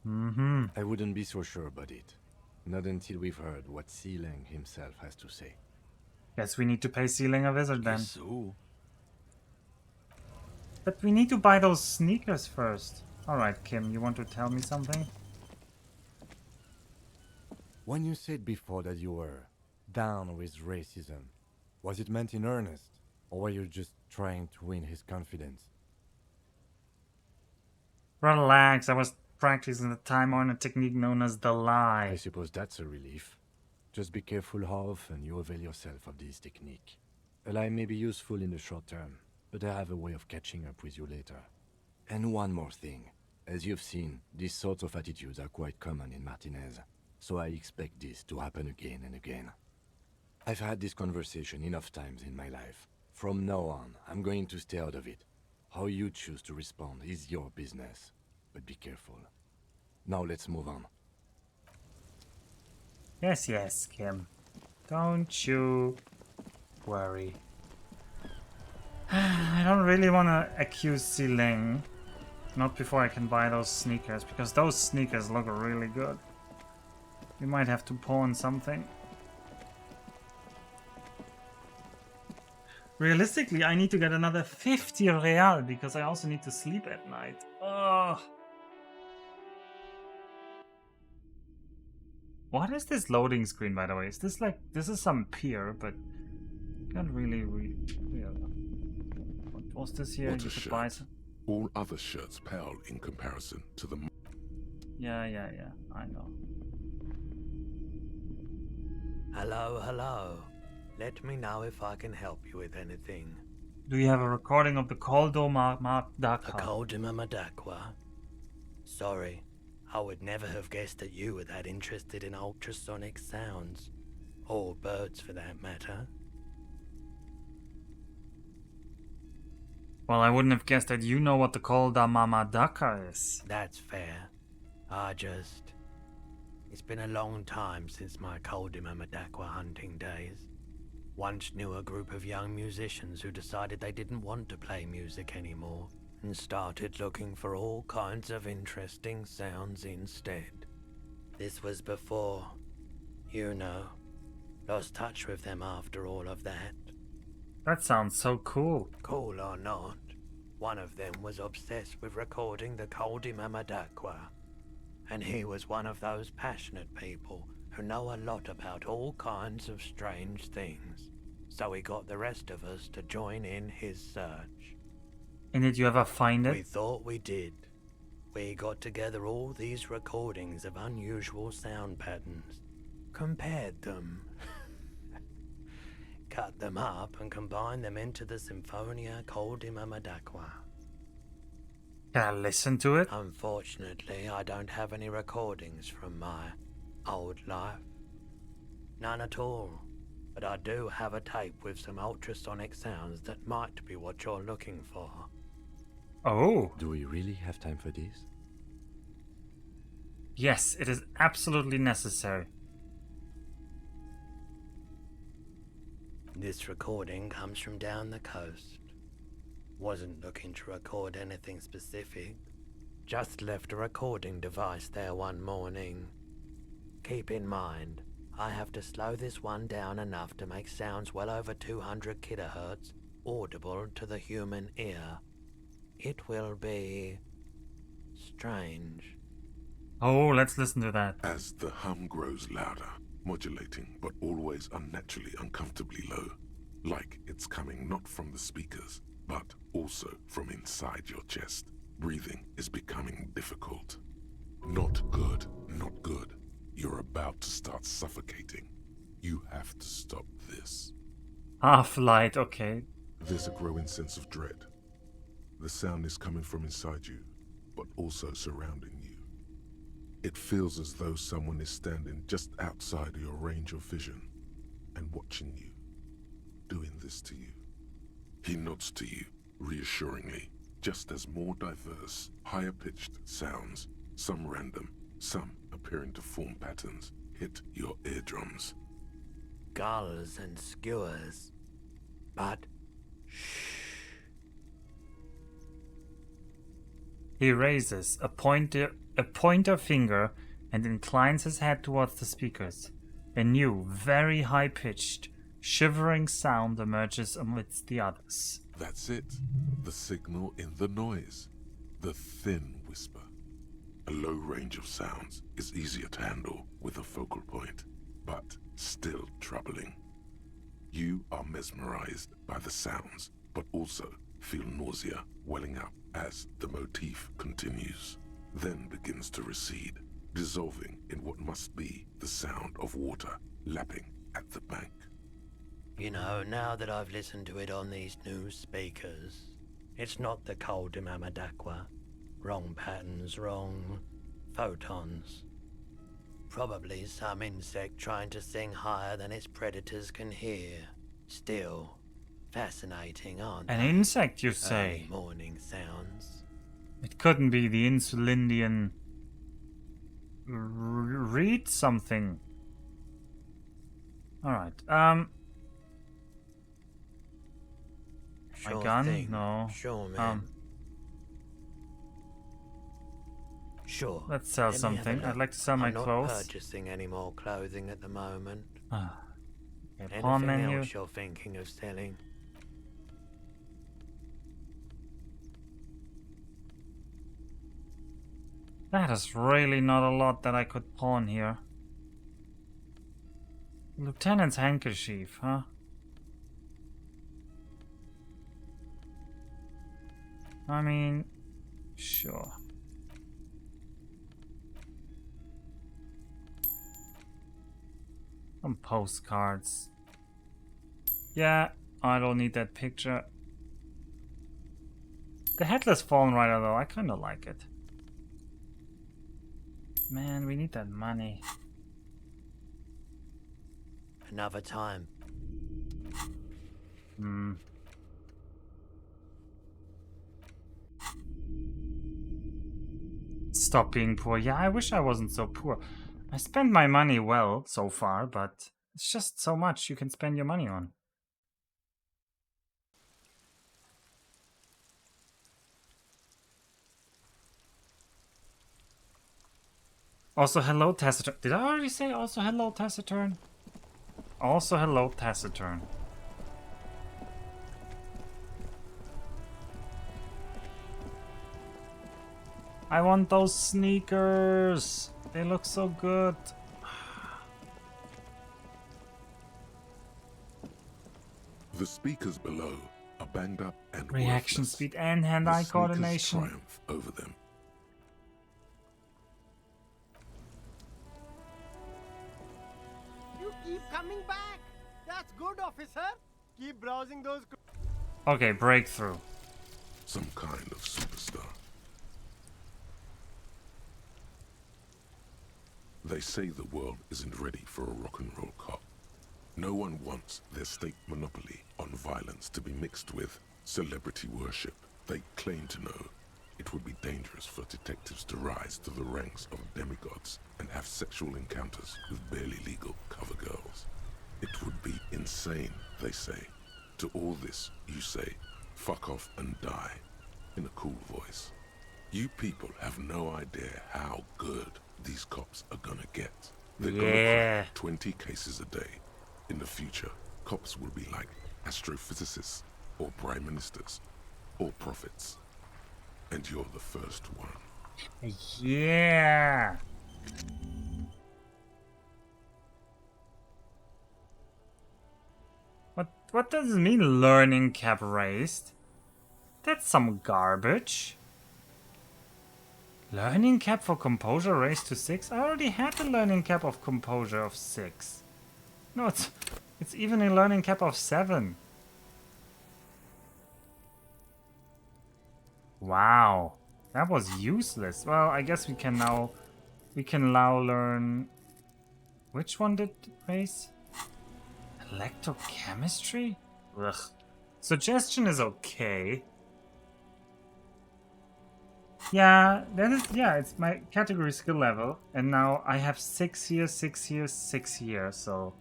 I wouldn't be so sure about it. Not until we've heard what Sealang himself has to say. Guess we need to pay Sealang a visit then. So? But we need to buy those sneakers first. Alright, Kim, you want to tell me something? When you said before that you were down with racism, was it meant in earnest? Or were you just trying to win his confidence? Relax, I was practicing the time-honored technique known as the lie. I suppose that's a relief. Just be careful how often you avail yourself of this technique. A lie may be useful in the short term, but I have a way of catching up with you later. And one more thing. As you've seen, these sorts of attitudes are quite common in Martinez, so I expect this to happen again and again. I've had this conversation enough times in my life. From now on, I'm going to stay out of it. How you choose to respond is your business, but be careful. Now let's move on. Yes, yes, Kim. Don't you worry. I don't really want to accuse Sealang. Not before I can buy those sneakers, because those sneakers look really good. We might have to pawn something. Realistically, I need to get another 50 real, because I also need to sleep at night. Ugh. What is this loading screen, by the way? Is this like... This is some pier, but... Can't really read... What was this here? What You a could shirt. buy some... All other shirts pale in comparison to the... Yeah, I know. Hello, hello. Let me know if I can help you with anything. Do you have a recording of the Koldo Madakwa? Koldima Madakwa? Sorry, I would never have guessed that you were that interested in ultrasonic sounds. Or birds, for that matter. Well, I wouldn't have guessed that you know what the Kolda Mamadaka is. That's fair. It's been a long time since my Koldima Madakwa hunting days. Once knew a group of young musicians who decided they didn't want to play music anymore and started looking for all kinds of interesting sounds instead. This was before, you know, lost touch with them after all of that. That sounds so cool. Cool or not, one of them was obsessed with recording the Koldima Madakwa. And he was one of those passionate people who know a lot about all kinds of strange things. So he got the rest of us to join in his search. And did you ever find it? We thought we did. We got together all these recordings of unusual sound patterns, compared them, cut them up and combined them into the Symphonia Koldima Madakwa. Can I listen to it? Unfortunately, I don't have any recordings from my old life. None at all. but I do have a tape with some ultrasonic sounds that might be what you're looking for. Oh. Do we really have time for this? Yes, it is absolutely necessary. This recording comes from down the coast. Wasn't looking to record anything specific. Just left a recording device there one morning. Keep in mind, I have to slow this one down enough to make sounds well over 200 kilohertz audible to the human ear. It will be strange. Oh, let's listen to that. As the hum grows louder, modulating but always unnaturally uncomfortably low, like it's coming not from the speakers, but also from inside your chest. Breathing is becoming difficult. Not good, not good. You're about to start suffocating. You have to stop this. Half-light, okay. There's a growing sense of dread. The sound is coming from inside you, but also surrounding you. It feels as though someone is standing just outside your range of vision and watching you, doing this to you. He nods to you, reassuringly, just as more diverse, higher-pitched sounds, some random, some appearing to form patterns, hit your eardrums. Gulls and skewers. But He raises a pointer finger and inclines his head towards the speakers. A new, very high-pitched, shivering sound emerges amidst the others. That's it. The signal in the noise. The thin whisper. A low range of sounds is easier to handle with a focal point, but still troubling. You are mesmerized by the sounds, but also feel nausea welling up as the motif continues, then begins to recede, dissolving in what must be the sound of water lapping at the bank. you know, now that I've listened to it on these new speakers, it's not the cold Imamadakwa. Wrong patterns, wrong photons. Probably some insect trying to sing higher than its predators can hear. Still, fascinating, aren't An they? insect, you say? Early morning sounds. It couldn't be the Insulindian... read something. Alright, Sure my gun? thing. No. Sure, man. Sure. Let's sell Let me have a something. look. I'd like to sell my I'm not clothes. purchasing any more clothing at the moment. Okay, pawn Anything menu. else you're thinking of selling? That is really not a lot that I could pawn here. Lieutenant's handkerchief, huh? I mean, sure. Some postcards. Yeah, I don't need that picture. The headless fallen rider though, I kinda like it. Man, we need that money. Another time. Stop being poor. Yeah, I wish I wasn't so poor. I spend my money well so far, but it's just so much you can spend your money on. Also, hello, Taciturn. Did I already say also hello, Taciturn? Also, hello, Taciturn. I want those sneakers. They look so good. The speakers below are banged up and Reaction worthless. speed and hand-eye The sneakers coordination. triumph over them. You keep coming back. That's good, officer. Keep browsing those. Okay, breakthrough. Some kind of superstar. They say the world isn't ready for a rock and roll cop. No one wants their state monopoly on violence to be mixed with celebrity worship. They claim to know. It would be dangerous for detectives to rise to the ranks of demigods and have sexual encounters with barely legal cover girls. It would be insane, they say. To all this, you say, fuck off and die, in a cool voice. You people have no idea how good these cops are gonna get. They're gonna crack 20 cases a day. In the future, cops will be like astrophysicists, or prime ministers, or prophets. And you're the first one. Yeah. What does it mean, learning cap raised? That's some garbage. Learning cap for composure raised to 6? I already had the learning cap of composure of 6. No, it's even a learning cap of 7. Wow, that was useless. Well, I guess we can now learn. Which one did it raise? Electrochemistry? Ugh. Suggestion is okay. Yeah, it's my category skill level, and now I have 6 years, 6 years, 6 years, so...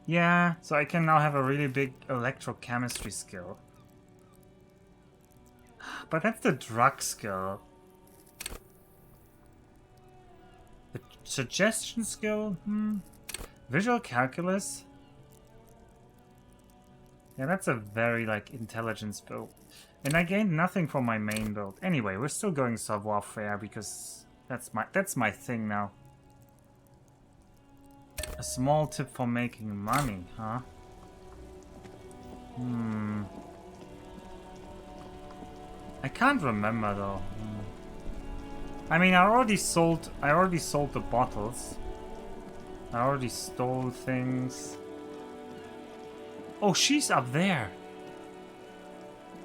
Yeah, so I can now have a really big electrochemistry skill. But that's the drug skill. The suggestion skill? Visual calculus? Yeah, that's a very, like, intelligence build. And I gained nothing from my main build. Anyway, we're still going savoir-faire because that's my thing now. A small tip for making money, huh? I can't remember though. I mean, I already sold the bottles. I already stole things. Oh, she's up there.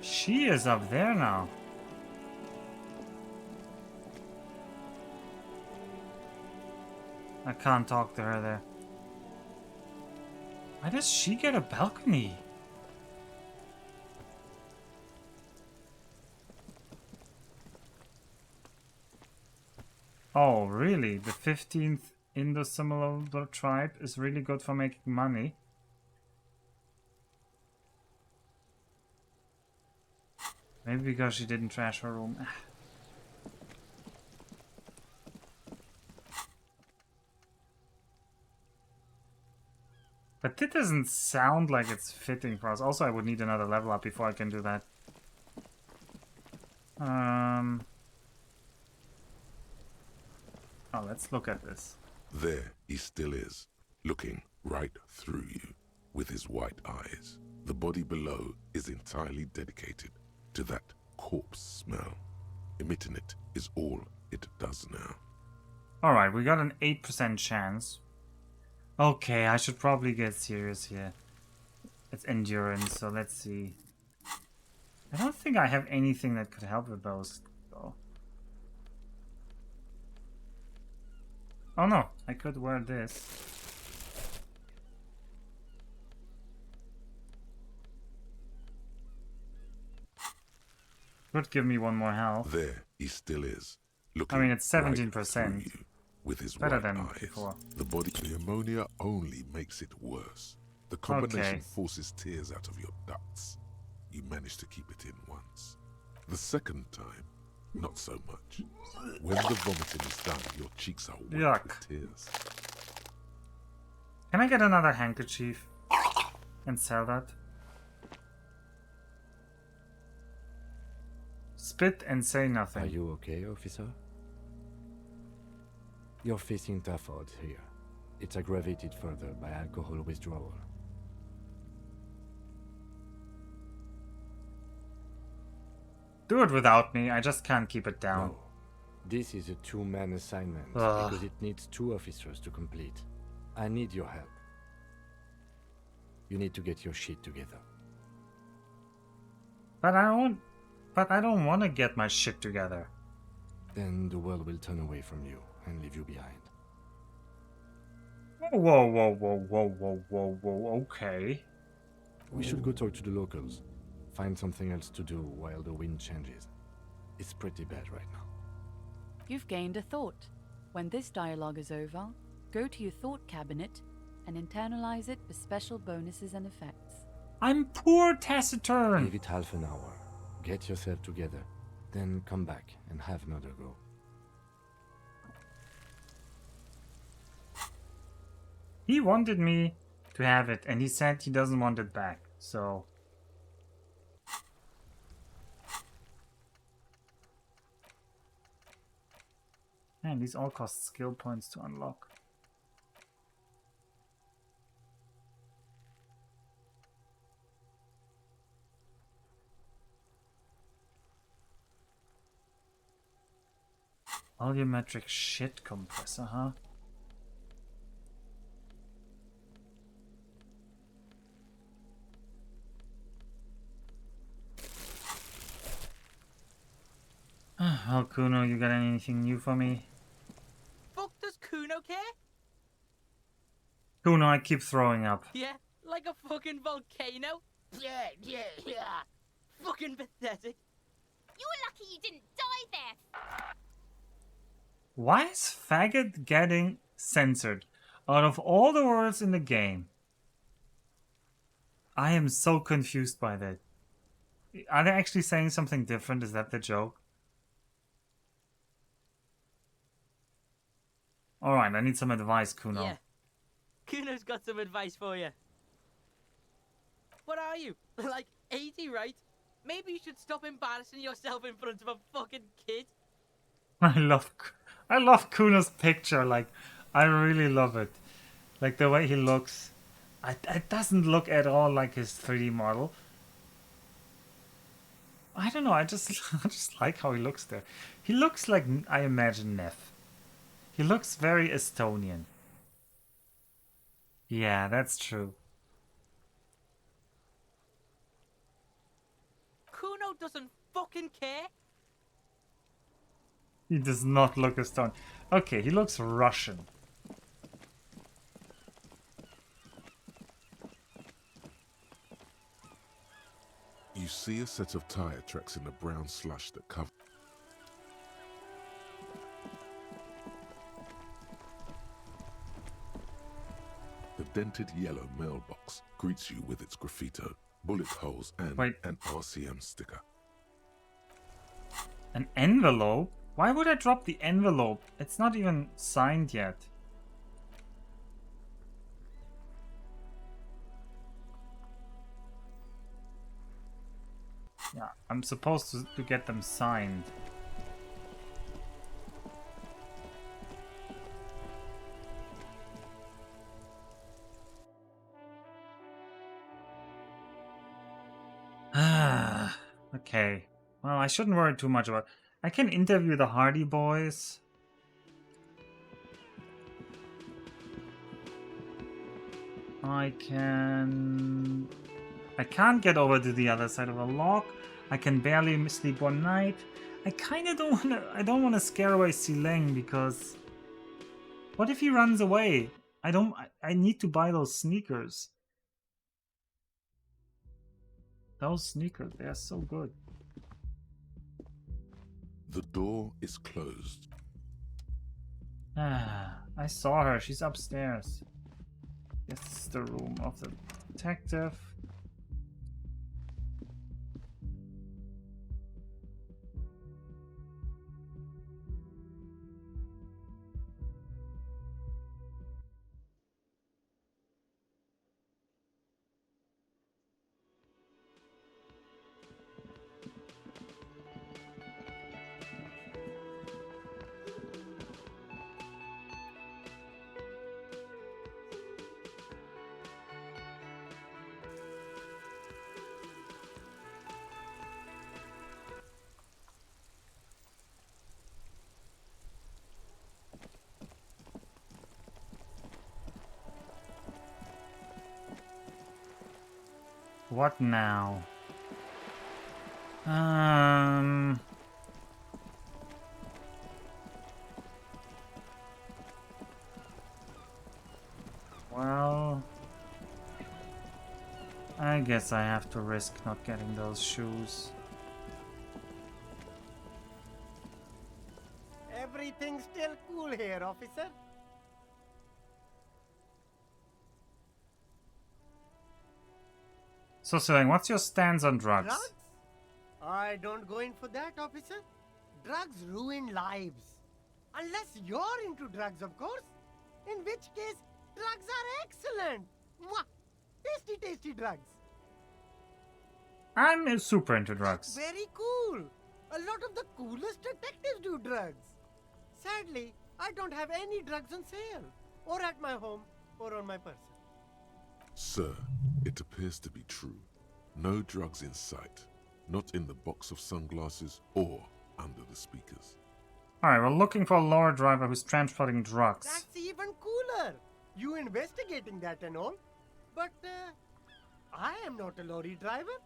She is up there now. I can't talk to her there. Why does she get a balcony? Oh, really? The 15th Indo-Similar tribe is really good for making money? Maybe because she didn't trash her room. But that doesn't sound like it's fitting for us. Also, I would need another level up before I can do that. Oh, let's look at this. There he still is, looking right through you with his white eyes. The body below is entirely dedicated to that corpse smell. Emitting it is all it does now. Alright, we got an 8% chance. Okay, I should probably get serious here. It's endurance, so let's see. I don't think I have anything that could help with those, though. Oh no, I could wear this. Could give me one more health. There he still is, looking I mean, it's 17%. right through you with his Better white than eyes. before. The ammonia only makes it worse. The combination forces tears out of your ducts. You managed to keep it in once. The second time, not so much. When the vomiting is done, your cheeks are wet with tears. Can I get another handkerchief and sell that? Spit and say nothing. Are you okay, officer? You're facing tough odds here. It's aggravated further by alcohol withdrawal. Do it without me, I just can't keep it down. No. This is a two-man assignment because it needs 2 officers to complete. I need your help. You need to get your shit together. But I don't want to get my shit together. Then the world will turn away from you and leave you behind. Whoa, whoa, whoa, whoa, whoa, whoa, whoa, okay. We should go talk to the locals. Find something else to do while the wind changes. It's pretty bad right now. You've gained a thought. When this dialogue is over, go to your thought cabinet and internalize it with special bonuses and effects. I'm poor taciturn. Give it half an hour. Get yourself together. Then come back and have another go. He wanted me to have it, and he said he doesn't want it back, so... Man, these all cost skill points to unlock. Volumetric shit compressor, huh? Well, Kuno, you got anything new for me? Fuck does Kuno care? Kuno, I keep throwing up. Yeah, like a fucking volcano? Yeah. Fucking pathetic. You're lucky you didn't die there. Why is faggot getting censored out of all the words in the game? I am so confused by that. Are they actually saying something different? Is that the joke? Alright, I need some advice, Kuno. Yeah. Kuno's got some advice for you. What are you? Like 80, right? Maybe you should stop embarrassing yourself in front of a fucking kid. I love Kuno's picture. Like, I really love it. Like the way he looks. It doesn't look at all like his 3D model. I don't know. I just like how he looks there. He looks like, I imagine, Neff. He looks very Estonian. Yeah, that's true. Kuno doesn't fucking care. He does not look Estonian. Okay, he looks Russian. You see a set of tire tracks in the brown slush that cover. The dented yellow mailbox greets you with its graffito, bullet holes, and an RCM sticker. An envelope? Why would I drop the envelope? It's not even signed yet. Yeah, I'm supposed to get them signed. Okay. Well, I shouldn't worry too much about it. I can interview the Hardy Boys. I can't get over to the other side of the lock. I can barely sleep one night. I kinda don't wanna scare away Sileng because what if he runs away? I need to buy those sneakers. Those sneakers, they are so good. The door is closed. I saw her. She's upstairs. This is the room of the detective. What now? Well, I guess I have to risk not getting those shoes. Everything's still cool here, officer. So, Silang, what's your stance on drugs? Drugs? I don't go in for that, officer. Drugs ruin lives. Unless you're into drugs, of course. In which case, drugs are excellent. Mwah! Tasty, tasty drugs. I'm super into drugs. Very cool. A lot of the coolest detectives do drugs. Sadly, I don't have any drugs on sale. Or at my home, or on my person. Sir, it appears to be true. No drugs in sight. Not in the box of sunglasses or under the speakers. Alright, we're looking for a lorry driver who's transporting drugs. That's even cooler. You investigating that and all. But, I am not a lorry driver.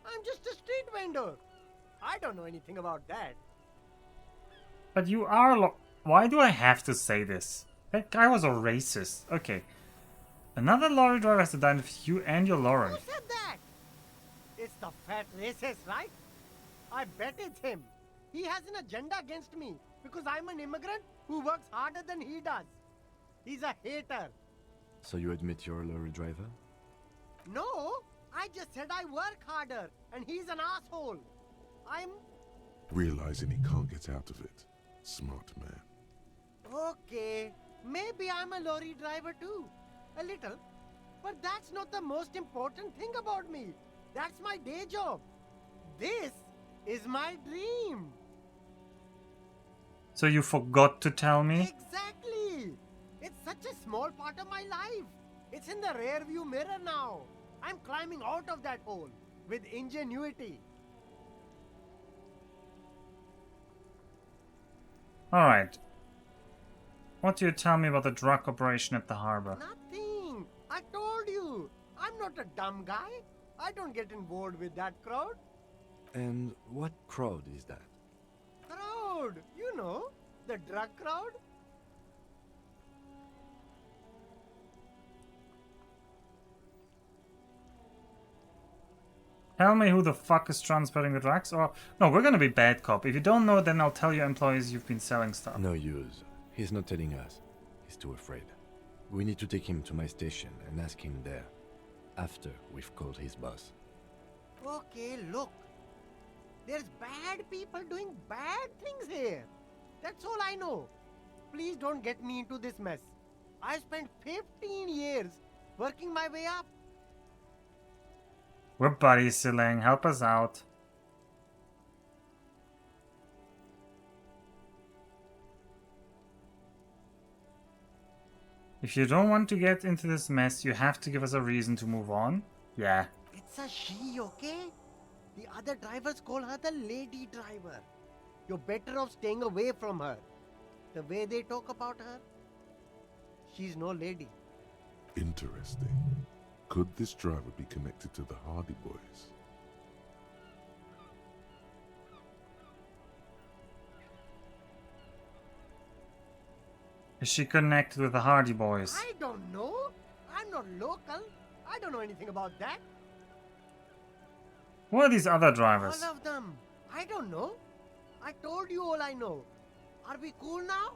I'm just a street vendor. I don't know anything about that. But you are why do I have to say this? That guy was a racist. Okay. Another lorry driver has to die with you and your lorry. Who said that? It's the fat racist, right? I bet it's him. He has an agenda against me because I'm an immigrant who works harder than he does. He's a hater. So you admit you're a lorry driver? No, I just said I work harder and he's an asshole. I'm... Realizing he can't get out of it. Smart man. Okay, maybe I'm a lorry driver too. A little. But that's not the most important thing about me. That's my day job. This is my dream. So you forgot to tell me? Exactly. It's such a small part of my life. It's in the rear view mirror now. I'm climbing out of that hole with ingenuity. Alright. What do you tell me about the drug operation at the harbor? Nothing. I told you. I'm not a dumb guy. I don't get involved with that crowd. And what crowd is that? Crowd. You know, the drug crowd. Tell me who the fuck is transporting the drugs? Or no, we're gonna be bad cop. If you don't know, then I'll tell your employees you've been selling stuff. No use. He's not telling us. He's too afraid. We need to take him to my station and ask him there. After we've called his boss. Okay, look. There's bad people doing bad things here. That's all I know. Please don't get me into this mess. I spent 15 years working my way up. We're buddies, Silang. Help us out. If you don't want to get into this mess, you have to give us a reason to move on. Yeah. It's a she, okay? The other drivers call her the lady driver. You're better off staying away from her. The way they talk about her, she's no lady. Interesting. Could this driver be connected to the Hardy Boys? Is she connected with the Hardy Boys? I don't know. I'm not local. I don't know anything about that. Who are these other drivers? All of them. I don't know. I told you all I know. Are we cool now?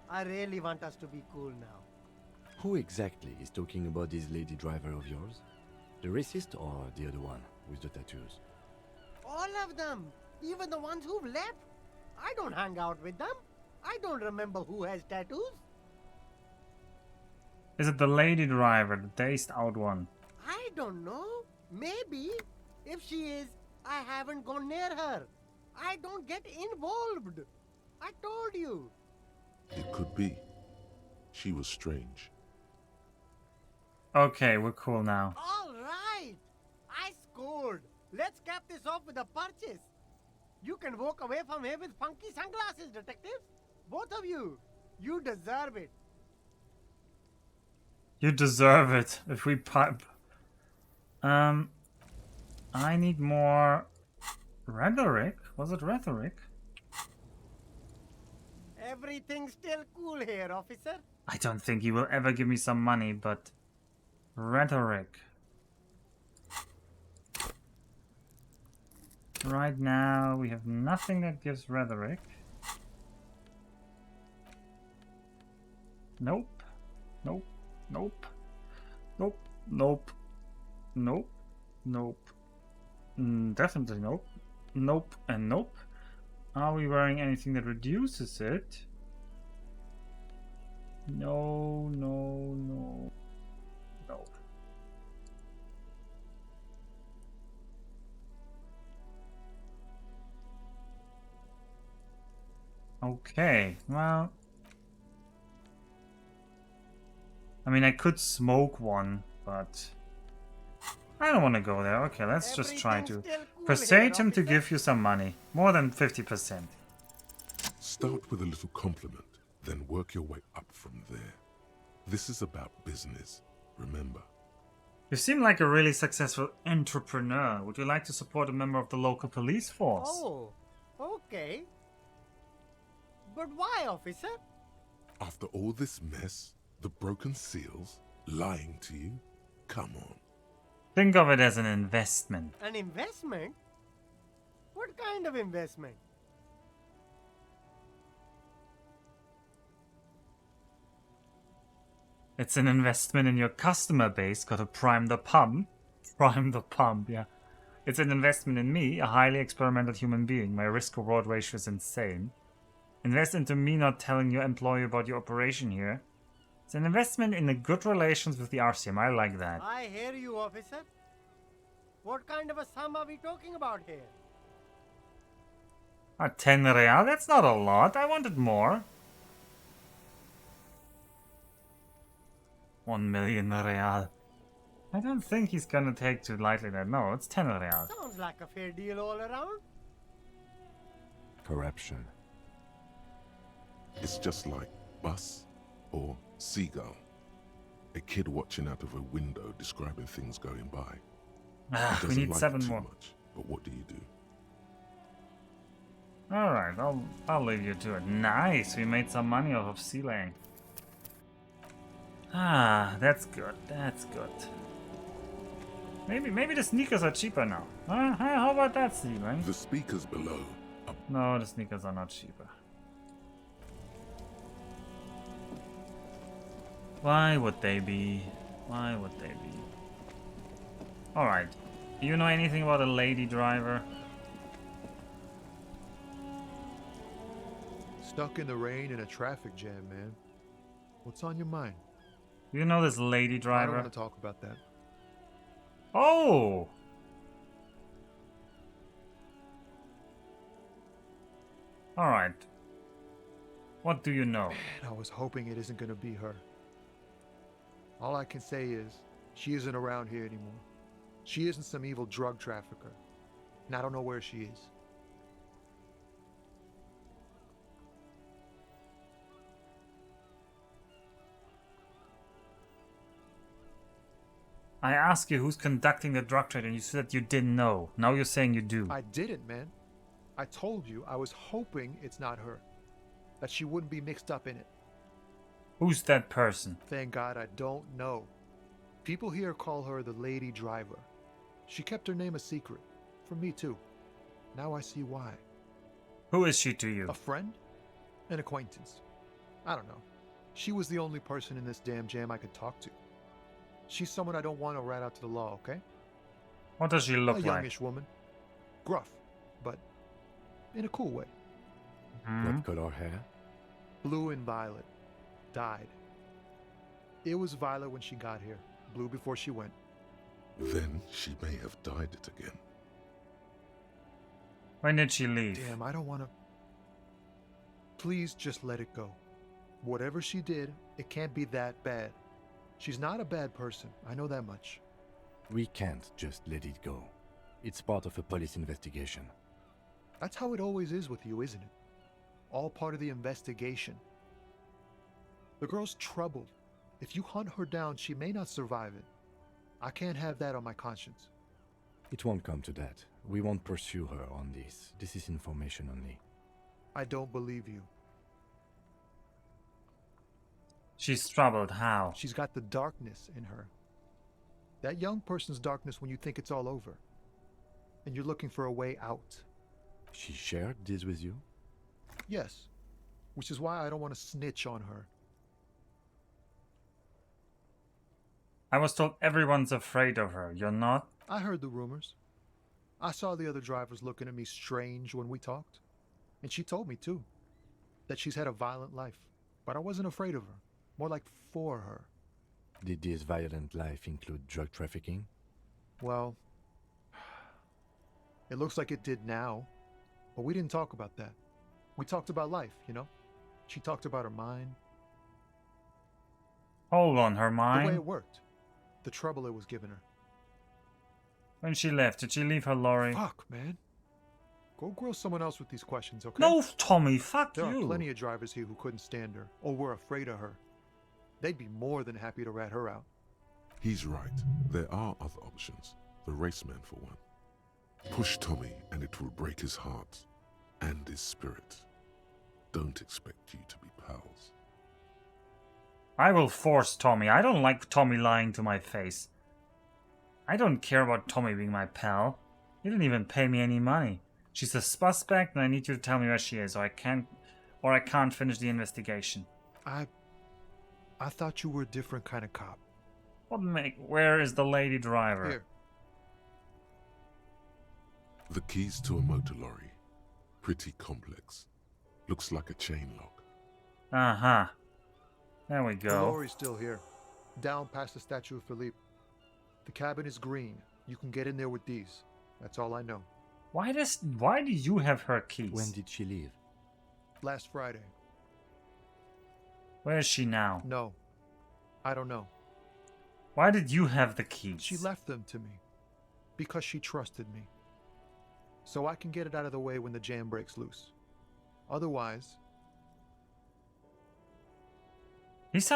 I really want us to be cool now. Who exactly is talking about this lady driver of yours? The racist or the other one with the tattoos? All of them. Even the ones who've left. I don't hang out with them. I don't remember who has tattoos. Is it the lady driver, the dazed out one? I don't know. Maybe. If she is, I haven't gone near her. I don't get involved. I told you. It could be. She was strange. Okay, we're cool now. All right. I scored. Let's cap this off with a purchase. You can walk away from here with funky sunglasses, detectives. Both of you. You deserve it. You deserve it if we pipe. I need more rhetoric. Was it rhetoric? Everything's still cool here, officer. I don't think he will ever give me some money, but rhetoric. Right now, we have nothing that gives rhetoric. Nope. Nope. Nope. Nope. Nope. Nope. Nope. Definitely nope. Nope and nope. Are we wearing anything that reduces it? No, no, no. No. Okay, well... I mean, I could smoke one, but... I don't want to go there. Okay, let's just try to persuade him to give you some money. More than 50%. Start with a little compliment, then work your way up from there. This is about business, remember. You seem like a really successful entrepreneur. Would you like to support a member of the local police force? Oh, okay. But why, officer? After all this mess, the broken seals, lying to you, come on. Think of it as an investment. An investment? What kind of investment? It's an investment in your customer base. Gotta prime the pump. Prime the pump, yeah. It's an investment in me, a highly experimental human being. My risk-reward ratio is insane. Invest into me not telling your employer about your operation here. It's an investment in the good relations with the RCM. I like that. I hear you, officer. What kind of a sum are we talking about here? 10 real? That's not a lot. I wanted more. 1 million real. I don't think he's gonna take too lightly that. No, it's 10 real. Sounds like a fair deal all around. Corruption. It's just like bus or seagull. A kid watching out of a window describing things going by. Ah, we need 7 more. Much, but what do you do? Alright, I'll leave you to it. Nice, we made some money off of sea laying. Ah, that's good, that's good. Maybe the sneakers are cheaper now. How about that, sea laying? The speakers below. No, the sneakers are not cheaper. Why would they be? Why would they be? Alright. You know anything about a lady driver? Stuck in the rain in a traffic jam, man. What's on your mind? You know this lady I driver? don't want to talk about that. Oh! Alright. What do you know? Man, I was hoping it isn't gonna be her. All I can say is, she isn't around here anymore. She isn't some evil drug trafficker. And I don't know where she is. I asked you who's conducting the drug trade and you said you didn't know. Now you're saying you do. I didn't, man. I told you I was hoping it's not her. That she wouldn't be mixed up in it. Who's that person? Thank God I don't know. People here call her the lady driver. She kept her name a secret. From me too. Now I see why. Who is she to you? A friend? An acquaintance. I don't know. She was the only person in this damn jam I could talk to. She's someone I don't want to rat out to the law, okay? What does she look like? A youngish woman. Gruff, but in a cool way. What color hair? Blue and violet. Dyed. It was violet when she got here. Blue before she went. Then she may have dyed it again. When did she leave? Damn, I don't want to... Please just let it go. Whatever she did, it can't be that bad. She's not a bad person, I know that much. We can't just let it go. It's part of a police investigation. That's how it always is with you, isn't it? All part of the investigation. The girl's troubled. If you hunt her down, she may not survive it. I can't have that on my conscience. It won't come to that. We won't pursue her on this. This is information only. I don't believe you. She's troubled. How? She's got the darkness in her. That young person's darkness when you think it's all over. And you're looking for a way out. She shared this with you? Yes. Which is why I don't want to snitch on her. I was told everyone's afraid of her. You're not? I heard the rumors. I saw the other drivers looking at me strange when we talked. And she told me, too, that she's had a violent life. But I wasn't afraid of her. More like for her. Did this violent life include drug trafficking? Well, it looks like it did now. But we didn't talk about that. We talked about life, you know? She talked about her mind. Hold on, her The way mind? it worked. The trouble it was giving her. When she left, did she leave her lorry? Fuck, man. Go grill someone else with these questions, okay? No, Tommy, fuck There you. are plenty of drivers here who couldn't stand her, or were afraid of her. They'd be more than happy to rat her out. He's right. There are other options. The raceman, for one. Push Tommy, and it will break his heart and his spirit. Don't expect you to be pals. I will force Tommy. I don't like Tommy lying to my face. I don't care about Tommy being my pal. He didn't even pay me any money. She's a suspect, and I need you to tell me where she is, or I can't finish the investigation. I thought you were a different kind of cop. Where is the lady driver? Here. The keys to a motor lorry. Pretty complex. Looks like a chain lock. Uh-huh. There we The go. lorry's still here. Down past the statue of Philippe. The cabin is green. You can get in there with these. That's all I know. Why do you have her keys? When did she leave? Last Friday. Where is she now? No. I don't know. Why did you have the keys? She left them to me. Because she trusted me. So I can get it out of the way when the jam breaks loose. Otherwise... He's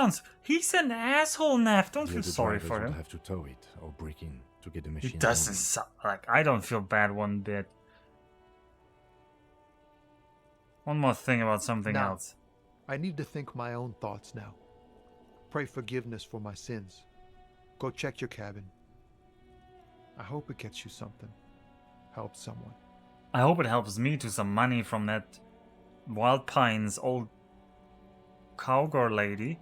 an asshole, Neff. Don't feel The sorry drivers for would him. have to tow it or break in to get the machine. It doesn't moving. sound like... I don't feel bad one bit. One more thing about something Now, else. I need to think my own thoughts now. Pray forgiveness for my sins. Go check your cabin. I hope it gets you something. Help someone. I hope it helps me to some money from that Wild Pines old cowgirl lady.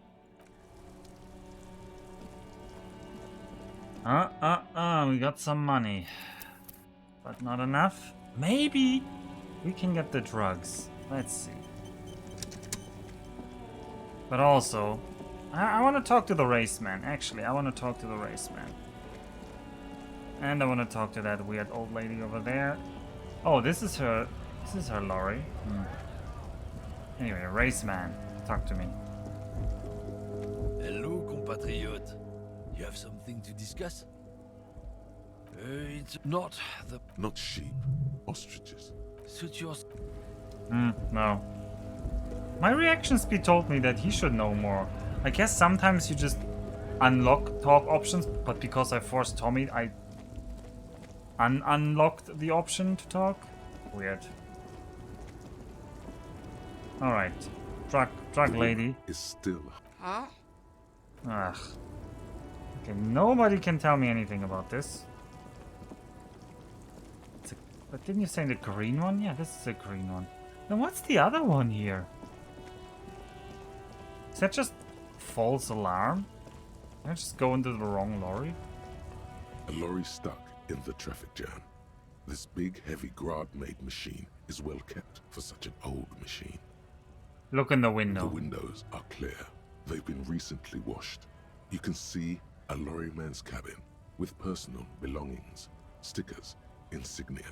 We got some money. But not enough? Maybe we can get the drugs. Let's see. But also, I want to talk to the raceman. Actually, I want to talk to the raceman. And I want to talk to that weird old lady over there. Oh, this is her lorry. Anyway, raceman, talk to me. Hello, compatriot. You have something to discuss? It's not the... Not sheep. Ostriches. Suit your... No. My reaction speed told me that he should know more. I guess sometimes you just unlock talk options, but because I forced Tommy, I unlocked the option to talk? Weird. Alright. Drug lady. Is still... Huh? Ugh. Okay, nobody can tell me anything about this. But didn't you say the green one? Yeah, this is a green one. Then what's the other one here? Is that just false alarm? Did I just go into the wrong lorry? A lorry stuck in the traffic jam. This big, heavy Grad-made machine is well kept for such an old machine. Look in the window. The windows are clear. They've been recently washed. You can see a lorryman's cabin with personal belongings, stickers, insignia.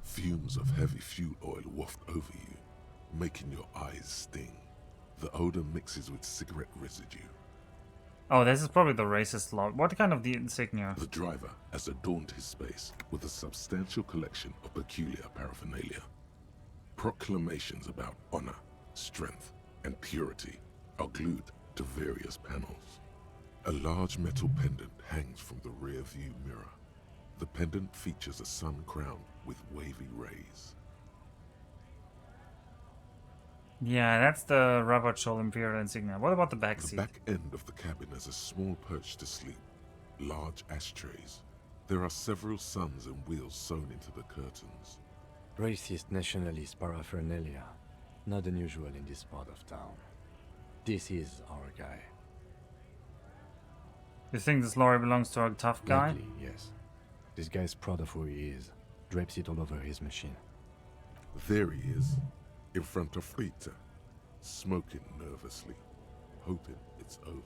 Fumes of heavy fuel oil waft over you, making your eyes sting. The odor mixes with cigarette residue. Oh, this is probably the racist log. What kind of the insignia? The driver has adorned his space with a substantial collection of peculiar paraphernalia. Proclamations about honor, strength, and purity are glued to various panels. A large metal pendant hangs from the rear view mirror. The pendant features a sun crown with wavy rays. Yeah, that's the Robert Scholl Imperial insignia. What about the back The seat? back end of the cabin has a small perch to sleep, large ashtrays. There are several suns and wheels sewn into the curtains. Racist nationalist paraphernalia. Not unusual in this part of town. This is our guy. You think this lorry belongs to a tough guy? Likely, yes. This guy's proud of who he is. Drapes it all over his machine. There he is, in front of Rita, smoking nervously, hoping it's over.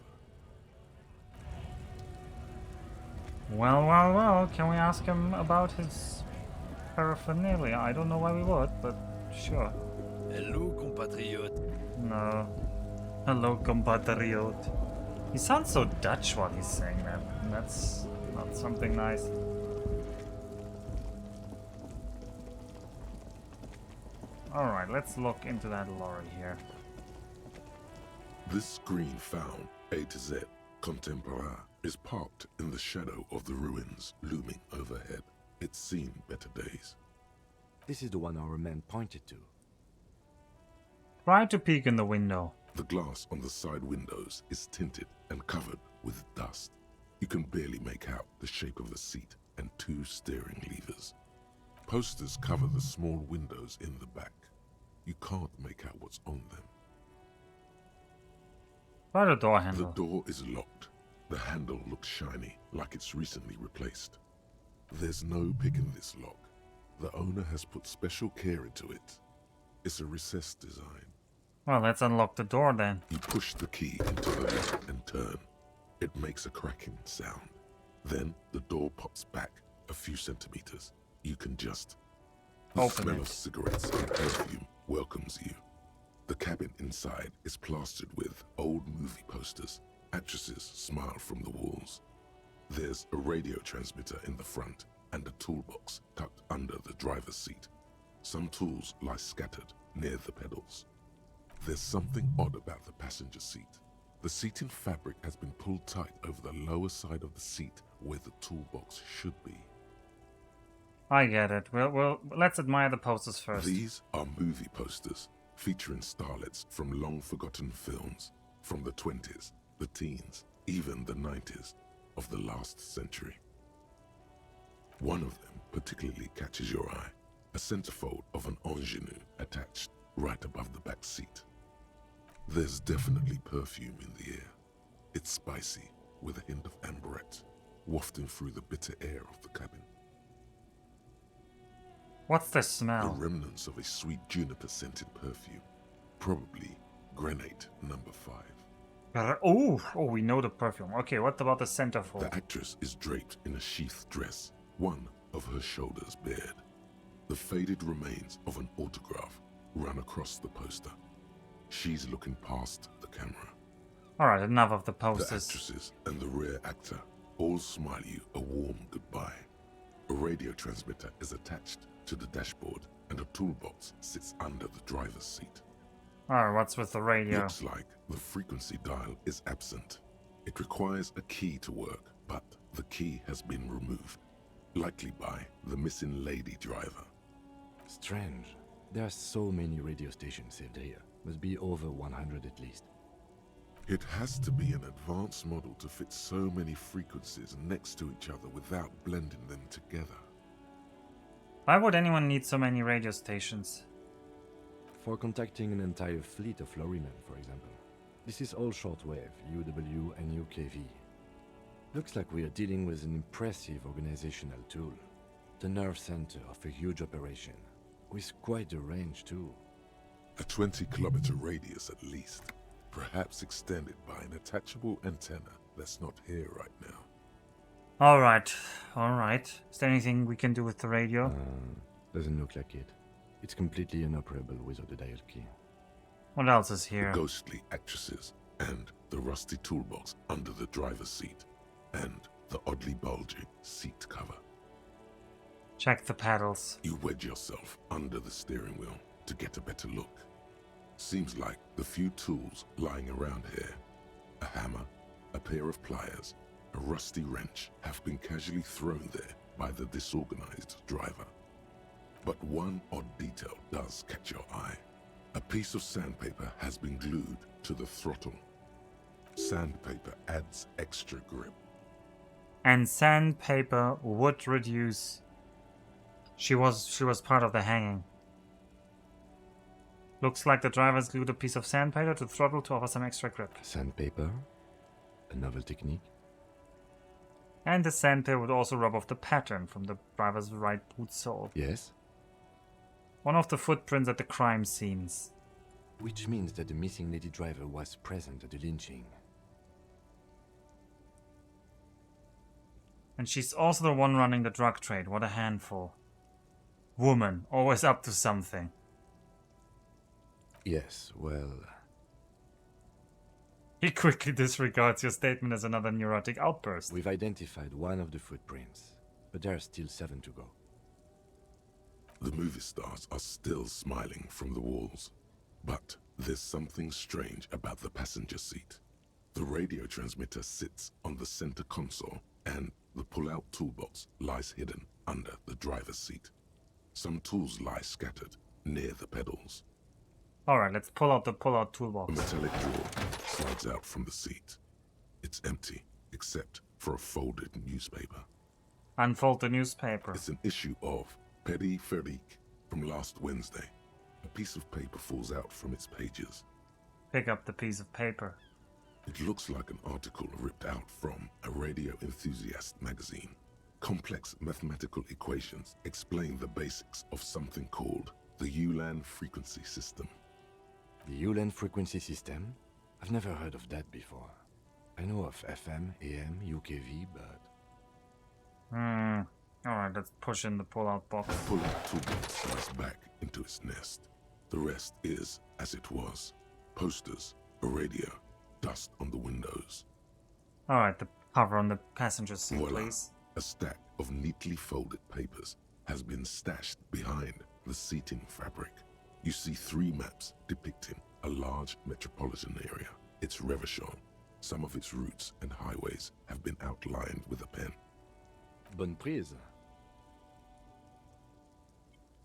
Well, can we ask him about his paraphernalia? I don't know why we would, but sure. Hello, compatriot. No. Hello, compatriot. He sounds so Dutch while he's saying that. That's not something nice. Alright, let's look into that lorry here. This green found, A to Z, contemporaire, is parked in the shadow of the ruins looming overhead. It's seen better days. This is the one our man pointed to. Try to peek in the window. The glass on the side windows is tinted and covered with dust. You can barely make out the shape of the seat and two steering levers. Posters cover the small windows in the back. You can't make out what's on them. Try the door handle. The door is locked. The handle looks shiny, like it's recently replaced. There's no pick in this lock. The owner has put special care into it. It's a recessed design. Well, let's unlock the door then. You push the key into the lock and turn. It makes a cracking sound. Then the door pops back a few centimeters. You can just... The smell of cigarettes and perfume welcomes you. The cabin inside is plastered with old movie posters. Actresses smile from the walls. There's a radio transmitter in the front and a toolbox tucked under the driver's seat. Some tools lie scattered near the pedals. There's something odd about the passenger seat. The seating fabric has been pulled tight over the lower side of the seat where the toolbox should be. I get it. Well, let's admire the posters first. These are movie posters featuring starlets from long-forgotten films from the 20s, the teens, even the 90s of the last century. One of them particularly catches your eye, a centerfold of an ingenue attached right above the back seat. There's definitely perfume in the air. It's spicy, with a hint of amberette, wafting through the bitter air of the cabin. What's the smell? The remnants of a sweet juniper-scented perfume, probably Grenade No. 5. Oh, we know the perfume. Okay, what about the centerfold? The actress is draped in a sheathed dress, one of her shoulders bared. The faded remains of an autograph run across the poster. She's looking past the camera. Alright, enough of the The posters. actresses and the rear actor all smile you a warm goodbye. A radio transmitter is attached to the dashboard and a toolbox sits under the driver's seat. Alright, what's with the radio? Looks like the frequency dial is absent. It requires a key to work, but the key has been removed, likely by the missing lady driver. Strange. There are so many radio stations saved here. Must be over 100 at least. It has to be an advanced model to fit so many frequencies next to each other without blending them together. Why would anyone need so many radio stations? For contacting an entire fleet of lorrymen, for example. This is all shortwave, UW and UKV. Looks like we are dealing with an impressive organizational tool. The nerve center of a huge operation, with quite a range too. A 20-kilometer radius at least, perhaps extended by an attachable antenna that's not here right now. Alright. Is there anything we can do with the radio? Doesn't look like it. It's completely inoperable without the dial key. What else is here? The ghostly actresses, and the rusty toolbox under the driver's seat, and the oddly bulging seat cover. Check the pedals. You wedge yourself under the steering wheel to get a better look. Seems like the few tools lying around here, a hammer, a pair of pliers, a rusty wrench, have been casually thrown there by the disorganized driver. But one odd detail does catch your eye. A piece of sandpaper has been glued to the throttle. Sandpaper adds extra grip. And sandpaper would reduce. She was part of the hanging. Looks like the driver's glued a piece of sandpaper to the throttle to offer some extra grip. Sandpaper? A novel technique? And the sandpaper would also rub off the pattern from the driver's right boot sole. Yes? One of the footprints at the crime scenes. Which means that the missing lady driver was present at the lynching. And she's also the one running the drug trade. What a handful. Woman, always up to something. Yes, well... He quickly disregards your statement as another neurotic outburst. We've identified one of the footprints, but there are still 7 to go. The movie stars are still smiling from the walls. But there's something strange about the passenger seat. The radio transmitter sits on the center console, and the pull-out toolbox lies hidden under the driver's seat. Some tools lie scattered near the pedals. Alright, let's pull out the pull-out A toolbox. metallic drawer slides out from the seat. It's empty, except for a folded newspaper. Unfold the newspaper. It's an issue of Peripherique from last Wednesday. A piece of paper falls out from its pages. Pick up the piece of paper. It looks like an article ripped out from a radio enthusiast magazine. Complex mathematical equations explain the basics of something called the Ulan frequency system. The Ulan frequency system? I've never heard of that before. I know of FM, AM, UKV, but... Alright, let's push in the pull-out box. The pull-out toolbox slides back into its nest. The rest is as it was. Posters, a radio, dust on the windows. Alright, the cover on the passenger seat, Voila. please. A stack of neatly folded papers has been stashed behind the seating fabric. You see 3 maps depicting a large metropolitan area. It's Revachol. Some of its routes and highways have been outlined with a pen. Bonne prise.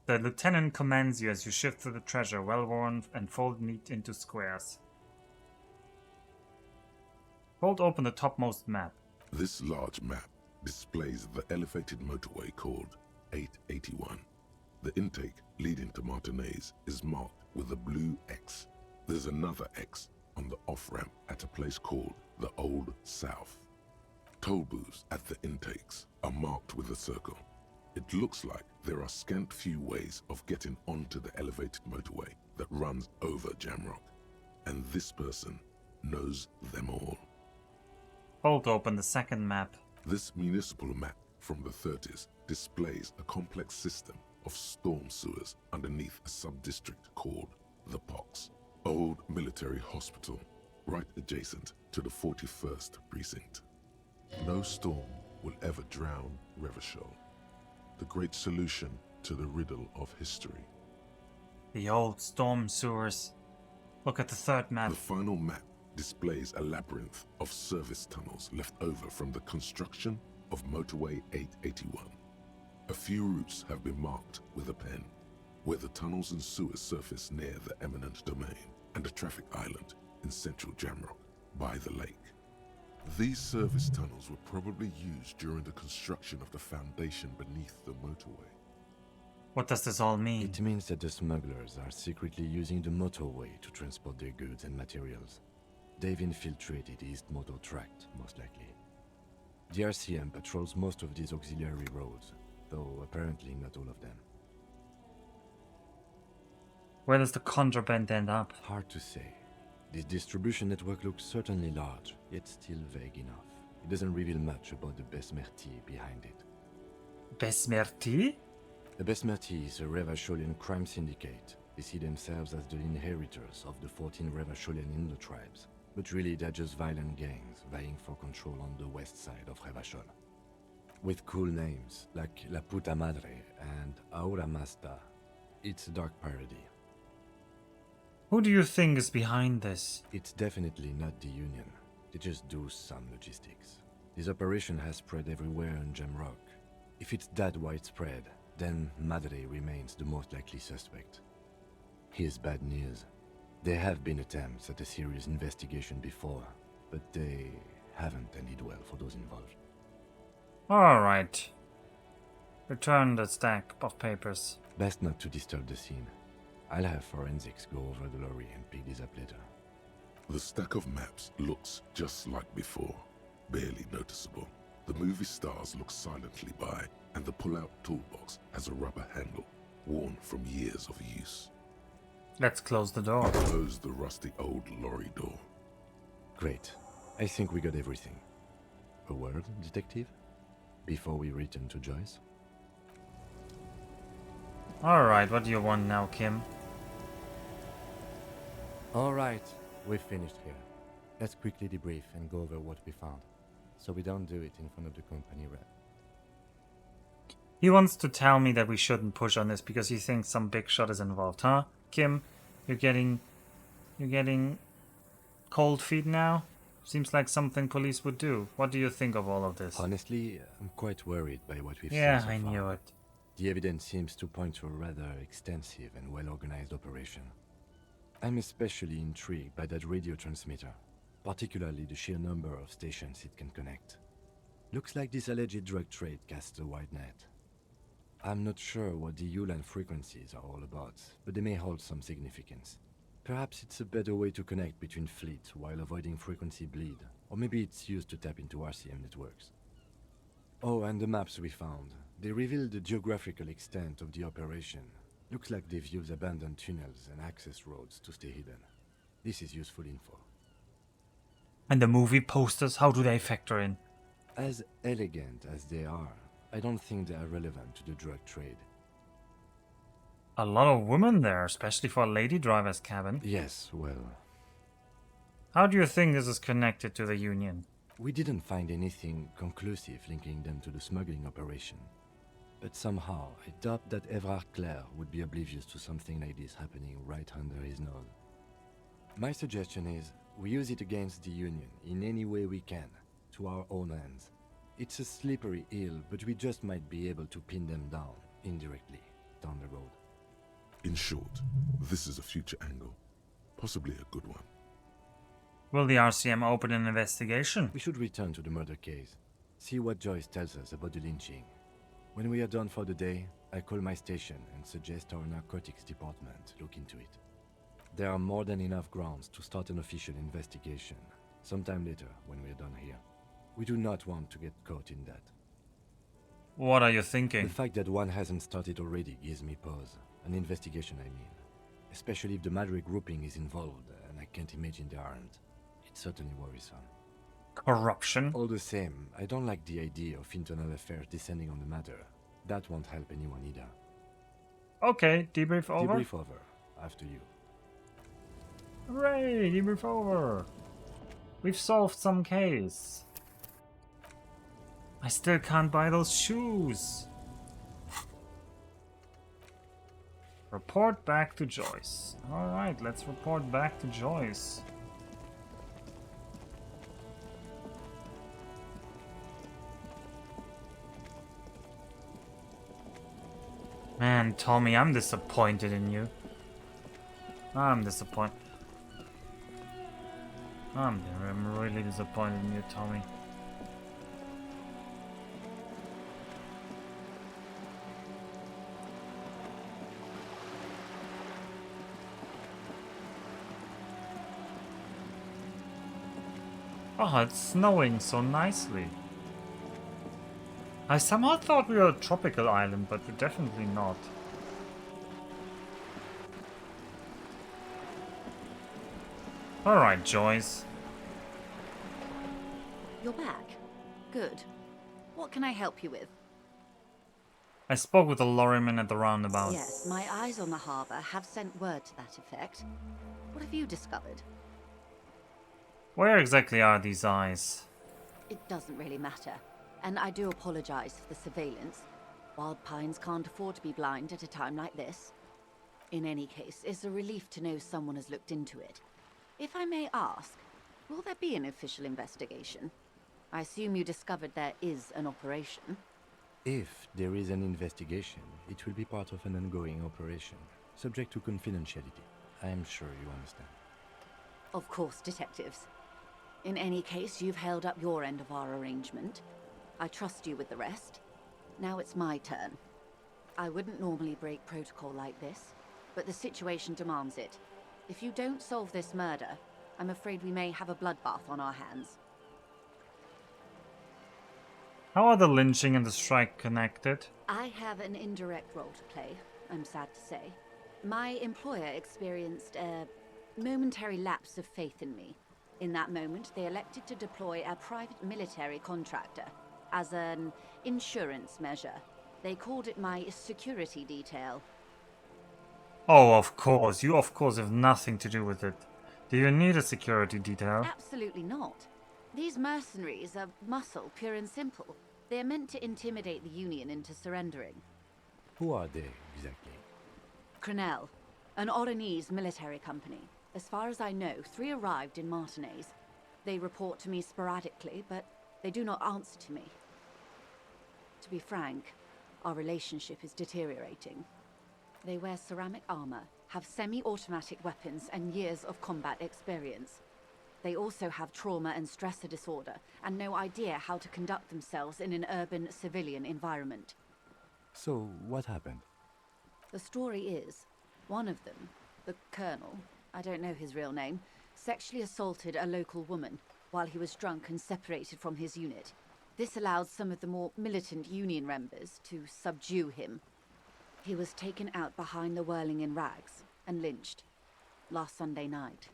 The lieutenant commands you as you shift through the treasure, well-worn and folded neat into squares. Fold open the topmost map. This large map displays the elevated motorway called 881. The intake leading to Martinez is marked with a blue X. There's another X on the off-ramp at a place called the Old South. Toll booths at the intakes are marked with a circle. It looks like there are scant few ways of getting onto the elevated motorway that runs over Jamrock, and this person knows them all. Fold open the second map. This municipal map from the 30s displays a complex system of storm sewers underneath a sub-district called the Pox, old military hospital, right adjacent to the 41st precinct. No storm will ever drown Revachol. The great solution to the riddle of history. The old storm sewers. Look at the third map. The final map displays a labyrinth of service tunnels left over from the construction of Motorway 881. A few routes have been marked with a pen, where the tunnels and sewers surface near the eminent domain and a traffic island in central Jamrock by the lake. These service tunnels were probably used during the construction of the foundation beneath the motorway. What does this all mean? It means that the smugglers are secretly using the motorway to transport their goods and materials. They've infiltrated East Motor Tract, most likely. The RCM patrols most of these auxiliary roads, though apparently not all of them. Where does the contraband end up? Hard to say. This distribution network looks certainly large, yet still vague enough. It doesn't reveal much about the Besmerti behind it. Besmerti? The Besmerti is a Revacholian crime syndicate. They see themselves as the inheritors of the 14 Revacholian Indo-tribes, but really they're just violent gangs vying for control on the west side of Revachol. With cool names like La Puta Madre and Aura Masta, it's a dark parody. Who do you think is behind this? It's definitely not the Union. They just do some logistics. This operation has spread everywhere in Jamrock. If it's that widespread, then Madre remains the most likely suspect. Here's bad news. There have been attempts at a serious investigation before, but they haven't ended well for those involved. Alright. Return the stack of papers. Best not to disturb the scene. I'll have forensics go over the lorry and pick these up later. The stack of maps looks just like before, barely noticeable. The movie stars look silently by, and the pull-out toolbox has a rubber handle, worn from years of use. Let's close the door. Close the rusty old lorry door. Great. I think we got everything. A word, detective? Before we return to Joyce? Alright, what do you want now, Kim? Alright, we've finished here. Let's quickly debrief and go over what we found, so we don't do it in front of the company rep. He wants to tell me that we shouldn't push on this because he thinks some big shot is involved, huh? Kim, you're getting cold feet now? Seems like something police would do. What do you think of all of this? Honestly, I'm quite worried by what we've seen so far. Yeah, I knew it. The evidence seems to point to a rather extensive and well-organized operation. I'm especially intrigued by that radio transmitter, particularly the sheer number of stations it can connect. Looks like this alleged drug trade casts a wide net. I'm not sure what the Ulan frequencies are all about, but they may hold some significance. Perhaps it's a better way to connect between fleets while avoiding frequency bleed, or maybe it's used to tap into RCM networks. Oh, and the maps we found. They reveal the geographical extent of the operation. Looks like they've used abandoned tunnels and access roads to stay hidden. This is useful info. And the movie posters, how do they factor in? As elegant as they are, I don't think they are relevant to the drug trade. A lot of women there, especially for a lady driver's cabin. Yes, well... How do you think this is connected to the Union? We didn't find anything conclusive linking them to the smuggling operation. But somehow, I doubt that Everard Clare would be oblivious to something like this happening right under his nose. My suggestion is, we use it against the Union in any way we can, to our own ends. It's a slippery hill, but we just might be able to pin them down, indirectly, down the road. In short, this is a future angle. Possibly a good one. Will the RCM open an investigation? We should return to the murder case. See what Joyce tells us about the lynching. When we are done for the day, I call my station and suggest our narcotics department look into it. There are more than enough grounds to start an official investigation, sometime later when we are done here. We do not want to get caught in that. What are you thinking? The fact that one hasn't started already gives me pause. An investigation, I mean. Especially if the Madrid grouping is involved, and I can't imagine they aren't. It's certainly worrisome. Corruption? All the same, I don't like the idea of internal affairs descending on the matter. That won't help anyone either. Okay, debrief over? Debrief over. After you. Hooray, debrief over. We've solved some case. I still can't buy those shoes. Report back to Joyce. Alright, let's report back to Joyce. Man, Tommy, I'm disappointed in you. I'm disappointed. I'm really disappointed in you, Tommy. Oh, it's snowing so nicely. I somehow thought we were a tropical island, but we're definitely not. Alright, Joyce. You're back. Good. What can I help you with? I spoke with the lorryman at the roundabout. Yes, my eyes on the harbour have sent word to that effect. What have you discovered? Where exactly are these eyes? It doesn't really matter. And I do apologize for the surveillance. Wild Pines can't afford to be blind at a time like this. In any case, it's a relief to know someone has looked into it. If I may ask, will there be an official investigation? I assume you discovered there is an operation. If there is an investigation, it will be part of an ongoing operation. subject to confidentiality. I am sure you understand. Of course, detectives. In any case, you've held up your end of our arrangement. I trust you with the rest. Now it's my turn. I wouldn't normally break protocol like this, but the situation demands it. If you don't solve this murder, I'm afraid we may have a bloodbath on our hands. How are the lynching and the strike connected? I have an indirect role to play, I'm sad to say. My employer experienced a momentary lapse of faith in me. In that moment, they elected to deploy a private military contractor as an insurance measure. They called it my security detail. Oh, of course. You, of course, have nothing to do with it. Do you need a security detail? Absolutely not. These mercenaries are muscle, pure and simple. They are meant to intimidate the Union into surrendering. Who are they, exactly? Crenel, an Oranese military company. As far as I know, 3 arrived in Martinez. They report to me sporadically, but they do not answer to me. To be frank, our relationship is deteriorating. They wear ceramic armor, have semi-automatic weapons, and years of combat experience. They also have trauma and stressor disorder, and no idea how to conduct themselves in an urban civilian environment. So, what happened? The story is, one of them, the Colonel, I don't know his real name, sexually assaulted a local woman while he was drunk and separated from his unit. This allowed some of the more militant Union members to subdue him. He was taken out behind the whirling in rags and lynched last Sunday night.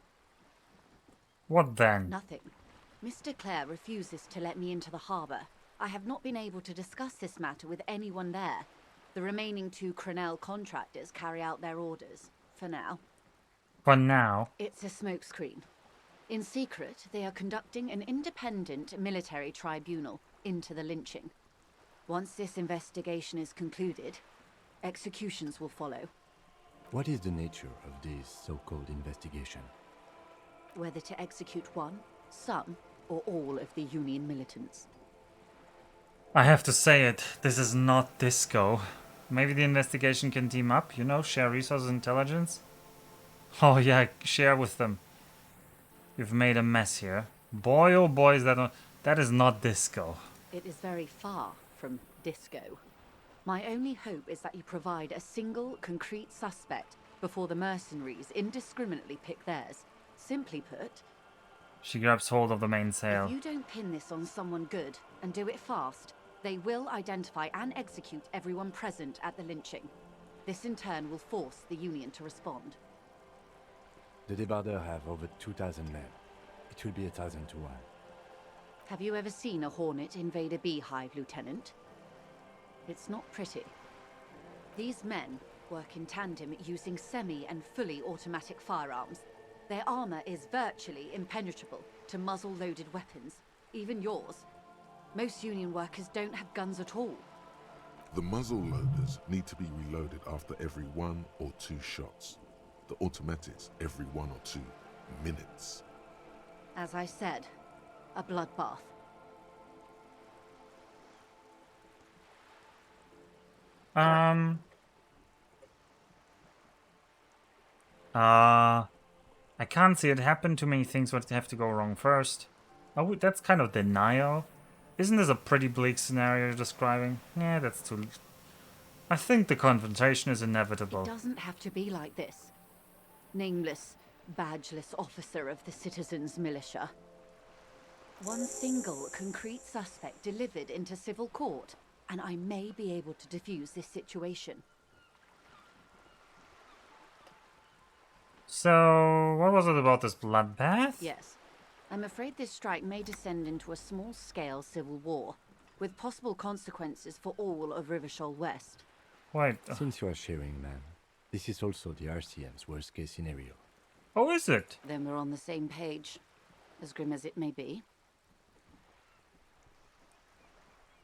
What then? Nothing. Mr. Clare refuses to let me into the harbour. I have not been able to discuss this matter with anyone there. The remaining 2 Crenel contractors carry out their orders, for now. For now? It's a smokescreen. In secret, they are conducting an independent military tribunal into the lynching. Once this investigation is concluded, executions will follow. What is the nature of this so-called investigation? Whether to execute one, some, or all of the Union militants. I have to say it, this is not disco. Maybe the investigation can team up, you know, share resources and intelligence? Oh yeah, share with them. You've made a mess here. Boy oh boy, that is not disco. It is very far from disco. My only hope is that you provide a single, concrete suspect before the mercenaries indiscriminately pick theirs. Simply put, She grabs hold of the mainsail. if you don't pin this on someone good and do it fast, they will identify and execute everyone present at the lynching. This in turn will force the Union to respond. The Debardeurs have over 2,000 men. It will be 1,000 to 1. Have you ever seen a Hornet invade a beehive, Lieutenant? It's not pretty. These men work in tandem using semi- and fully automatic firearms. Their armor is virtually impenetrable to muzzle-loaded weapons, even yours. Most Union workers don't have guns at all. The muzzle loaders need to be reloaded after every 1 or 2 shots. The automatics every 1 or 2 minutes. As I said, a bloodbath. I can't see it happen. Too many things would have to go wrong first. Oh, that's kind of denial. Isn't this a pretty bleak scenario you're describing? Yeah, that's too... I think the confrontation is inevitable. It doesn't have to be like this. Nameless, badgeless officer of the citizens' militia. One single, concrete suspect delivered into civil court, and I may be able to defuse this situation. So, what was it about this bloodbath? Yes. I'm afraid this strike may descend into a small-scale civil war, with possible consequences for all of Rivershoal West. Wait. Since you are sharing, man, this is also the RCM's worst-case scenario. Oh, is it? Then we're on the same page, as grim as it may be.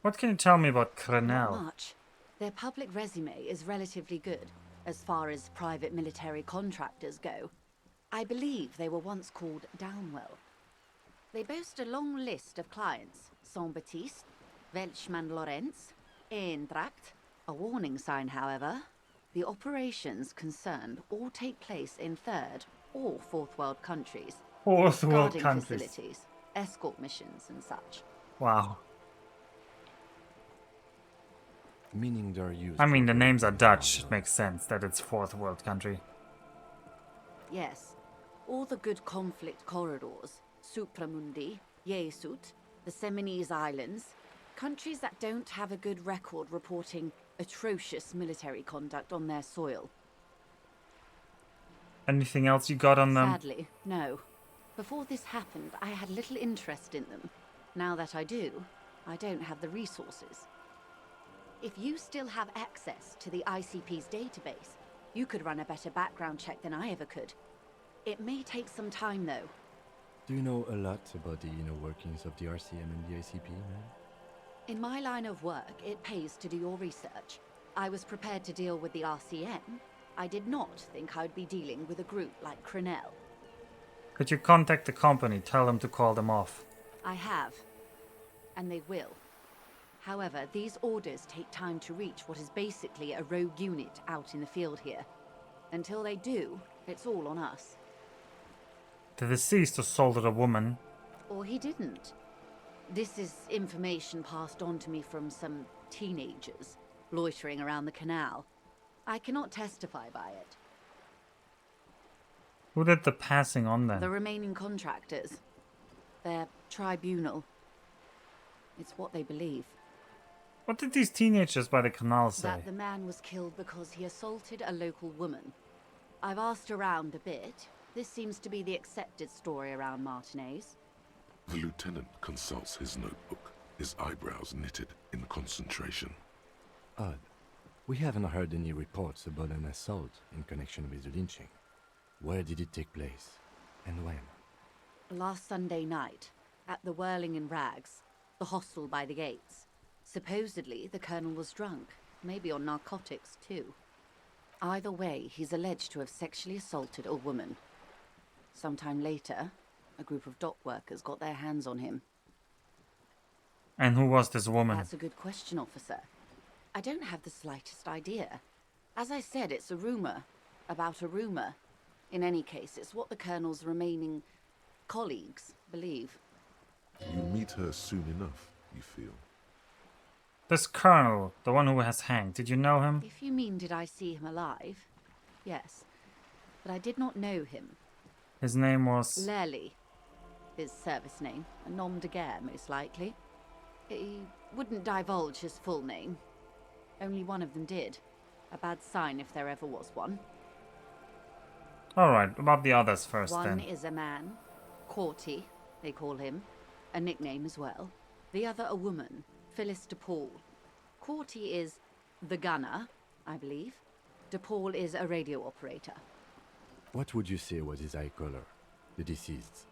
What can you tell me about Not Crenel? much. Their public resume is relatively good, as far as private military contractors go. I believe they were once called Downwell. They boast a long list of clients: Saint-Baptiste, Welchman Lorenz, Eintracht. A warning sign, however: The operations concerned all take place in third or fourth world countries. Fourth world Guarding countries. facilities, escort missions and such. Wow. Meaning they're used. I mean, the names are Dutch. It makes sense that it's fourth world country. Yes. All the good conflict corridors, Supramundi, Yesut, the Seminese Islands, countries that don't have a good record reporting atrocious military conduct on their soil. Anything else you got on them? Sadly, no. Before this happened, I had little interest in them. Now that I do, I don't have the resources. If you still have access to the ICP's database, you could run a better background check than I ever could. It may take some time, though. Do you know a lot about the inner workings of the RCM and the ICP, man? In my line of work, it pays to do your research. I was prepared to deal with the RCM. I did not think I'd be dealing with a group like Crenell. Could you contact the company, tell them to call them off? I have. And they will. However, these orders take time to reach what is basically a rogue unit out in the field here. Until they do, it's all on us. The deceased assaulted a woman. Or he didn't. This is information passed on to me from some teenagers loitering around the canal. I cannot testify by it. Who did the passing on then? The remaining contractors. Their tribunal. It's what they believe. What did these teenagers by the canal say? That the man was killed because he assaulted a local woman. I've asked around a bit. This seems to be the accepted story around Martinez. The lieutenant consults his notebook, his eyebrows knitted in concentration. Odd. We haven't heard any reports about an assault in connection with the lynching. Where did it take place? And when? Last Sunday night, at the Whirling in Rags, the hostel by the gates. Supposedly, the colonel was drunk, maybe on narcotics too. Either way, he's alleged to have sexually assaulted a woman. Sometime later, a group of dock workers got their hands on him. And who was this woman? That's a good question, officer. I don't have the slightest idea. As I said, it's a rumor. About a rumor. In any case, it's what the colonel's remaining colleagues believe. You meet her soon enough, you feel? This colonel, the one who has hanged, did you know him? If you mean did I see him alive? Yes. But I did not know him. His name was... Lely. His service name. A nom de guerre, most likely. He wouldn't divulge his full name. Only one of them did. A bad sign if there ever was one. Alright, about the others first One then. is a man. Corty, they call him. A nickname as well. The other a woman. Phyllis DePaul. Corty is the gunner, I believe. DePaul is a radio operator. What would you say was his eye color, the deceased's?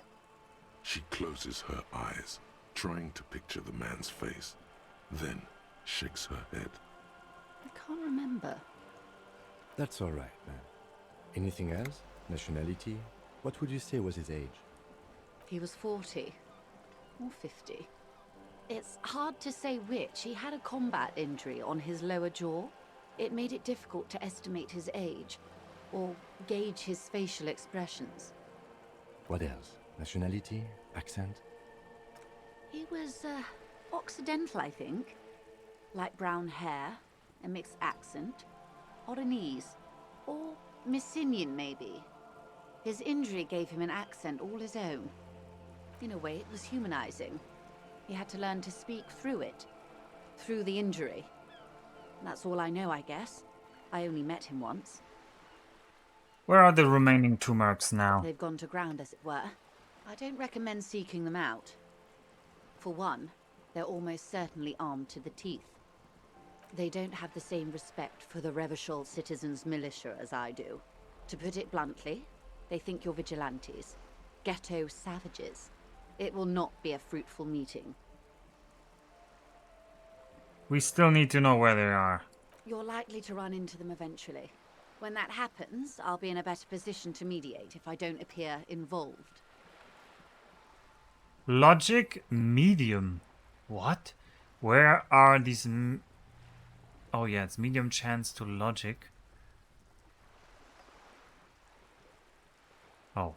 She closes her eyes, trying to picture the man's face, then shakes her head. I can't remember. That's all right, man. Anything else? Nationality? What would you say was his age? He was 40. Or 50. It's hard to say which. He had a combat injury on his lower jaw. It made it difficult to estimate his age, or gauge his facial expressions. What else? Nationality? Accent? He was, Occidental, I think. Light brown hair, a mixed accent. Oranese. Or Messinian, maybe. His injury gave him an accent all his own. In a way, it was humanizing. He had to learn to speak through it. Through the injury. That's all I know, I guess. I only met him once. Where are the remaining two mercs now? They've gone to ground, as it were. I don't recommend seeking them out. For one, they're almost certainly armed to the teeth. They don't have the same respect for the Revachol citizens' militia as I do. To put it bluntly, they think you're vigilantes. Ghetto savages. It will not be a fruitful meeting. We still need to know where they are. You're likely to run into them eventually. When that happens, I'll be in a better position to mediate if I don't appear involved. Logic medium. What? Where are these... Oh yeah, it's medium chance to logic. Oh.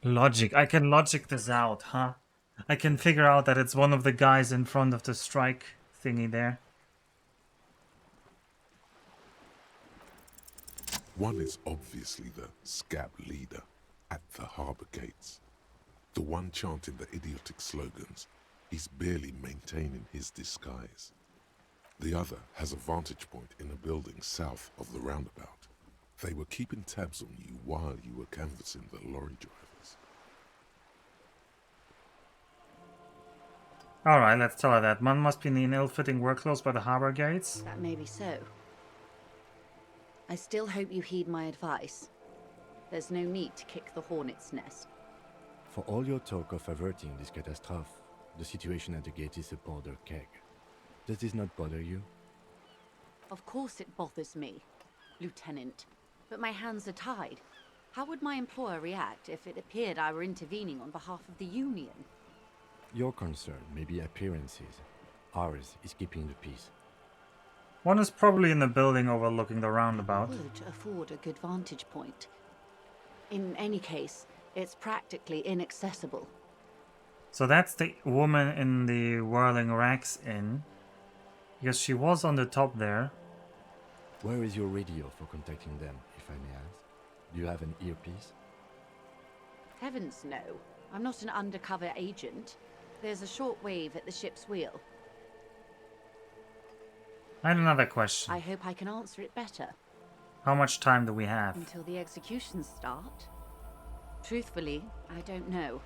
Logic. I can logic this out, huh? I can figure out that it's one of the guys in front of the strike thingy there. One is obviously the scab leader at the harbour gates. The one chanting the idiotic slogans. He's barely maintaining his disguise. The other has a vantage point in a building south of the roundabout. They were keeping tabs on you while you were canvassing the lorry drivers. Alright, let's tell her that. One must be in ill-fitting work clothes by the harbour gates. That may be so. I still hope you heed my advice. There's no need to kick the hornet's nest. For all your talk of averting this catastrophe, the situation at the gate is a powder keg. Does this not bother you? Of course it bothers me, Lieutenant. But my hands are tied. How would my employer react if it appeared I were intervening on behalf of the Union? Your concern may be appearances. Ours is keeping the peace. One is probably in the building overlooking the roundabout. Would afford a good vantage point. In any case, it's practically inaccessible. So that's the woman in the Whirling Rags Inn. Because she was on the top there. Where is your radio for contacting them, if I may ask? Do you have an earpiece? Heavens no. I'm not an undercover agent. There's a shortwave at the ship's wheel. I had another question. I hope I can answer it better. How much time do we have? Until the executions start? Truthfully, I don't know.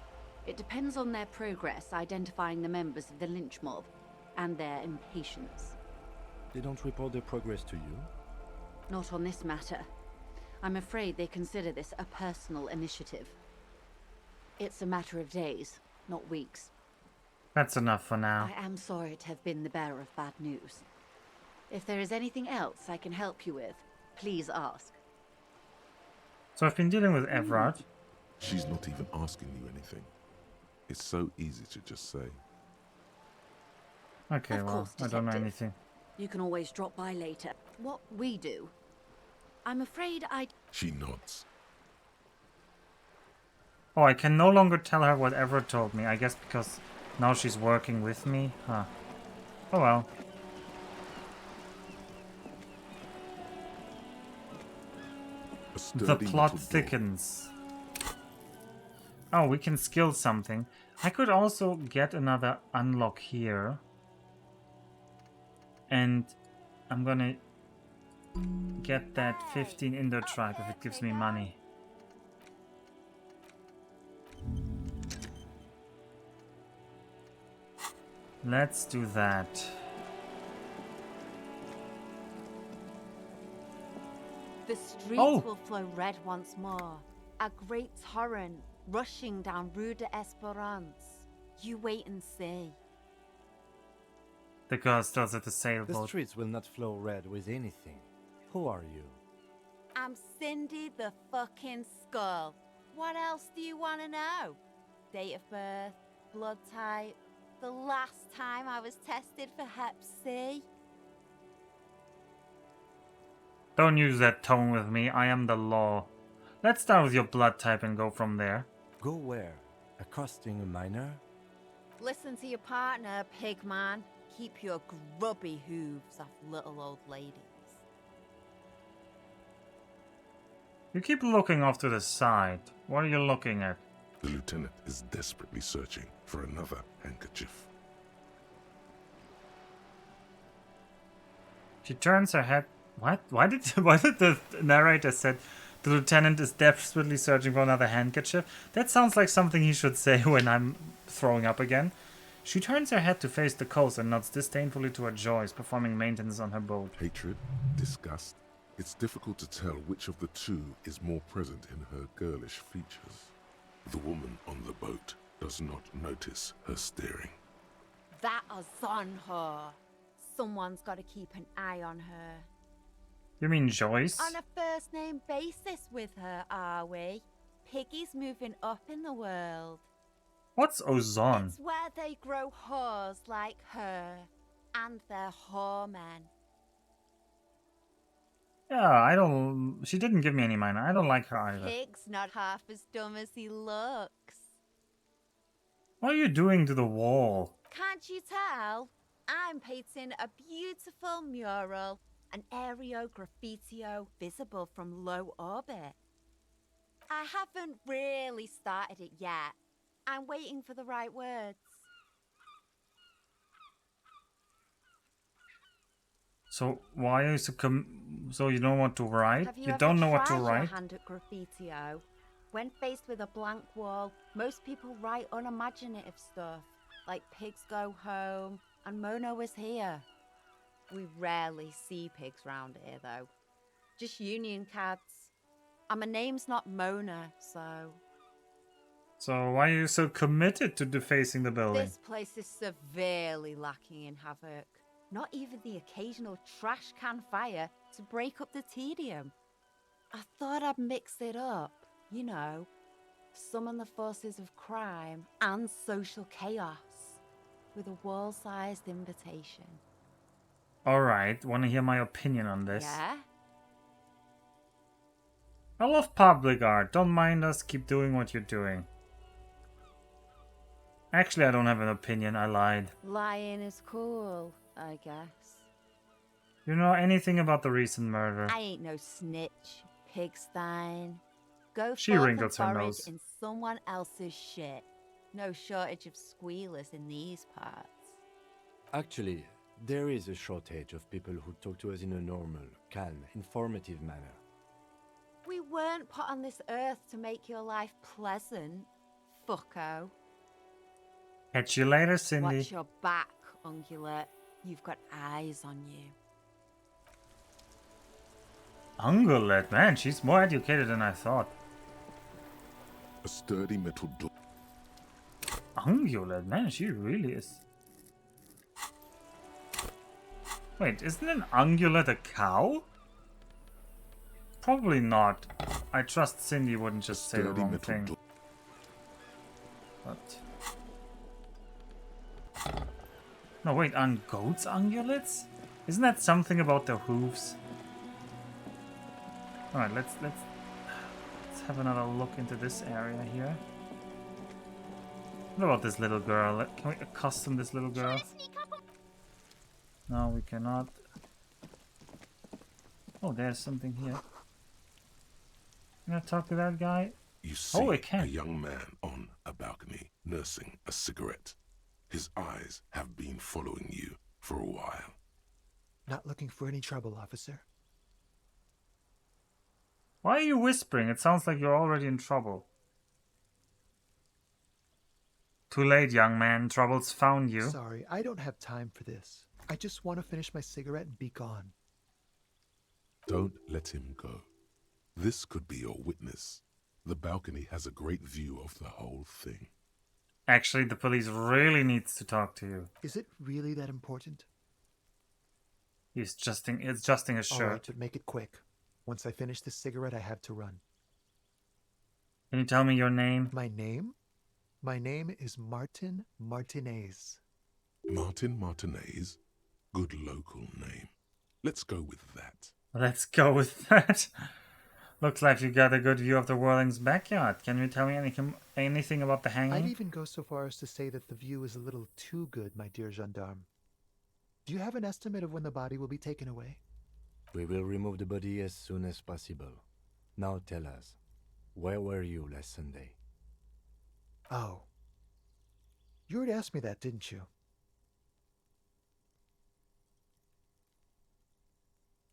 It depends on their progress identifying the members of the lynch mob and their impatience. They don't report their progress to you? Not on this matter. I'm afraid they consider this a personal initiative. It's a matter of days, not weeks. That's enough for now. I am sorry to have been the bearer of bad news. If there is anything else I can help you with, please ask. So I've been dealing with Everard. She's not even asking you anything. It's so easy to just say. Okay, Of well, course, I don't know Detective. anything. You can always drop by later. What we do, I'm afraid I... She nods. Oh, I can no longer tell her what Everard told me. I guess because now she's working with me. Huh. Oh well. The plot thickens. Oh, we can skill something. I could also get another unlock here. And I'm gonna get that 15 Indo tribe if it gives me money. Let's do that. The streets Oh! will flow red once more. A great torrent rushing down Rue d'Esperance. You wait and see. The girl still at the The sailboat. streets will not flow red with anything. Who are you? I'm Cindy the fucking Skull. What else do you want to know? Date of birth, blood type, the last time I was tested for Hep C. Don't use that tone with me. I am the law. Let's start with your blood type and go from there. Go where? Accosting a minor? Listen to your partner, pigman. Keep your grubby hooves off little old ladies. You keep looking off to the side. What are you looking at? The lieutenant is desperately searching for another handkerchief. She turns her head. What? Why did the narrator said the lieutenant is desperately searching for another handkerchief? That sounds like something he should say when I'm throwing up again. She turns her head to face the coast and nods disdainfully to her Joyce, performing maintenance on her boat. Hatred, disgust. It's difficult to tell which of the two is more present in her girlish features. The woman on the boat does not notice her staring. That is on her. Someone's got to keep an eye on her. You mean Joyce? On a first name basis with her, are we? Piggy's moving up in the world. What's Ozon? It's where they grow whores like her. And they're whoremen. Yeah, I don't... She didn't give me any mana. I don't like her either. Pig's not half as dumb as he looks. What are you doing to the wall? Can't you tell? I'm painting a beautiful mural, an aereo graffitio visible from low orbit. I haven't really started it yet. I'm waiting for the right words. So why are you so so you don't want to write? Have you You ever don't know what to tried your write? hand at graffitio? When faced with a blank wall, most people write unimaginative stuff, like pigs go home and Mona was here. We rarely see pigs round here, though. Just union cabs. And my name's not Mona, so... So why are you so committed to defacing the building? This place is severely lacking in havoc. Not even the occasional trash can fire to break up the tedium. I thought I'd mix it up, you know, summon the forces of crime and social chaos with a wall-sized invitation. Alright, want to hear my opinion on this? Yeah? I love public art. Don't mind us. Keep doing what you're doing. Actually, I don't have an opinion. I lied. Lying is cool, I guess. You know anything about the recent murder? I ain't no snitch, pigstein. Go She forth and wrinkles her forage nose. in someone else's shit. No shortage of squealers in these parts. Actually, there is a shortage of people who talk to us in a normal, calm, informative manner. We weren't put on this earth to make your life pleasant, fucko. Catch you later, Cindy. Watch your back, ungulate. You've got eyes on you. Ungulate, man, she's more educated than I thought. A sturdy metal door. Ungulate, man, she really is. Wait, isn't an ungulate a cow? Probably not. I trust Cindy wouldn't just say the wrong thing. But... No, wait, aren't goats ungulates? Isn't that something about their hooves? Alright, let's have another look into this area here. What about this little girl? Can we accustom this little girl? No, we cannot. Oh, there's something here. Can I talk to that guy? You see Oh, I can. a young man on a balcony nursing a cigarette. His eyes have been following you for a while. Not looking for any trouble, officer. Why are you whispering? It sounds like you're already in trouble. Too late, young man. Trouble's found you. Sorry, I don't have time for this. I just want to finish my cigarette and be gone. Don't let him go. This could be your witness. The balcony has a great view of the whole thing. Actually, the police really needs to talk to you. Is it really that important? He's adjusting his All shirt. right, but make it quick. Once I finish this cigarette, I have to run. Can you tell me your name? My name? My name is Martin Martinez. Martin Martinez? Good local name. Let's go with that. Let's go with that. Looks like you got a good view of the Whirling's backyard. Can you tell me anything about the hanging? I'd even go so far as to say that the view is a little too good, my dear gendarme. Do you have an estimate of when the body will be taken away? We will remove the body as soon as possible. Now tell us, where were you last Sunday? Oh. You already asked me that, didn't you?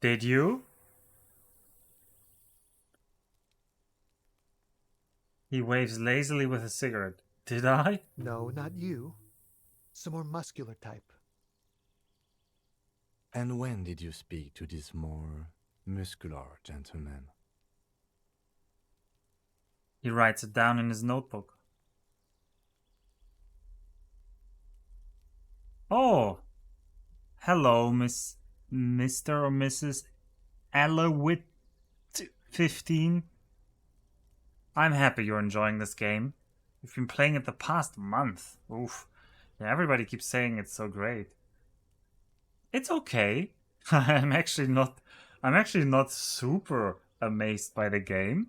Did you? He waves lazily with a cigarette. Did I? No, not you. Some more muscular type. And when did you speak to this more muscular gentleman? He writes it down in his notebook. Oh! Hello, Mr. or Mrs. Allowit 15. I'm happy you're enjoying this game. We've been playing it the past month. Oof. Yeah, everybody keeps saying it's so great. It's okay. I'm actually not I'm actually not super amazed by the game,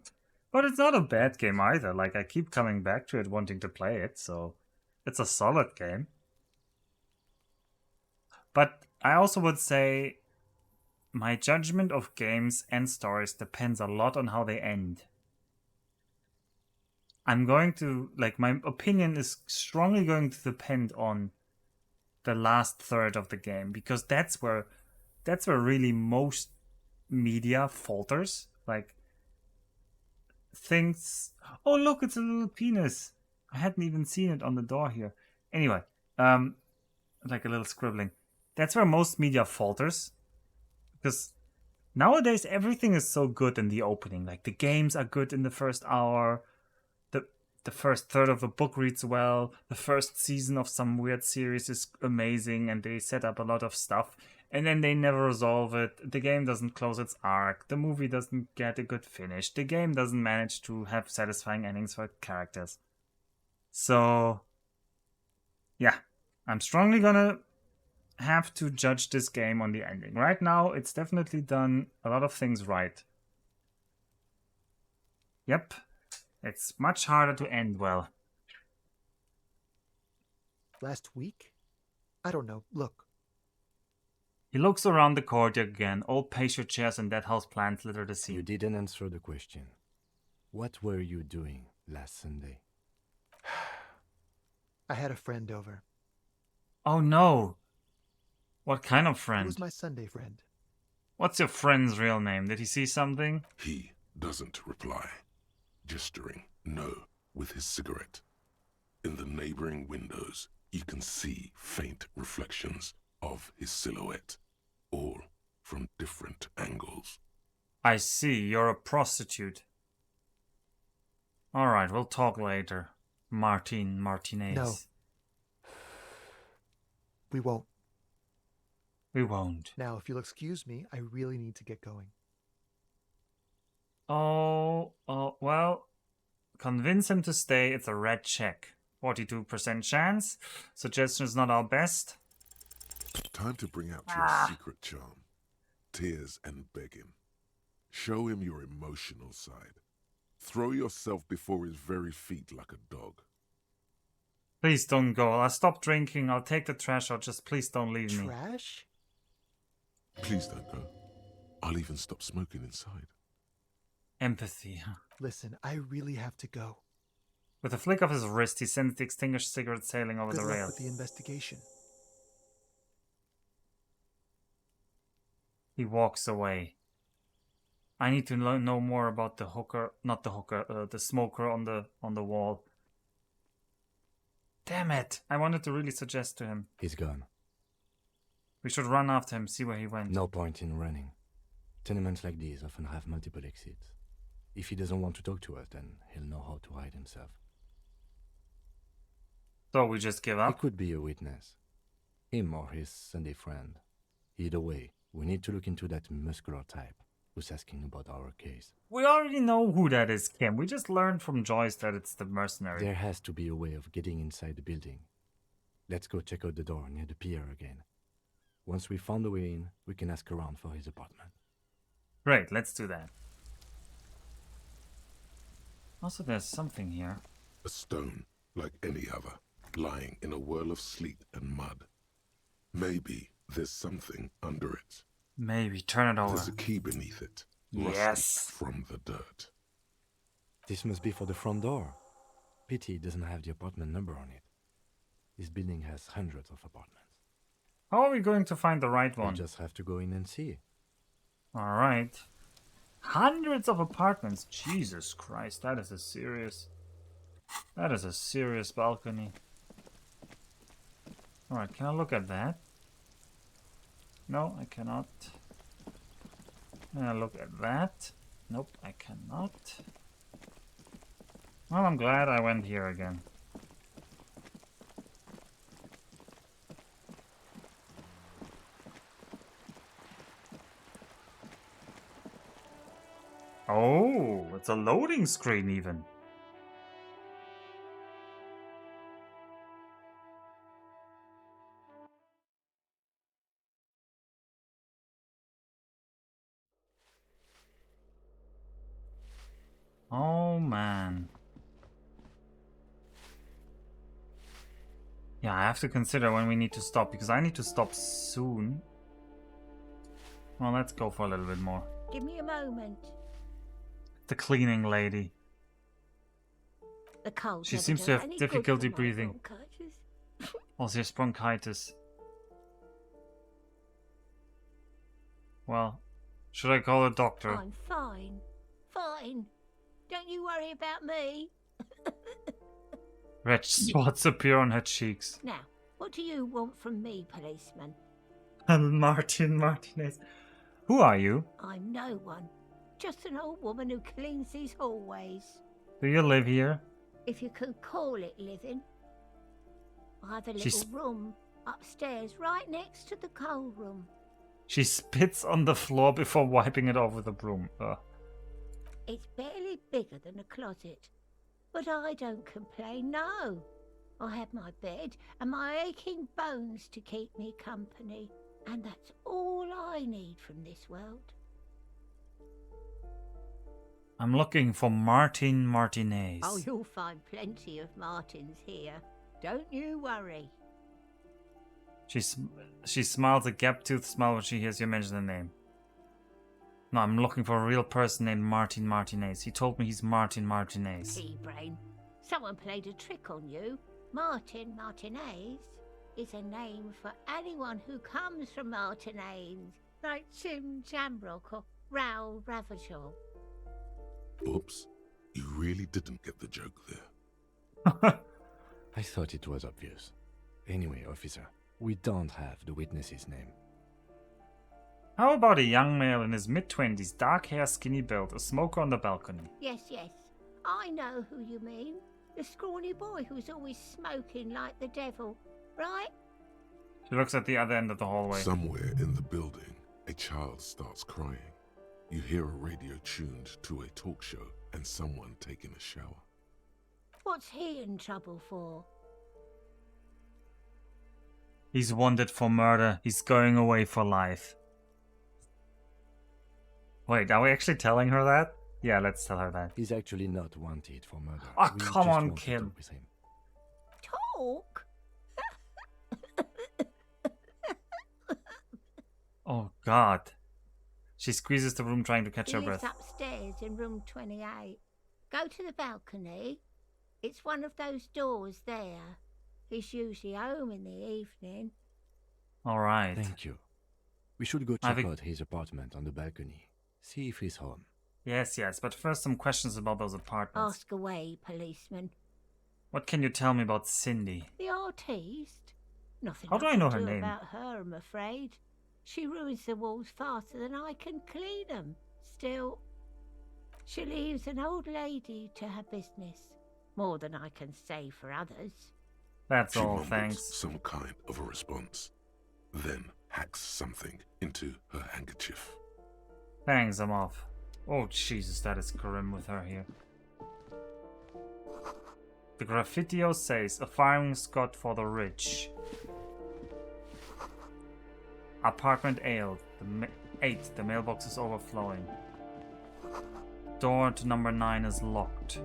but it's not a bad game either. Like, I keep coming back to it, wanting to play it, so it's a solid game. But I also would say my judgment of games and stories depends a lot on how they end. I'm going to, like, my opinion is strongly going to depend on the last third of the game, because that's where really most media falters. Like, things. Oh, look, it's a little penis. I hadn't even seen it on the door here. Anyway, like a little scribbling. That's where most media falters, because nowadays everything is so good in the opening. Like, the games are good in the first hour. The first third of a book reads well. The first season of some weird series is amazing, and they set up a lot of stuff. And then they never resolve it. The game doesn't close its arc. The movie doesn't get a good finish. The game doesn't manage to have satisfying endings for characters. So, yeah, I'm strongly gonna have to judge this game on the ending. Right now, it's definitely done a lot of things right. Yep, it's much harder to end well. Last week? I don't know. Look. He looks around the courtyard again. Old patio chairs and dead house plants litter the scene. You didn't answer the question. What were you doing last Sunday? I had a friend over. Oh no! What kind of He friend? was my Sunday friend. What's your friend's real name? Did he see something? He doesn't reply, gesturing no with his cigarette. In the neighboring windows, you can see faint reflections of his silhouette, all from different angles. I see, you're a prostitute. Alright, we'll talk later. Martinez. No. We won't. We won't. Now, if you'll excuse me, I really need to get going. Oh, well, convince him to stay. It's a red check. 42% chance. Suggestion is not our best. Time to bring out your secret charm. Tears and begging. Show him your emotional side. Throw yourself before his very feet like a dog. Please don't go. I'll stop drinking. I'll take the trash out. Just please don't leave me. Trash? Please don't go. I'll even stop smoking inside. Empathy. Listen, I really have to go. With a flick of his wrist, he sends the extinguished cigarette sailing over Good the luck rail. with the investigation. He walks away. I need to know more about the hooker, not the hooker, the smoker on the wall. Damn it! I wanted to really suggest to him. He's gone. We should run after him, see where he went. No point in running. Tenements like these often have multiple exits. If he doesn't want to talk to us, then he'll know how to hide himself. So we just give up? He could be a witness. Him or his Sunday friend. Either way, we need to look into that muscular type who's asking about our case. We already know who that is, Kim. We just learned from Joyce that it's the mercenary. There has to be a way of getting inside the building. Let's go check out the door near the pier again. Once we found the way in, we can ask around for his apartment. Great, let's do that. Also, there's something here. A stone, like any other, lying in a whirl of sleet and mud. Maybe there's something under it. Maybe. Turn it over. There's a key beneath it. Yes. From the dirt. This must be for the front door. Pity it doesn't have the apartment number on it. This building has hundreds of apartments. How are we going to find the right one? We just have to go in and see. Alright. Hundreds of apartments. Jesus Christ, that is a serious balcony. Alright, can I look at that? No, I cannot. Can I look at that? Nope, I cannot. Well, I'm glad I went here again. Oh, it's a loading screen even. Oh man. Yeah, I have to consider when we need to stop, because I need to stop soon. Well, let's go for a little bit more. Give me a moment. The cleaning lady. The cold She never seems does to have any good difficulty for my breathing. bronchitis. Also, has bronchitis. Well, should I call a doctor? I'm fine. Fine. Don't you worry about me. Red spots appear on her cheeks. Now, what do you want from me, policeman? Martin Martinez. Who are you? I'm no one. Just an old woman who cleans these hallways. Do you live here? If you could call it living. I have a little room upstairs right next to the coal room. She spits on the floor before wiping it off with a broom. It's barely bigger than a closet. But I don't complain, no. I have my bed and my aching bones to keep me company. And that's all I need from this world. I'm looking for Martin Martinez. Oh, you'll find plenty of Martins here. Don't you worry. She smiles a gap-toothed smile when she hears you mention the name. No, I'm looking for a real person named Martin Martinez. He told me he's Martin Martinez. Pea-brain. Someone played a trick on you. Martin Martinez is a name for anyone who comes from Martinez, like Jim Jambrock or Raoul Ravachol. Oops. You really didn't get the joke there. I thought it was obvious. Anyway, officer, we don't have the witness's name. How about a young male in his mid-20s, dark hair, skinny build, a smoker on the balcony? Yes, yes. I know who you mean. The scrawny boy who's always smoking like the devil, right? She looks at the other end of the hallway. Somewhere in the building, a child starts crying. You hear a radio tuned to a talk show and someone taking a shower. What's he in trouble for? He's wanted for murder. He's going away for life. Wait, are we actually telling her that? Yeah, let's tell her that. He's actually not wanted for murder. Oh, We come just on, want to kid. talk with him. Talk? Oh, God. She squeezes the room trying to catch He her lives breath. upstairs in room 28. Go to the balcony. It's one of those doors there. He's usually home in the evening. All right. Thank you. We should go check out his apartment on the balcony. See if he's home. Yes, yes, but first some questions about those apartments. Ask away, policeman. What can you tell me about Cindy? The artiste? Nothing How do I know her can name? about her, I'm afraid. She ruins the walls faster than I can clean them. Still, she leaves an old lady to her business. More than I can say for others. That's She all, mumbles thanks. some kind of a response, then hacks something into her handkerchief. Thanks, I'm off. Oh, Jesus, that is grim with her here. The graffitio says, a firing squad for the rich. Apartment 8, the mailbox is overflowing. Door to number 9 is locked.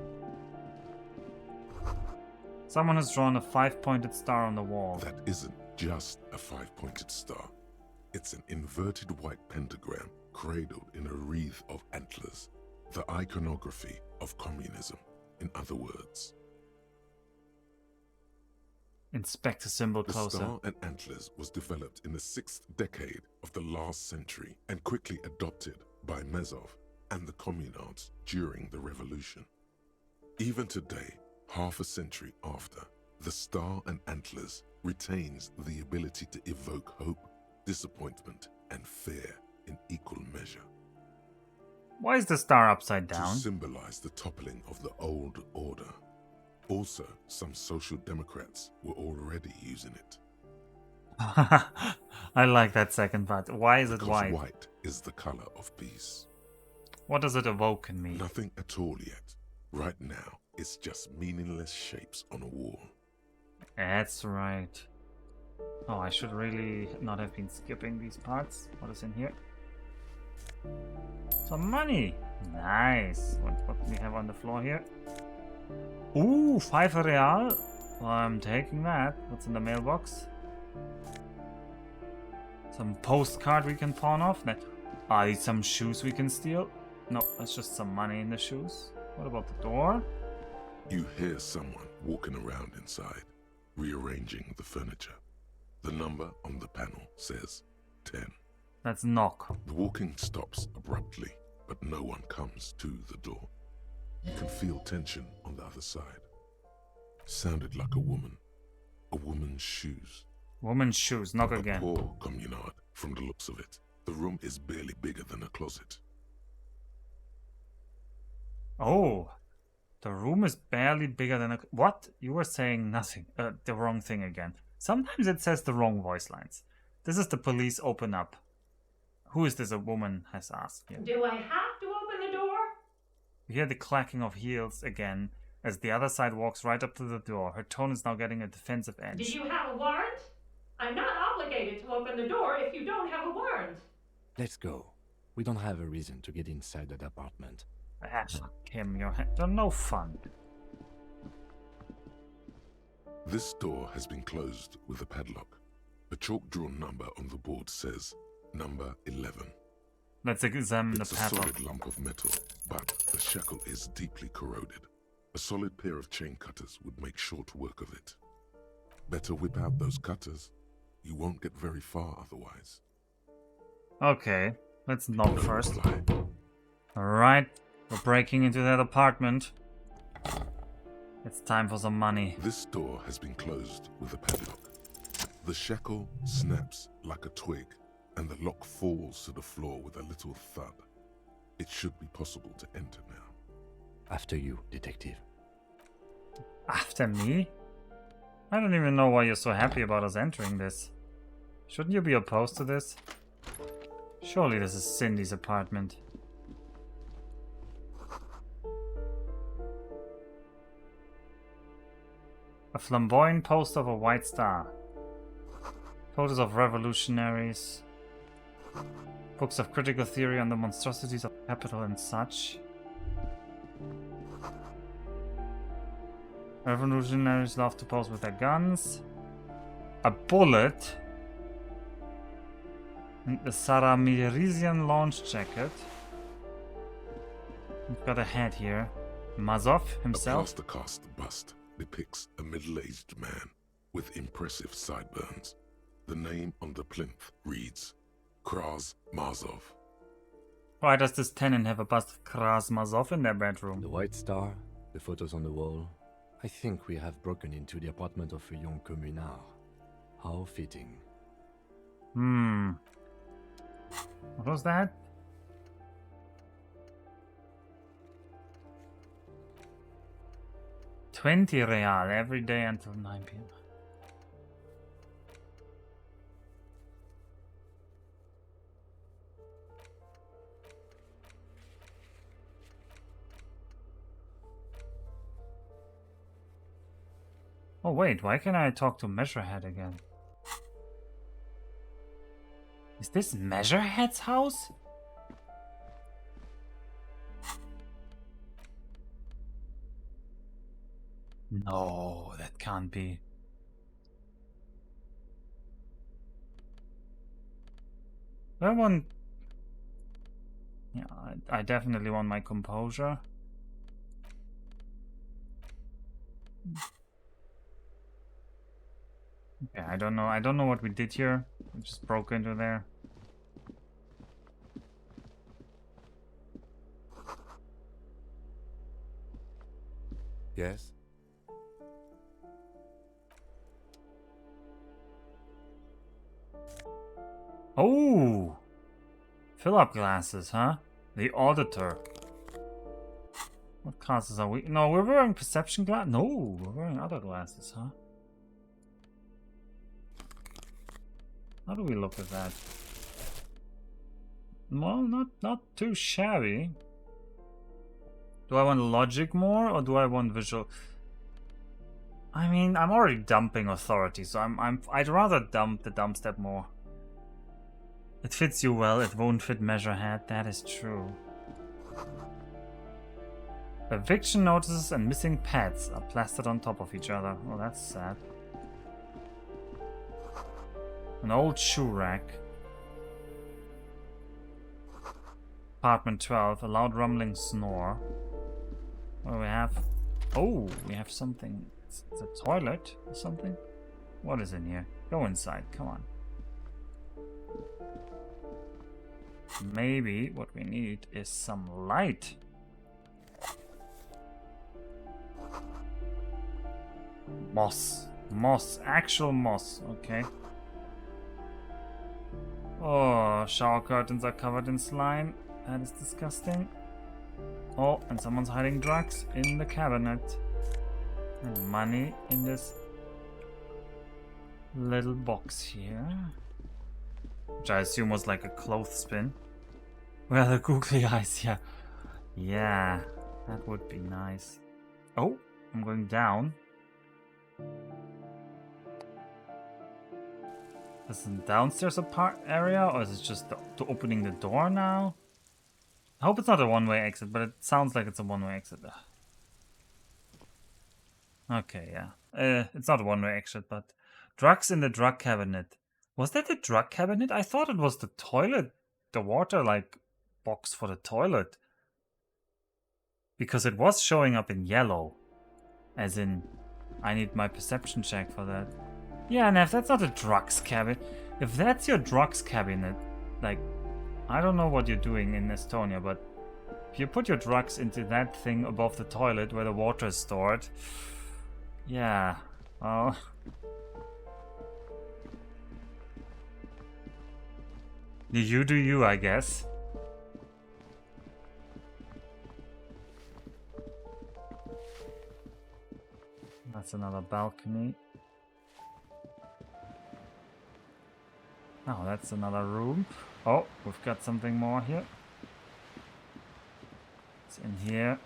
Someone has drawn a 5-pointed star on the wall. That isn't just a 5-pointed star. It's an inverted white pentagram cradled in a wreath of antlers. The iconography of communism, in other words. Inspect the symbol The closer. star and antlers was developed in the 6th decade of the last century and quickly adopted by Mezov and the communards during the revolution. Even today, half a century after, the star and antlers retains the ability to evoke hope, disappointment, and fear in equal measure. Why is the star upside down? To symbolize the toppling of the old order. Also, some social democrats were already using it. I like that second part. Why is it Because white? white is the color of peace. What does it evoke in me? Nothing at all yet. Right now, it's just meaningless shapes on a wall. That's right. Oh, I should really not have been skipping these parts. What is in here? Some money! Nice. What do we have on the floor here? Ooh, 5 real. Well, I'm taking that. What's in the mailbox? Some postcard we can pawn off. Are these some shoes we can steal? No, that's just some money in the shoes. What about the door? You hear someone walking around inside, rearranging the furniture. The number on the panel says 10. Let's knock. The walking stops abruptly, but no one comes to the door. You can feel tension on the other side. Sounded like a woman. A woman's shoes. Woman's shoes, knock again. A poor communard, from the looks of it. The room is barely bigger than a closet. Oh, the room is barely bigger than a... What? You were saying nothing. The wrong thing again. Sometimes it says the wrong voice lines. This is the police open up. Who is this? A woman has asked. Yeah. Do I have to open the door? We hear the clacking of heels again as the other side walks right up to the door. Her tone is now getting a defensive edge. Do you have a warrant? I'm not obligated to open the door if you don't have a warrant. Let's go. We don't have a reason to get inside that apartment. Ah, Kim, you're no fun. This door has been closed with a padlock. A chalk-drawn number on the board says number 11. Let's examine It's the a padlock. solid lump of metal, but the shackle is deeply corroded. A solid pair of chain cutters would make short work of it. Better whip out those cutters. You won't get very far otherwise. Okay, let's knock first. Alright, we're breaking into that apartment. It's time for some money. This door has been closed with a padlock. The shackle snaps like a twig, and the lock falls to the floor with a little thud. It should be possible to enter now. After you, detective. After me? I don't even know why you're so happy about us entering this. Shouldn't you be opposed to this? Surely this is Cindy's apartment. A flamboyant poster of a white star. Photos of revolutionaries. Books of critical theory on the monstrosities of capital and such. Revolutionaries love to pose with their guns. A bullet. And the Saramirisian launch jacket. We've got a head here. Mazov himself. A plaster cast bust depicts a middle-aged man with impressive sideburns. The name on the plinth reads Kraz Mazov. Why does this tenant have a bust of Kraz Mazov in their bedroom? The white star, the photos on the wall. I think we have broken into the apartment of a young communard. How fitting. What was that? $20 real every day until 9 p.m. Oh wait, why can't I talk to Measurehead again? Is this Measurehead's house? No, that can't be. I want... Yeah, I definitely want my composure. Okay, I don't know what we did here. We just broke into there. Yes? Oh! Fill-up glasses, huh? The Auditor. What glasses are we? No, we're wearing perception glass. No, we're wearing other glasses, huh? How do we look at that? Well, not too shabby. Do I want logic more or do I want visual? I mean, I'm already dumping authority, so I'd rather dump the dump step more. It fits you well, it won't fit Measurehead, that is true. Eviction notices and missing pets are plastered on top of each other. Oh, that's sad. An old shoe rack. Apartment 12, a loud rumbling snore. What do we have? Oh, we have something. It's a toilet or something? What is in here? Go inside, come on. Maybe what we need is some light. Moss. Moss. Actual moss. Okay. Oh, shower curtains are covered in slime. That is disgusting. Oh, and someone's hiding drugs in the cabinet. And money in this little box here. Which I assume was like a clothespin. Well, the googly eyes, yeah. Yeah, that would be nice. Oh, I'm going down. Is the downstairs area, or is it just the opening the door now? I hope it's not a one-way exit, but it sounds like it's a one-way exit. Okay, yeah. It's not a one-way exit, but drugs in the drug cabinet. Was that the drug cabinet? I thought it was the toilet, the water like box for the toilet, because it was showing up in yellow, as in I need my perception check for that. Yeah, Neff, that's not a drugs cabinet. If that's your drugs cabinet, like, I don't know what you're doing in Estonia, but if you put your drugs into that thing above the toilet where the water is stored, yeah, well, you do you, I guess. That's another balcony. Oh, that's another room. Oh, we've got something more here. It's in here.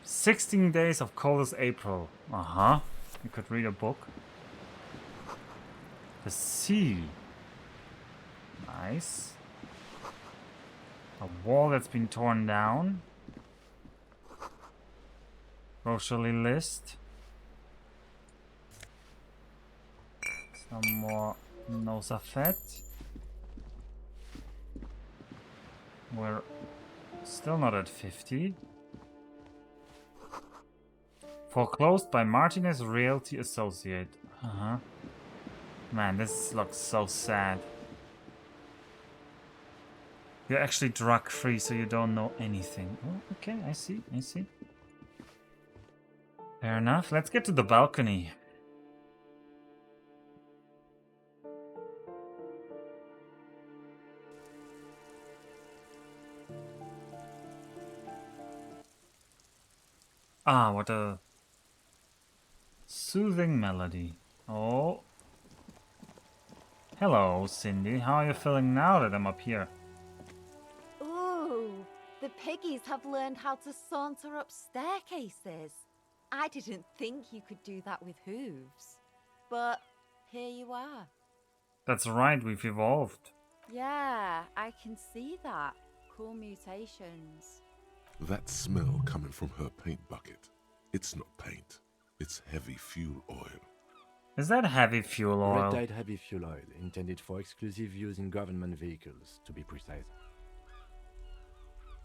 16 days of coldest April. Uh-huh. You could read a book. The sea. Nice. A wall that's been torn down. Grocery list. Some more Nosafet. We're still not at 50. Foreclosed by Martinez Realty Associate. Uh-huh. Man, this looks so sad. You're actually drug-free, so you don't know anything. Oh, okay, I see, I see. Fair enough. Let's get to the balcony. Ah, what a soothing melody. Oh. Hello, Cindy. How are you feeling now that I'm up here? Ooh, the piggies have learned how to saunter up staircases. I didn't think you could do that with hooves. But here you are. That's right, we've evolved. Yeah, I can see that. Cool mutations. That smell coming from her paint bucket. It's not paint. It's heavy fuel oil. Is that heavy fuel oil? Red-dyed heavy fuel oil, intended for exclusive use in government vehicles, to be precise.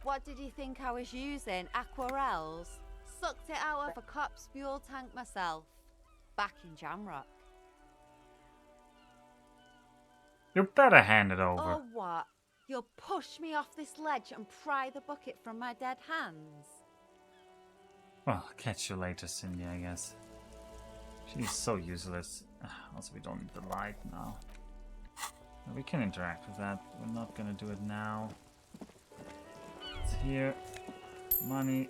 What did you think I was using? Aquarels? Sucked it out of a cop's fuel tank myself. Back in Jamrock. You better hand it over. Oh, what? You'll push me off this ledge and pry the bucket from my dead hands? Well, catch you later, Cindy, I guess. She's so useless. Also, we don't need the light now. We can interact with that. We're not gonna do it now. It's here. Money.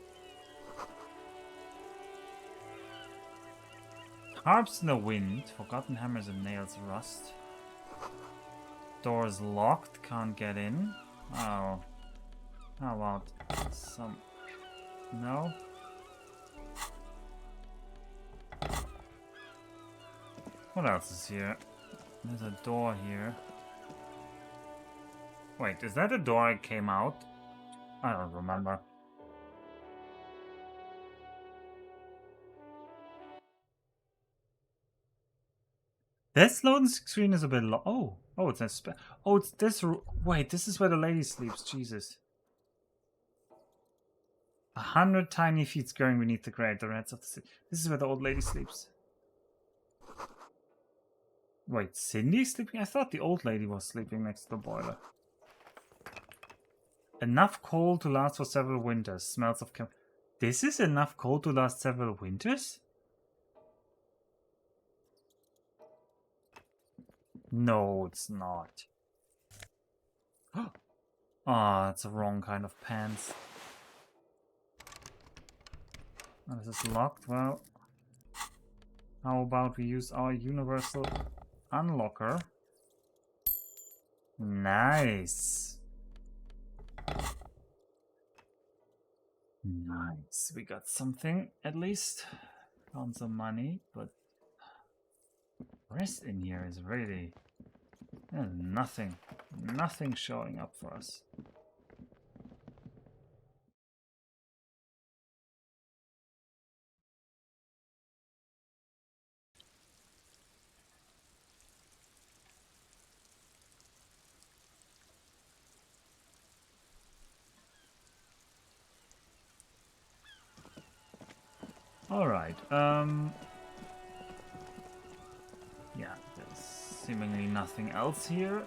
Harps in the wind. Forgotten hammers and nails rust. Door's locked. Can't get in. Oh. How about some... No? What else is here? There's a door here. Wait, is that a door I came out? I don't remember. This loading screen is a bit low. Oh, it's a oh, it's this. Wait, this is where the lady sleeps. Jesus. 100 tiny feet scurrying beneath the grate, the rats of the city. This is where the old lady sleeps. Wait, Cindy's sleeping? I thought the old lady was sleeping next to the boiler. Enough coal to last for several winters. Smells of chem. This is enough coal to last several winters? No, it's not. Ah, it's the wrong kind of pants. Oh, this is locked. Well, how about we use our universal unlocker? Nice. Nice. We got something at least. Found some money, but the rest in here is really... There's nothing. Nothing showing up for us. Alright, yeah, there's seemingly nothing else here.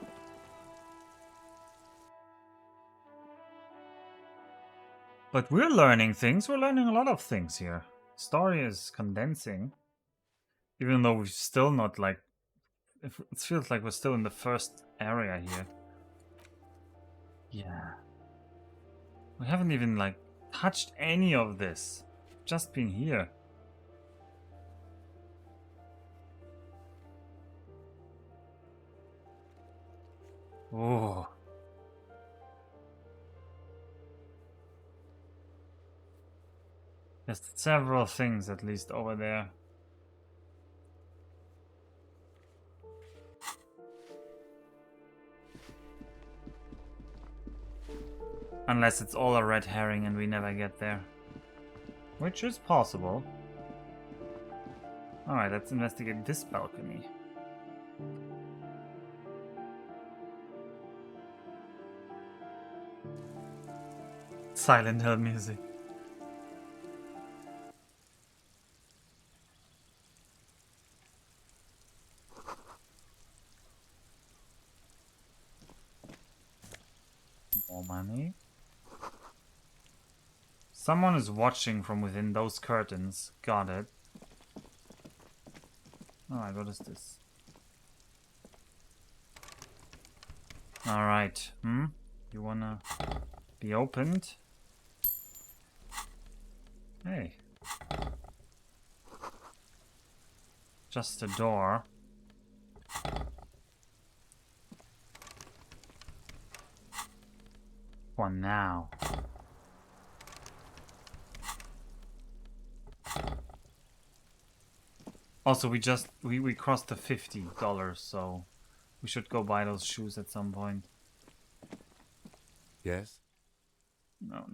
But we're learning things, we're learning a lot of things here. Story is condensing. Even though we're still not like... It feels like we're still in the first area here. Yeah. We haven't even like touched any of this. Just been here. Oh. There's several things at least over there. Unless it's all a red herring and we never get there. Which is possible. Alright, let's investigate this balcony. Silent Hill music. More money. Someone is watching from within those curtains. Got it. Alright, what is this? Alright, You wanna be opened? Hey. Just a door. For now. Also, we crossed the $50, so we should go buy those shoes at some point. Yes? No.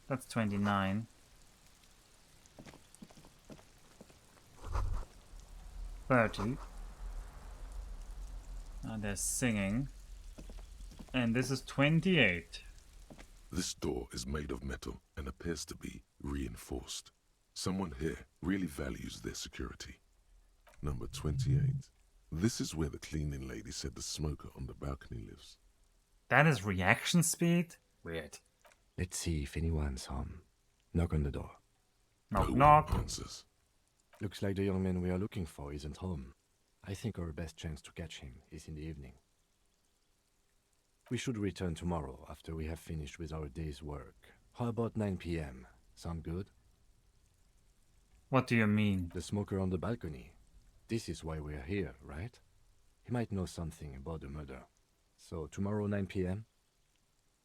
That's 29. 30. They're singing. And this is 28. This door is made of metal and appears to be reinforced. Someone here really values their security. Number 28. This is where the cleaning lady said the smoker on the balcony lives. That is reaction speed? Weird. Let's see if anyone's home. Knock on the door. Knock, knock. Answers. Looks like the young man we are looking for isn't home. I think our best chance to catch him is in the evening. We should return tomorrow after we have finished with our day's work. How about 9 p.m.? Sound good? What do you mean? The smoker on the balcony. This is why we're here, right? He might know something about the murder. So tomorrow 9 p.m.?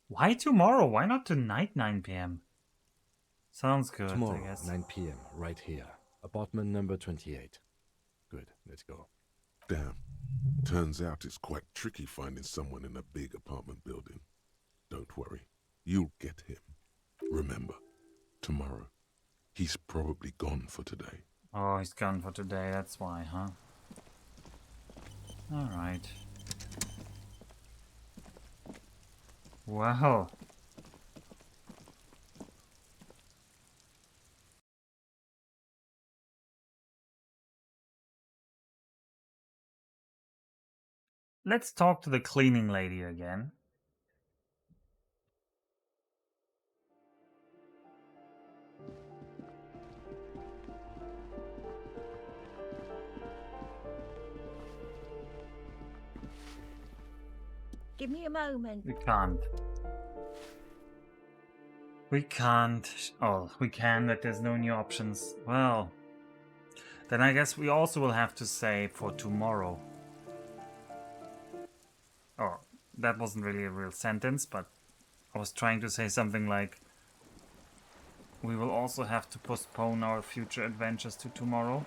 Why tomorrow? Why not tonight 9 p.m.? Sounds good, Tomorrow, I guess. 9 p.m., right here. Apartment number 28. Good, let's go. Damn, Turns out it's quite tricky finding someone in a big apartment building. Don't worry, you'll get him. Remember, tomorrow. He's probably gone for today. Oh, he's gone for today, that's why, huh? Alright. Well. Let's talk to the cleaning lady again. Give me a moment. We can't. We can't. Oh, we can, but there's no new options. Well, then I guess we also will have to say for tomorrow. Oh, that wasn't really a real sentence, but I was trying to say something like we will also have to postpone our future adventures to tomorrow.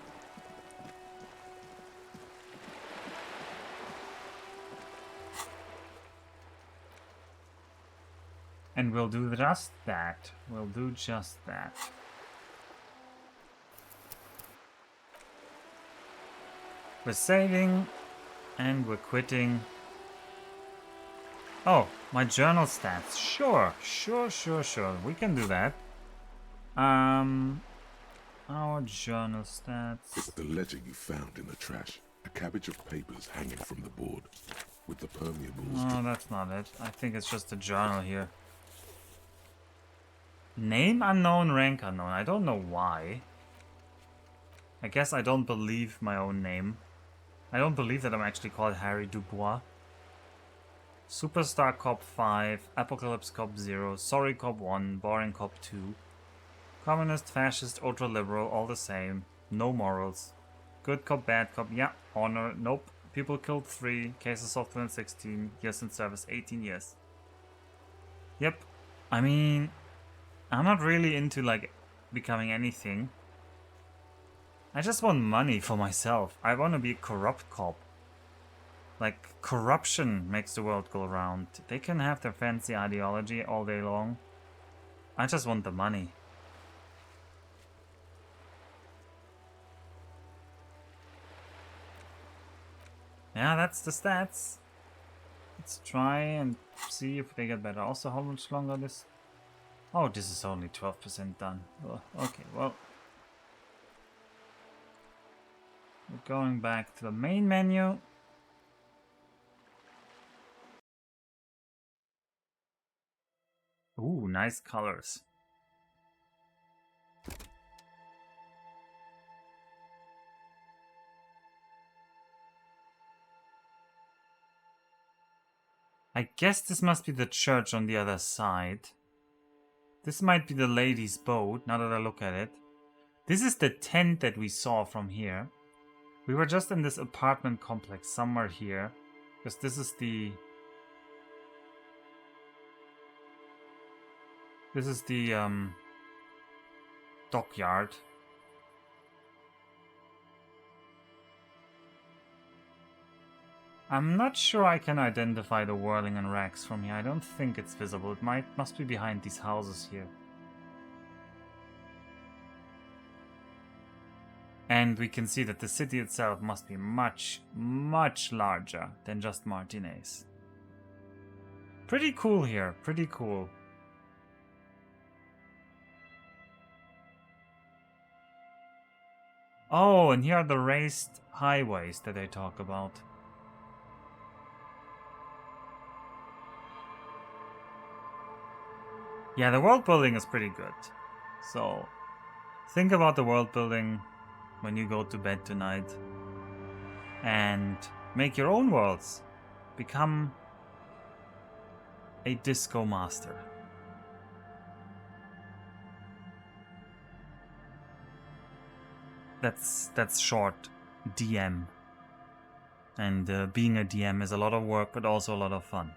And we'll do just that. We'll do just that. We're saving and we're quitting. Oh, my journal stats. Sure. We can do that. Our journal stats. It's the letter you found in the trash. A cabbage of papers hanging from the board. With the permeables. No, that's not it. I think it's just a journal here. Name unknown, rank unknown. I don't know why. I guess I don't believe my own name. I don't believe that I'm actually called Harry Dubois. Superstar Cop 5, Apocalypse Cop 0, Sorry Cop 1, Boring Cop 2. Communist, fascist, ultra-liberal, all the same. No morals. Good cop, bad cop, yeah. Honor, nope. People killed 3, cases solved 216, years in service 18 years. Yep. I mean, I'm not really into, like, becoming anything. I just want money for myself. I want to be a corrupt cop. Like, corruption makes the world go round. They can have their fancy ideology all day long. I just want the money. Yeah, that's the stats. Let's try and see if they get better. Also, how much longer this... Oh, this is only 12% done. Oh, okay, well. We're going back to the main menu. Ooh, nice colors. I guess this must be the church on the other side. This might be the lady's boat, now that I look at it. This is the tent that we saw from here. We were just in this apartment complex somewhere here. Because this is the... This is the, dockyard. I'm not sure I can identify the whirling and racks from here. I don't think it's visible. It must be behind these houses here. And we can see that the city itself must be much, much larger than just Martinez. Pretty cool here, pretty cool. Oh, and here are the raised highways that they talk about. Yeah, the world building is pretty good. So, think about the world building when you go to bed tonight. And make your own worlds. Become a disco master. That's short DM. And being a DM is a lot of work, but also a lot of fun.